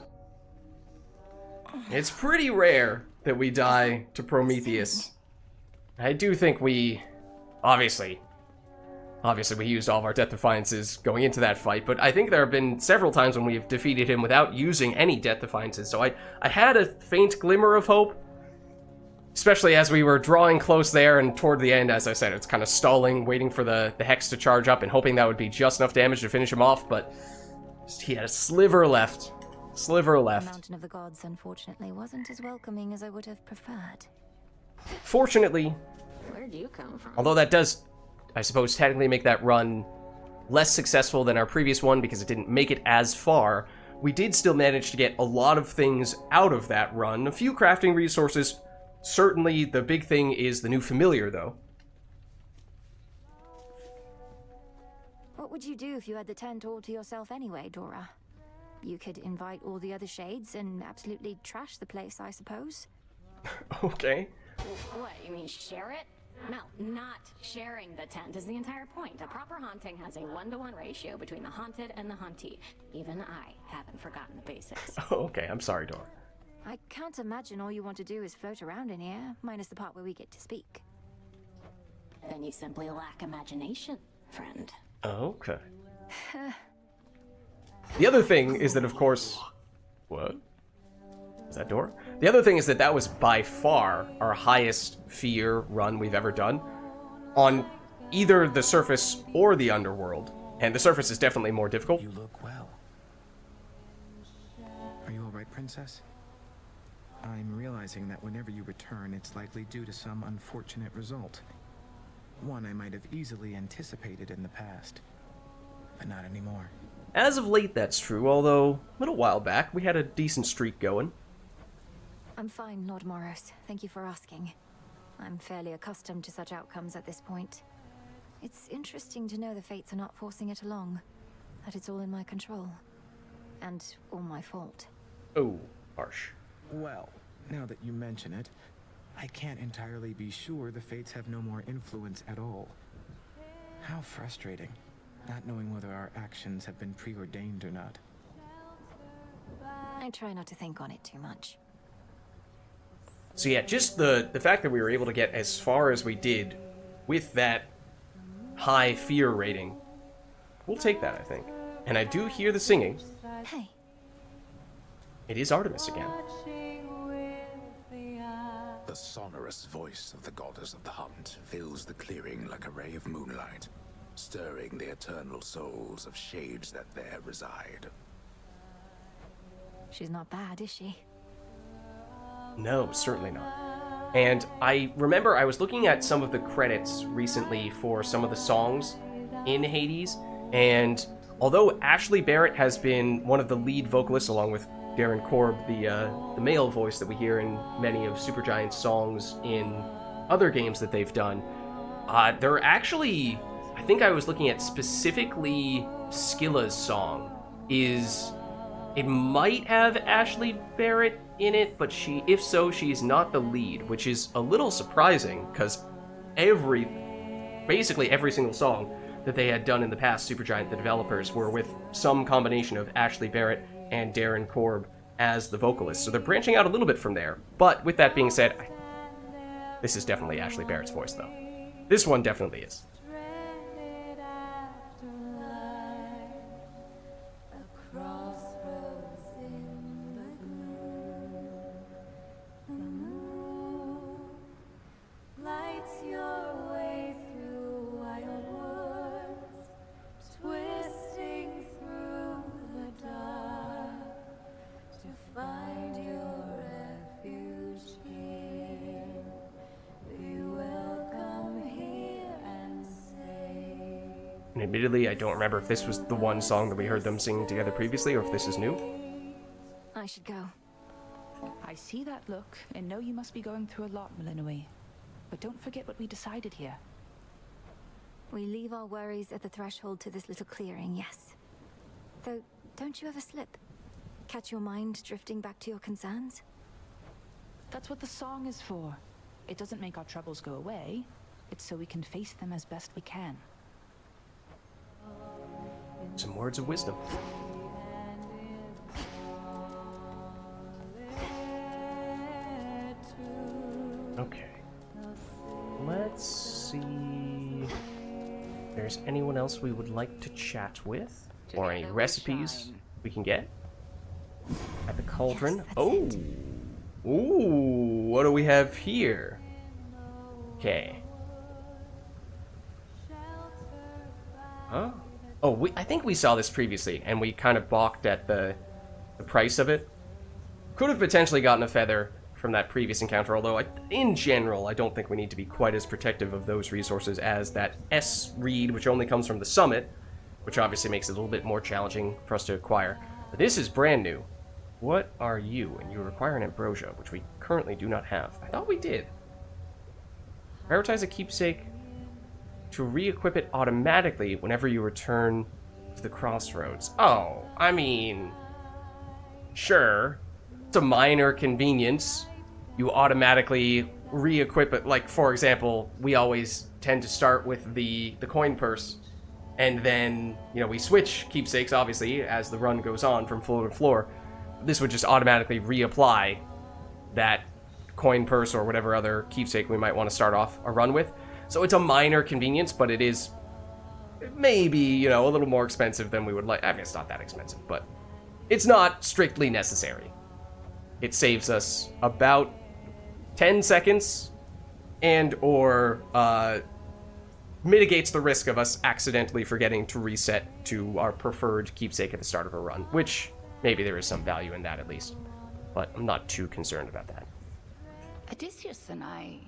It's pretty rare that we die to Prometheus. I do think we... Obviously we used all of our Death Defiances going into that fight, but I think there have been several times when we've defeated him without using any Death Defiances, so I had a faint glimmer of hope. Especially as we were drawing close there, and toward the end, as I said, it's kind of stalling, waiting for the Hex to charge up and hoping that would be just enough damage to finish him off, but he had a sliver left. Sliver left. The Mountain of the Gods, unfortunately, wasn't as welcoming as I would have preferred. Fortunately, Where'd you come from? although that does, I suppose, technically make that run less successful than our previous one because it didn't make it as far, we did still manage to get a lot of things out of that run. A few crafting resources. Certainly the big thing is the new familiar, though. What would you do if you had the tent all to yourself anyway, Dora? You could invite all the other shades and absolutely trash the place, I suppose. Okay. What, you mean share it? No, not sharing the tent is the entire point. A proper haunting has a 1-to-1 ratio between the haunted and the hauntee. Even I haven't forgotten the basics. Okay, I'm sorry, Dora. I can't imagine all you want to do is float around in here, minus the part where we get to speak. Then you simply lack imagination, friend. Okay. The other thing is that, of course... What? Is that Dora? The other thing is that was by far our highest fear run we've ever done on either the surface or the underworld. And the surface is definitely more difficult. You look well. Are you all right, Princess? I'm realizing that whenever you return, it's likely due to some unfortunate result. One I might have easily anticipated in the past, but not anymore. As of late, that's true, although a little while back we had a decent streak going. I'm fine, Lord Morris. Thank you for asking. I'm fairly accustomed to such outcomes at this point. It's interesting to know the fates are not forcing it along, that it's all in my control. And all my fault. Oh, harsh. Well, now that you mention it, I can't entirely be sure the fates have no more influence at all. How frustrating, not knowing whether our actions have been preordained or not. I try not to think on it too much. So yeah, just the fact that we were able to get as far as we did with that high fear rating, we'll take that, I think. And I do hear the singing. Hey. It is Artemis again. The sonorous voice of the goddess of the hunt fills the clearing like a ray of moonlight, stirring the eternal souls of shades that there reside. She's not bad, is she? No, certainly not. And I remember I was looking at some of the credits recently for some of the songs in Hades, and although Ashley Barrett has been one of the lead vocalists along with Darren Korb, the male voice that we hear in many of Supergiant's songs in other games that they've done, they're actually, I think I was looking at specifically Scylla's song, it might have Ashley Barrett in it, but if so, she's not the lead, which is a little surprising, because basically every single song that they had done in the past, Supergiant, the developers, were with some combination of Ashley Barrett and Darren Korb as the vocalist. So they're branching out a little bit from there. But with that being said, this is definitely Ashley Barrett's voice, though. This one definitely is. And admittedly, I don't remember if this was the one song that we heard them singing together previously, or if this is new. I should go. I see that look, and know you must be going through a lot, Malinois. But don't forget what we decided here. We leave our worries at the threshold to this little clearing, yes. Though, don't you ever slip? Catch your mind drifting back to your concerns? That's what the song is for. It doesn't make our troubles go away. It's so we can face them as best we can. Some words of wisdom. Okay. Let's see if there's anyone else we would like to chat with, or any recipes we can get at the cauldron. Oh! Ooh, what do we have here? Okay. Huh? Oh, I think we saw this previously, and we kind of balked at the price of it. Could have potentially gotten a feather from that previous encounter, although in general, I don't think we need to be quite as protective of those resources as that S reed, which only comes from the summit, which obviously makes it a little bit more challenging for us to acquire. But this is brand new. What are you? And you require an ambrosia, which we currently do not have. I thought we did. Prioritize a keepsake to re-equip it automatically whenever you return to the crossroads. Oh, I mean, sure. It's a minor convenience. You automatically re-equip it. Like, for example, we always tend to start with the coin purse. And then, you know, we switch keepsakes, obviously, as the run goes on from floor to floor. This would just automatically reapply that coin purse or whatever other keepsake we might want to start off a run with. So it's a minor convenience, but it is maybe, you know, a little more expensive than we would like. I mean, it's not that expensive, but it's not strictly necessary. It saves us about 10 seconds and or mitigates the risk of us accidentally forgetting to reset to our preferred keepsake at the start of a run, which maybe there is some value in that at least, but I'm not too concerned about that. Odysseus and I...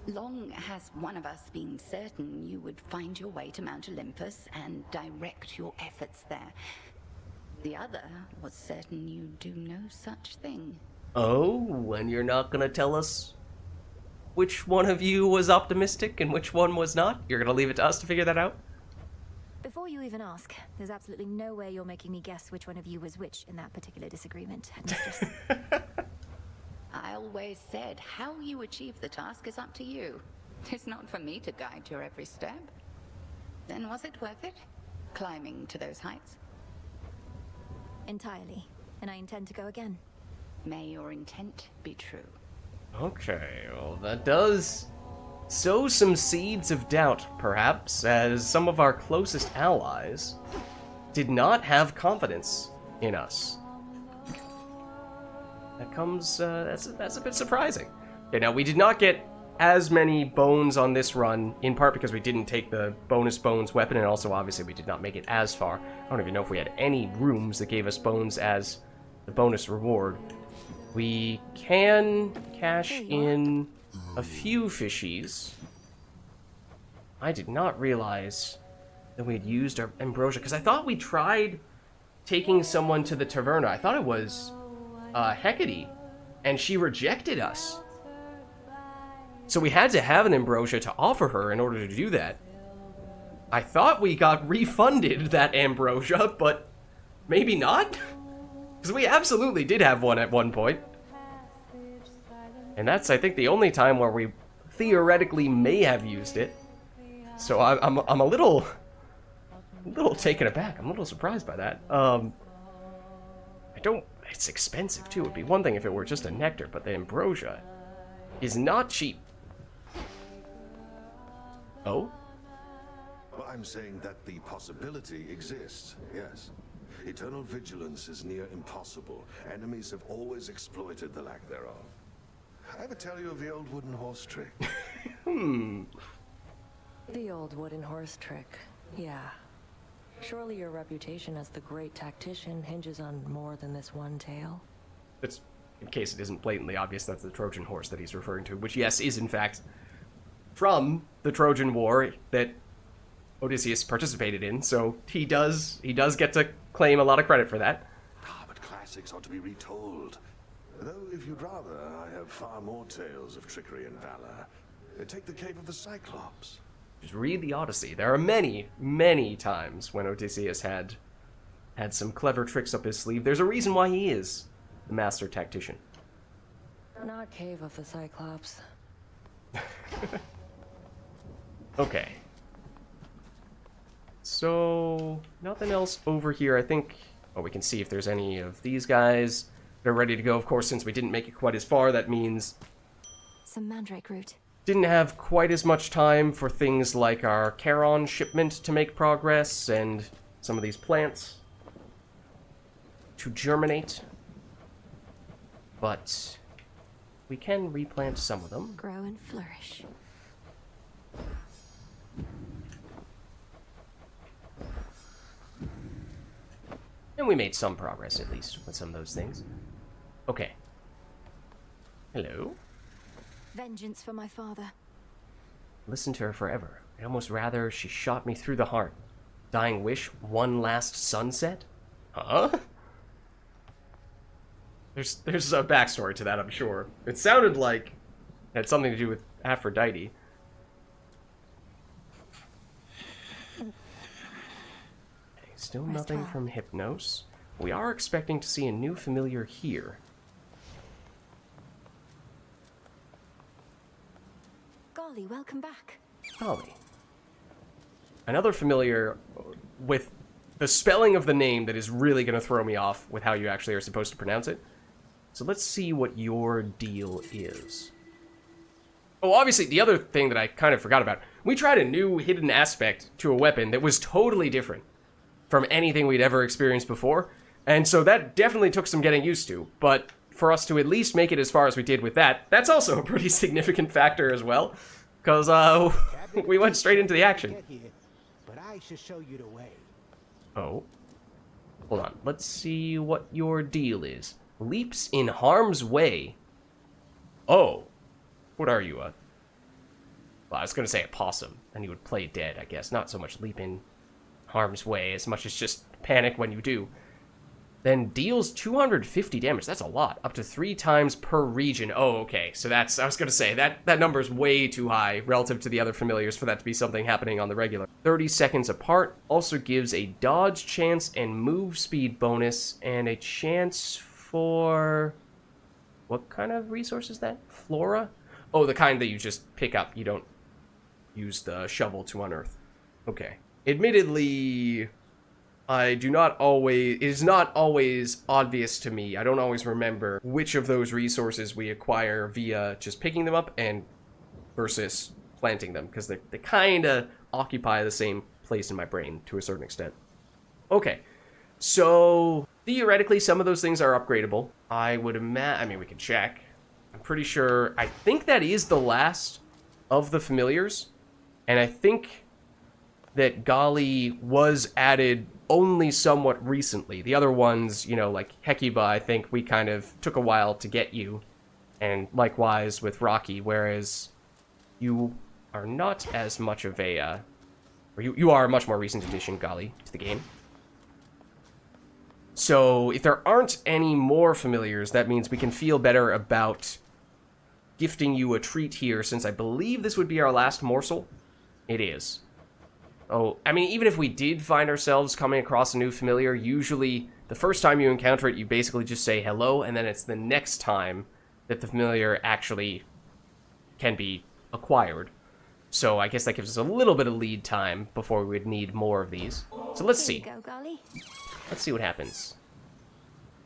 Long has one of us been certain you would find your way to Mount Olympus and direct your efforts there. The other was certain you do no such thing. Oh, and you're not gonna tell us which one of you was optimistic and which one was not? You're gonna leave it to us to figure that out? Before you even ask, there's absolutely no way you're making me guess which one of you was which in that particular disagreement, Mistress. I always said how you achieve the task is up to you. It's not for me to guide your every step. Then was it worth it? Climbing to those heights? Entirely. And I intend to go again. May your intent be true. Okay, well that does sow some seeds of doubt, perhaps, as some of our closest allies did not have confidence in us. That comes, that's a bit surprising. Okay, now we did not get as many bones on this run, in part because we didn't take the bonus bones weapon, and also obviously we did not make it as far. I don't even know if we had any rooms that gave us bones as the bonus reward. We can cash in a few fishies. I did not realize that we had used our ambrosia, because I thought we tried taking someone to the taverna. I thought it was Hecate, and she rejected us. So we had to have an ambrosia to offer her in order to do that. I thought we got refunded that ambrosia, but maybe not? Because we absolutely did have one at one point. And that's, I think, the only time where we theoretically may have used it. So I'm a little taken aback. I'm a little surprised by that. It's expensive too. It'd be one thing if it were just a nectar, but the ambrosia is not cheap. Oh? Well, I'm saying that the possibility exists, yes. Eternal vigilance is near impossible. Enemies have always exploited the lack thereof. I ever tell you of the old wooden horse trick? The old wooden horse trick, yeah. Surely your reputation as the great tactician hinges on more than this one tale? It's, in case it isn't blatantly obvious, that's the Trojan horse that he's referring to, which, yes, is in fact from the Trojan War that Odysseus participated in, so he does get to claim a lot of credit for that. Ah, but classics ought to be retold. Though, if you'd rather, I have far more tales of trickery and valor. Take the Cave of the Cyclops. Just read the Odyssey. There are many, many times when Odysseus had some clever tricks up his sleeve. There's a reason why he is the master tactician. Not Cave of the Cyclops. Okay. So, nothing else over here. I think, oh, we can see if there's any of these guys that are ready to go. Of course, since we didn't make it quite as far, that means some mandrake root. Didn't have quite as much time for things like our Charon shipment to make progress and some of these plants to germinate. But we can replant some of them. Grow and flourish. And we made some progress, at least, with some of those things. Okay. Hello? Vengeance for my father. Listen to her forever. I'd almost rather she shot me through the heart. Dying wish, one last sunset? Huh? There's a backstory to that, I'm sure. It sounded like it had something to do with Aphrodite. Okay, still nothing from Hypnos. We are expecting to see a new familiar here. Golly, welcome back. Golly. Another familiar with the spelling of the name that is really going to throw me off with how you actually are supposed to pronounce it. So let's see what your deal is. Oh, obviously, the other thing that I kind of forgot about. We tried a new hidden aspect to a weapon that was totally different from anything we'd ever experienced before. And so that definitely took some getting used to. But for us to at least make it as far as we did with that, that's also a pretty significant factor as well. Because we went straight into the action. But I should show you the way. Oh. Hold on. Let's see what your deal is. Leaps in harm's way. Oh. What are you, Well, I was going to say a possum, and you would play dead, I guess. Not so much leap in harm's way as much as just panic when you do. Then deals 250 damage. That's a lot. Up to 3 times per region. Oh, okay. So that's... I was going to say, that number's way too high relative to the other familiars for that to be something happening on the regular. 30 seconds apart. Also gives a dodge chance and move speed bonus. And a chance for... What kind of resource is that? Flora? Oh, the kind that you just pick up. You don't use the shovel to unearth. Okay. Admittedly... it is not always obvious to me. I don't always remember which of those resources we acquire via just picking them up and versus planting them, because they kind of occupy the same place in my brain to a certain extent. Okay, so theoretically some of those things are upgradable. I mean, we can check. I'm pretty sure, I think that is the last of the familiars, and I think that Gali was added only somewhat recently. The other ones, you know, like Hecuba, I think we kind of took a while to get you. And likewise with Rocky, whereas you are not as much of a, or you are a much more recent addition, Gali, to the game. So if there aren't any more familiars, that means we can feel better about gifting you a treat here, since I believe this would be our last morsel. It is. Oh, I mean, even if we did find ourselves coming across a new familiar, usually the first time you encounter it, you basically just say hello, and then it's the next time that the familiar actually can be acquired. So I guess that gives us a little bit of lead time before we would need more of these. So let's see. Let's see what happens.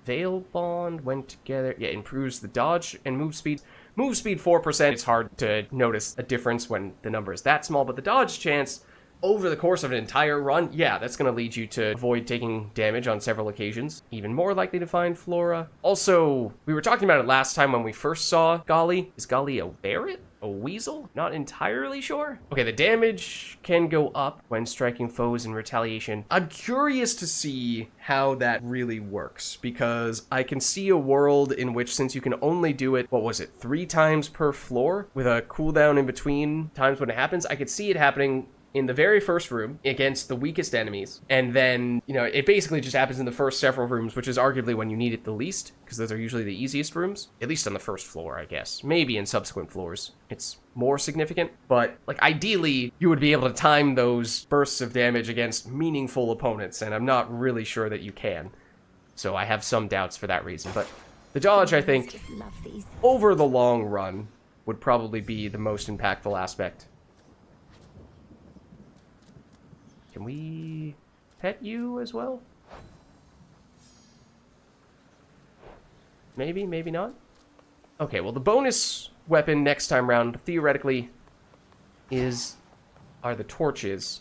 Veil Bond went together. Yeah, improves the dodge and move speed. Move speed 4%. It's hard to notice a difference when the number is that small, but the dodge chance over the course of an entire run, yeah, that's going to lead you to avoid taking damage on several occasions. Even more likely to find Flora. Also, we were talking about it last time when we first saw Gali. Is Gali a ferret? A weasel? Not entirely sure. Okay, the damage can go up when striking foes in retaliation. I'm curious to see how that really works, because I can see a world in which, since you can only do it, 3 times per floor, with a cooldown in between times when it happens, I could see it happening in the very first room against the weakest enemies, and then, you know, it basically just happens in the first several rooms, which is arguably when you need it the least, because those are usually the easiest rooms, at least on the first floor, I guess. Maybe in subsequent floors it's more significant, but like ideally you would be able to time those bursts of damage against meaningful opponents, and I'm not really sure that you can. So I have some doubts for that reason, but the dodge, I think, over the long run, would probably be the most impactful aspect. Can we pet you as well? Maybe, maybe not. Okay, well, the bonus weapon next time round, theoretically, are the torches.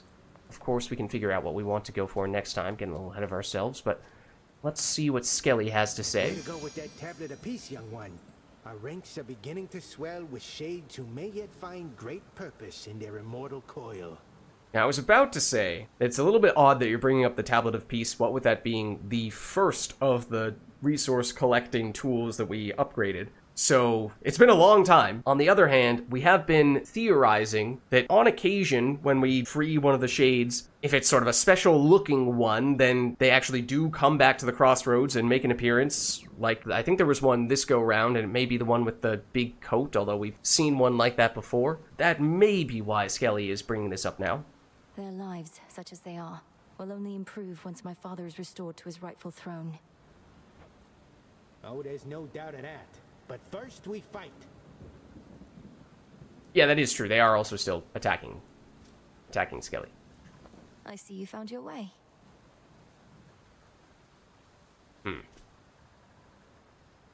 Of course, we can figure out what we want to go for next time, getting a little ahead of ourselves, but let's see what Skelly has to say. Way to go with that tablet apiece, young one. Our ranks are beginning to swell with shades who may yet find great purpose in their immortal coil. Now, I was about to say, it's a little bit odd that you're bringing up the Tablet of Peace, what with that being the first of the resource collecting tools that we upgraded. So it's been a long time. On the other hand, we have been theorizing that on occasion, when we free one of the shades, if it's sort of a special looking one, then they actually do come back to the crossroads and make an appearance. Like, I think there was one this go round, and it may be the one with the big coat, although we've seen one like that before. That may be why Skelly is bringing this up now. Their lives, such as they are, will only improve once my father is restored to his rightful throne. Oh, there's no doubt of that. But first we fight. Yeah, that is true. They are also still attacking Skelly. I see you found your way.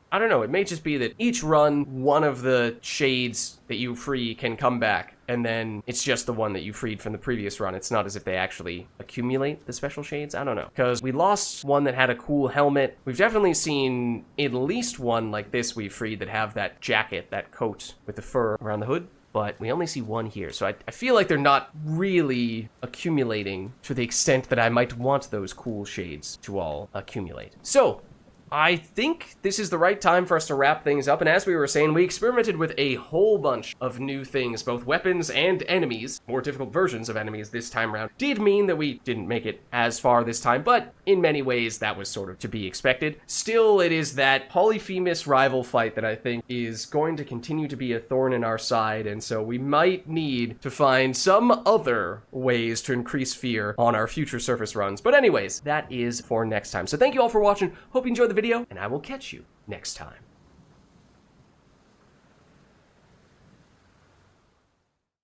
I don't know, it may just be that each run, one of the shades that you free can come back, and then it's just the one that you freed from the previous run. It's not as if they actually accumulate the special shades. I don't know. Because we lost one that had a cool helmet. We've definitely seen at least one like this we freed that have that jacket, that coat with the fur around the hood. But we only see one here, so I feel like they're not really accumulating to the extent that I might want those cool shades to all accumulate. So, I think this is the right time for us to wrap things up, and as we were saying, we experimented with a whole bunch of new things, both weapons and enemies. More difficult versions of enemies this time around. Did mean that we didn't make it as far this time, but in many ways that was sort of to be expected. Still, it is that Polyphemus rival fight that I think is going to continue to be a thorn in our side, and so we might need to find some other ways to increase fear on our future surface runs. But anyways, that is for next time. So thank you all for watching. Hope you enjoyed the video, and I will catch you next time.